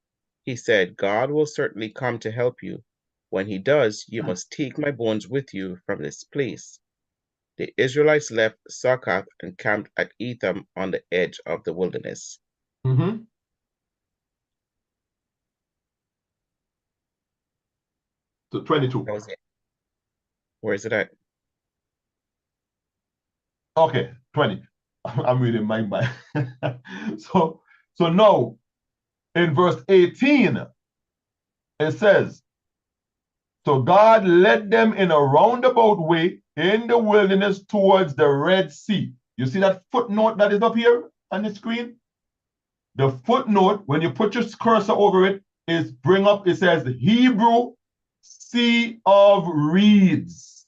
He said, God will certainly come to help you. When he does, you must take my bones with you from this place. The Israelites left Succoth and camped at Etham on the edge of the wilderness. Mm-hmm. So 22. Where is it at? Okay, 20. I'm reading my mind. so now in verse 18, it says, so God led them in a roundabout way in the wilderness towards the Red Sea. You see that footnote that is up here on the screen? The footnote, when you put your cursor over it, is bring up, it says the Hebrew Sea of Reeds.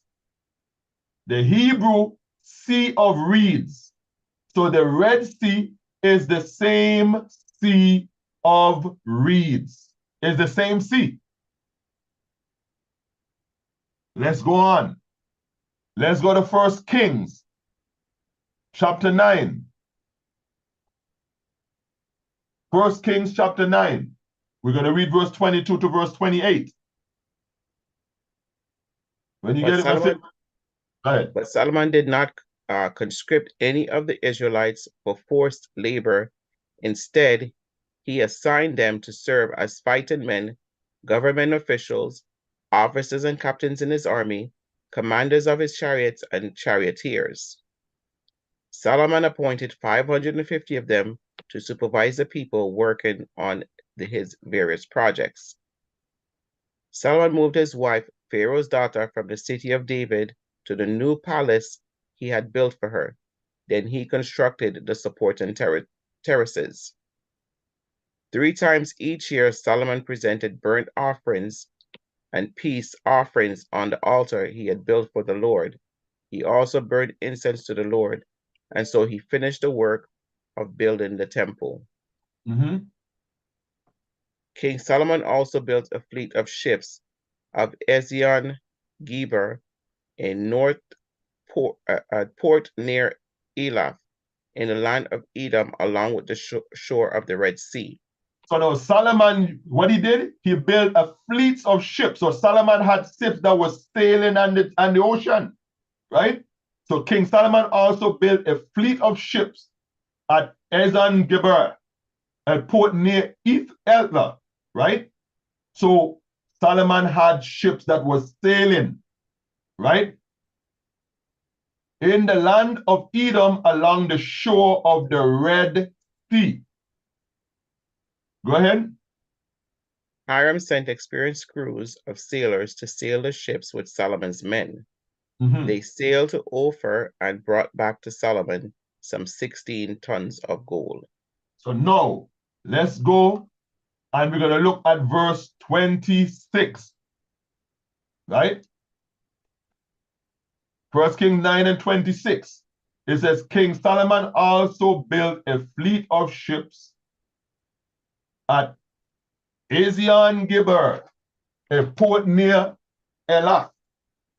The Hebrew Sea of Reeds. So the Red Sea is the same Sea of Reeds. It's the same sea. Let's go on. Let's go to 1 Kings, chapter 9. 1 Kings, chapter 9. We're going to read verse 22 to verse 28. When you get it, go ahead. But Solomon did not conscript any of the Israelites for forced labor. Instead, he assigned them to serve as fighting men, government officials, officers and captains in his army, commanders of his chariots, and charioteers. Solomon appointed 550 of them to supervise the people working on his various projects. Solomon moved his wife, Pharaoh's daughter, from the city of David to the new palace he had built for her. Then he constructed the supporting terraces. 3 times each year, Solomon presented burnt offerings and peace offerings on the altar he had built for the Lord. He also burned incense to the Lord, and so he finished the work of building the temple. Mm-hmm. King Solomon also built a fleet of ships of Ezion Geber, a port near Elath, in the land of Edom, along with the shore of the Red Sea. So now Solomon, what he did, he built a fleet of ships. So Solomon had ships that were sailing on the ocean, right? So King Solomon also built a fleet of ships at Ezion Geber, a port near Elath, right? So Solomon had ships that were sailing, right? In the land of Edom along the shore of the Red Sea. Go ahead. Hiram sent experienced crews of sailors to sail the ships with Solomon's men. Mm-hmm. They sailed to Ophir and brought back to Solomon some 16 tons of gold. So now, let's go and we're going to look at verse 26, right? 1 Kings 9 and 26. It says, King Solomon also built a fleet of ships at Ezion Geber, a port near Elath,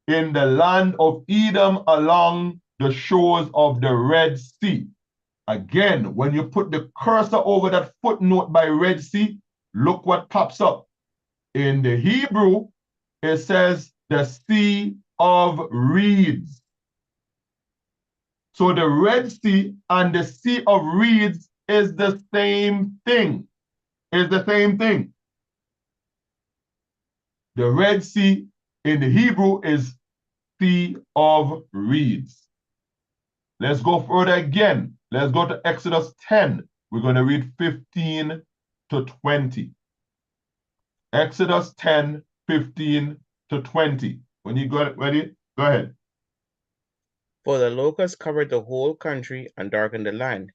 in the land of Edom along the shores of the Red Sea. Again, when you put the cursor over that footnote by Red Sea, look what pops up. In the Hebrew, it says the Sea of Reeds. So the Red Sea and the Sea of Reeds is the same thing. Is the same thing. The Red Sea in the Hebrew is Sea of Reeds. Let's go further again. Let's go to Exodus 10. We're going to read 15 to 20. Exodus 10, 15 to 20. When you got it ready, go ahead. For the locusts covered the whole country and darkened the land.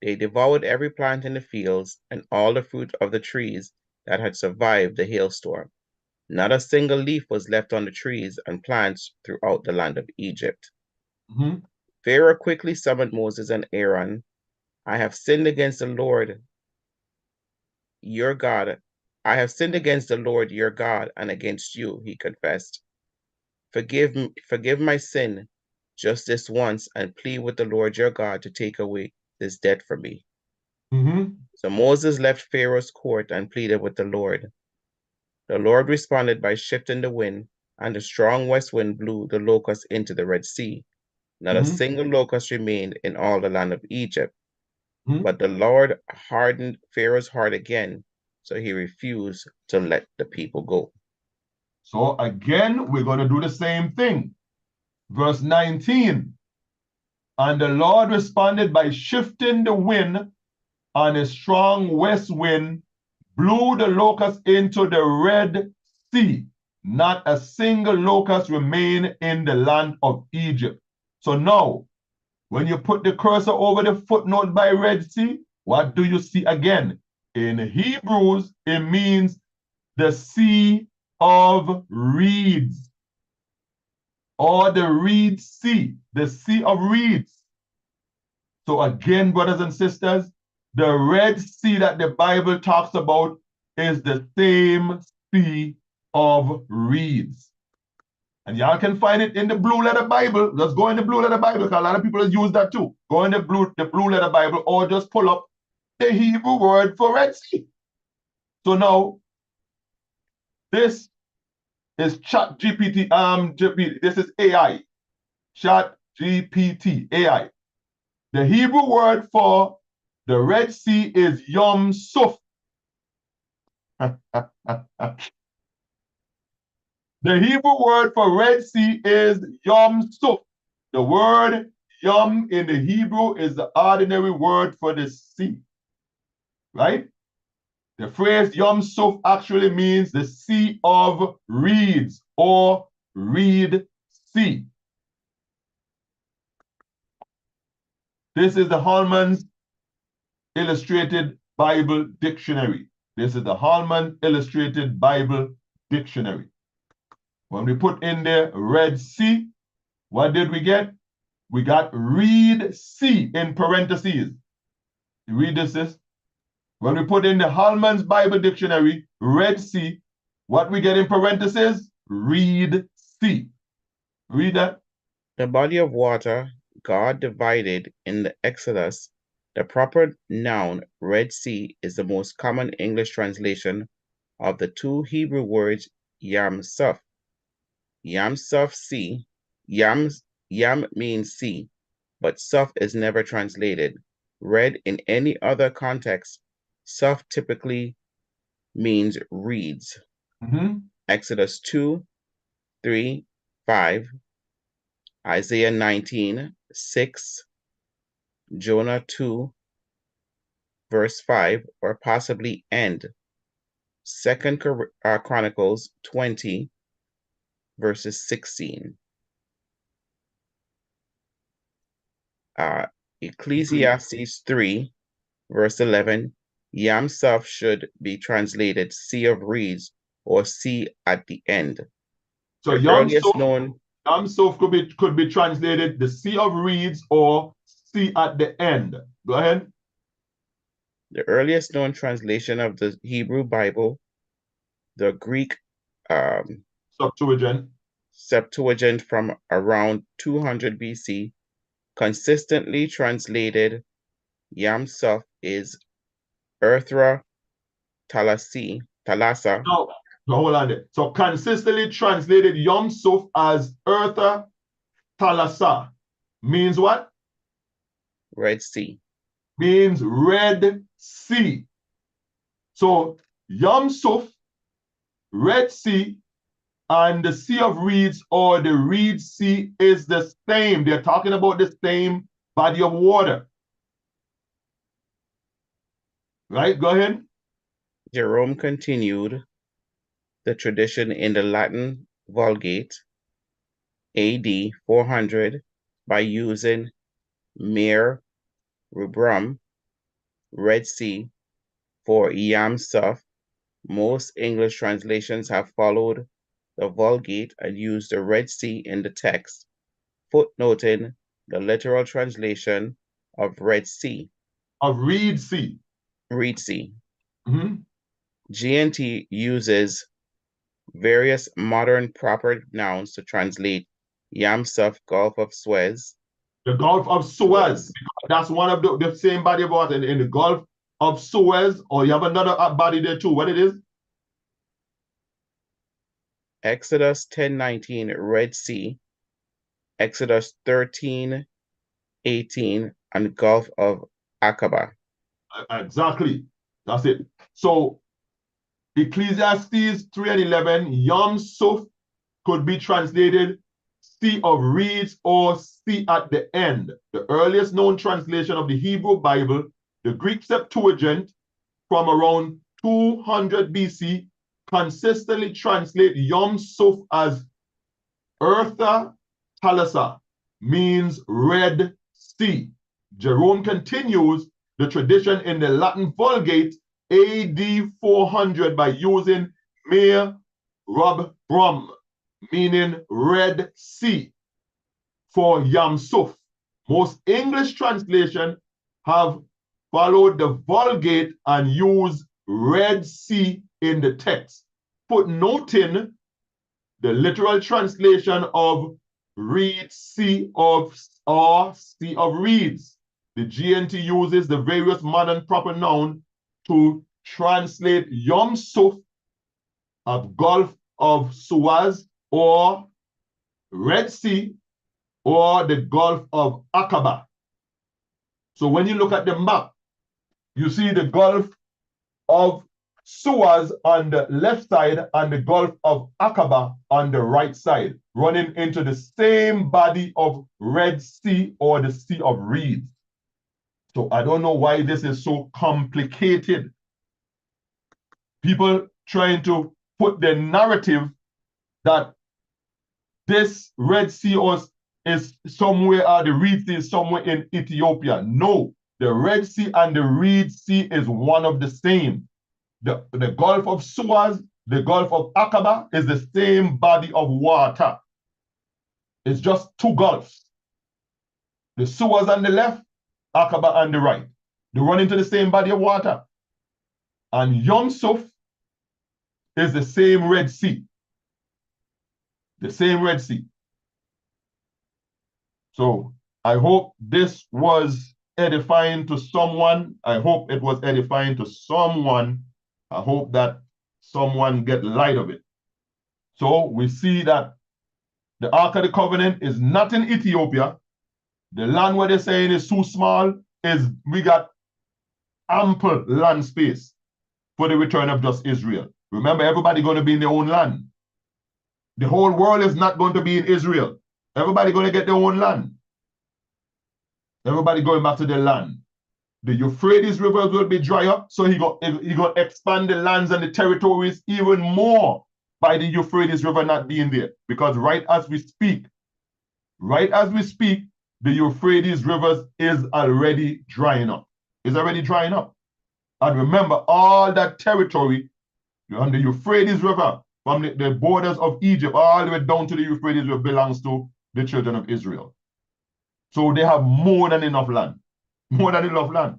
They devoured every plant in the fields and all the fruit of the trees that had survived the hailstorm. Not a single leaf was left on the trees and plants throughout the land of Egypt. Mm-hmm. Pharaoh quickly summoned Moses and Aaron. I have sinned against the Lord your God. I have sinned against the Lord your God and against you, he confessed. Forgive my sin just this once and plead with the Lord your God to take away this debt from me. Mm-hmm. So Moses left Pharaoh's court and pleaded with the Lord. The Lord responded by shifting the wind, and the strong west wind blew the locusts into the Red Sea. Not a Mm-hmm. single locust remained in all the land of Egypt. Mm-hmm. But the Lord hardened Pharaoh's heart again, so he refused to let the people go. So again, we're going to do the same thing. Verse 19. And the Lord responded by shifting the wind, and a strong west wind blew the locust into the Red Sea. Not a single locust remained in the land of Egypt. So now, when you put the cursor over the footnote by Red Sea, what do you see again? In Hebrews, it means the Sea of Reeds, or the Reed Sea, the Sea of Reeds. So again, brothers and sisters, the Red Sea that the Bible talks about is the same Sea of Reeds. And y'all can find it in the Blue Letter Bible. Just go in the Blue Letter Bible, because a lot of people use that too. Go in the Blue Letter Bible, or just pull up the Hebrew word for Red Sea. So now, this is Chat GPT. This is AI. Chat GPT, AI. The Hebrew word for the Red Sea is Yom Suf. The Hebrew word for Red Sea is Yom Suf. The word Yom in the Hebrew is the ordinary word for the sea, right? The phrase Yom Suf actually means the Sea of Reeds or Reed Sea. This is the Hallman's Illustrated Bible Dictionary. This is the Hallman Illustrated Bible Dictionary. When we put in there Red Sea, what did we get? We got Reed Sea in parentheses. You read this? When we put in the Hallman's Bible Dictionary, Red Sea, what we get in parentheses? Reed Sea. Read that. The body of water God divided in the Exodus. The proper noun Red Sea is the most common English translation of the two Hebrew words Yam Suf. Yam Suf sea. Yam means sea, but Suf is never translated. Read in any other context, Suf typically means reeds. Exodus 2, 3, 5, Isaiah 19, 6, Jonah 2, verse 5, or possibly end. 2 Chronicles 20, verses 16. Ecclesiastes 3, verse 11, Yam Suf should be translated Sea of Reeds or Sea at the end. So Yam Suf could be translated the Sea of Reeds or Sea at the end. Go ahead. The earliest known translation of the Hebrew Bible, the Greek Septuagint from around 200 BC, consistently translated Yam Suf is Earthra Thalassa. No, hold on there. So consistently translated Yom Suf as Eartha Thalassa means what? Red Sea. Means Red Sea. So Yom Suf, Red Sea, and the Sea of Reeds or the Reed Sea is the same. They're talking about the same body of water. Right? Go ahead. Jerome continued the tradition in the Latin Vulgate AD 400 by using Mare Rubrum, Red Sea, for Yam Suf. Most English translations have followed the Vulgate and used the Red Sea in the text, footnoting the literal translation of Red Sea. Of Reed Sea. Reed Sea. GNT uses various modern proper nouns to translate Yam Suf, Gulf of Suez. The Gulf of Suez. That's one of the same body of water in the Gulf of Suez, or you have another body there too. What it is? Exodus 10:19, Red Sea. Exodus 13:18, and Gulf of Aqaba. Exactly. That's it. So Ecclesiastes 3:11, Yom Suf could be translated Sea of Reeds or Sea at the end. The earliest known translation of the Hebrew Bible, the Greek Septuagint from around 200 BC, consistently translate Yom Suf as Eartha Thalassa, means Red Sea. Jerome continues the tradition in the Latin Vulgate AD 400 by using Mare Rubrum, meaning Red Sea, for Yam Suf. Most English translations have followed the Vulgate and used Red Sea in the text, footnoting the literal translation of Reed Sea or Sea of Reeds. The GNT uses the various modern proper noun to translate Yom Suf of Gulf of Suez or Red Sea or the Gulf of Aqaba. So when you look at the map, you see the Gulf of Suez on the left side and the Gulf of Aqaba on the right side, running into the same body of Red Sea or the Sea of Reeds. So I don't know why this is so complicated. People trying to put the narrative that this Red Sea is somewhere, or the Reed Sea is somewhere in Ethiopia. No, the Red Sea and the Reed Sea is one of the same. The Gulf of Suez, the Gulf of Aqaba is the same body of water. It's just two gulfs. The Suez on the left, Aqaba on the right. They run into the same body of water. And Yom Suf is the same Red Sea. The same Red Sea. So I hope this was edifying to someone. I hope it was edifying to someone. I hope that someone get light of it. So we see that the Ark of the Covenant is not in Ethiopia. The land where they're saying is too small is we got ample land space for the return of just Israel. Remember, everybody going to be in their own land. The whole world is not going to be in Israel. Everybody going to get their own land. Everybody going back to their land. The Euphrates River will be dry up, so he got to expand the lands and the territories even more by the Euphrates River not being there. Because right as we speak, the Euphrates River is already drying up. It's already drying up. And remember, all that territory on the Euphrates River, from the borders of Egypt, all the way down to the Euphrates River, belongs to the children of Israel. So they have more than enough land. More than enough land.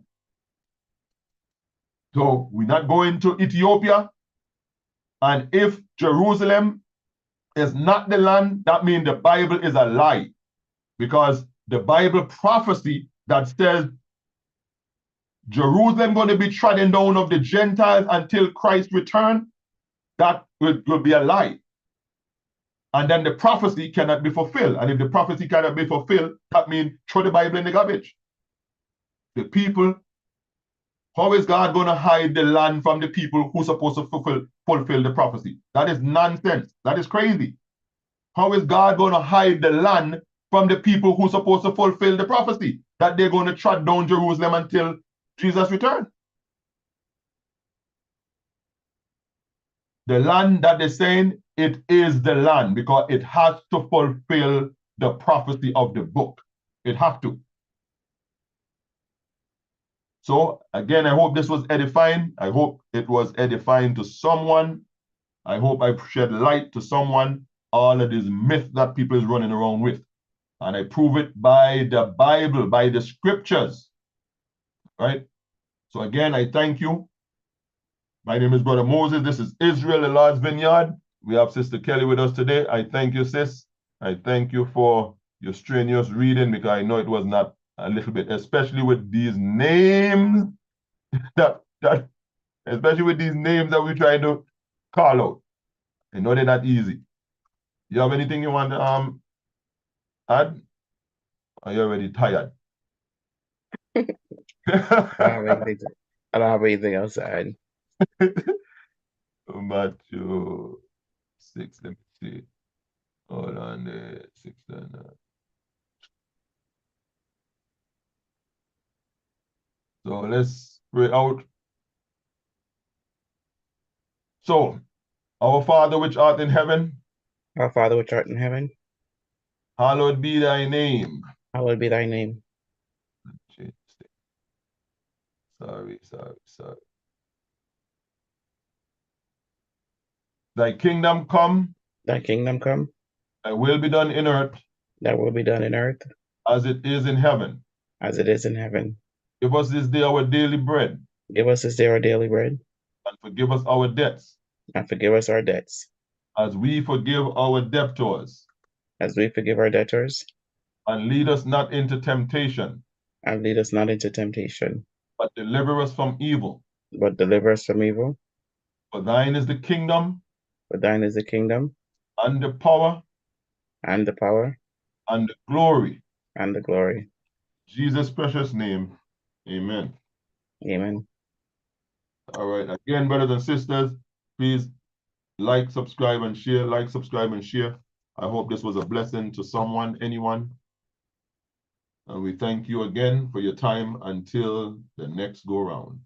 So we're not going to Ethiopia. And if Jerusalem is not the land, that means the Bible is a lie. Because the Bible prophecy that says Jerusalem going to be trodden down of the Gentiles until Christ return, that will be a lie. And then the prophecy cannot be fulfilled. And if the prophecy cannot be fulfilled, that means throw the Bible in the garbage. The people, how is God going to hide the land from the people who are supposed to fulfill the prophecy? That is nonsense. That is crazy. How is God going to hide the land from the people who are supposed to fulfill the prophecy? That they're going to trot down Jerusalem until Jesus returns. The land that they're saying, it is the land because it has to fulfill the prophecy of the book. It has to. So again, I hope this was edifying. I hope it was edifying to someone. I hope I shed light to someone all of these myths that people is running around with. And I prove it by the Bible, by the scriptures. Right? So again, I thank you. My name is Brother Moses. This is Israel, the Lord's Vineyard. We have Sister Kelly with us today. I thank you, sis. I thank you for your strenuous reading because I know it was not a little bit, especially with these names especially with these names that we try to call out. I know they're not easy. You have anything you want to add? Are you already tired? I don't have anything else to add. Matthew 6, let me see. Hold on there. 6 and so let's pray out. So, our Father which art in heaven, Our Father which art in heaven, hallowed be thy name. hallowed be thy name. Sorry. Thy kingdom come. Thy kingdom come. Thy will be done in earth. That will be done in earth. As it is in heaven. As it is in heaven. Give us this day our daily bread. Give us this day our daily bread. And forgive us our debts. And forgive us our debts. As we forgive our debtors. As we forgive our debtors. And lead us not into temptation. And lead us not into temptation. But deliver us from evil. But deliver us from evil. For thine is the kingdom. For thine is the kingdom. And the power. And the power. And the glory. And the glory. In Jesus' precious name. Amen. Amen. All right. Again, brothers and sisters, please like, subscribe, and share. Like, subscribe, and share. I hope this was a blessing to someone, anyone. And we thank you again for your time until the next go round.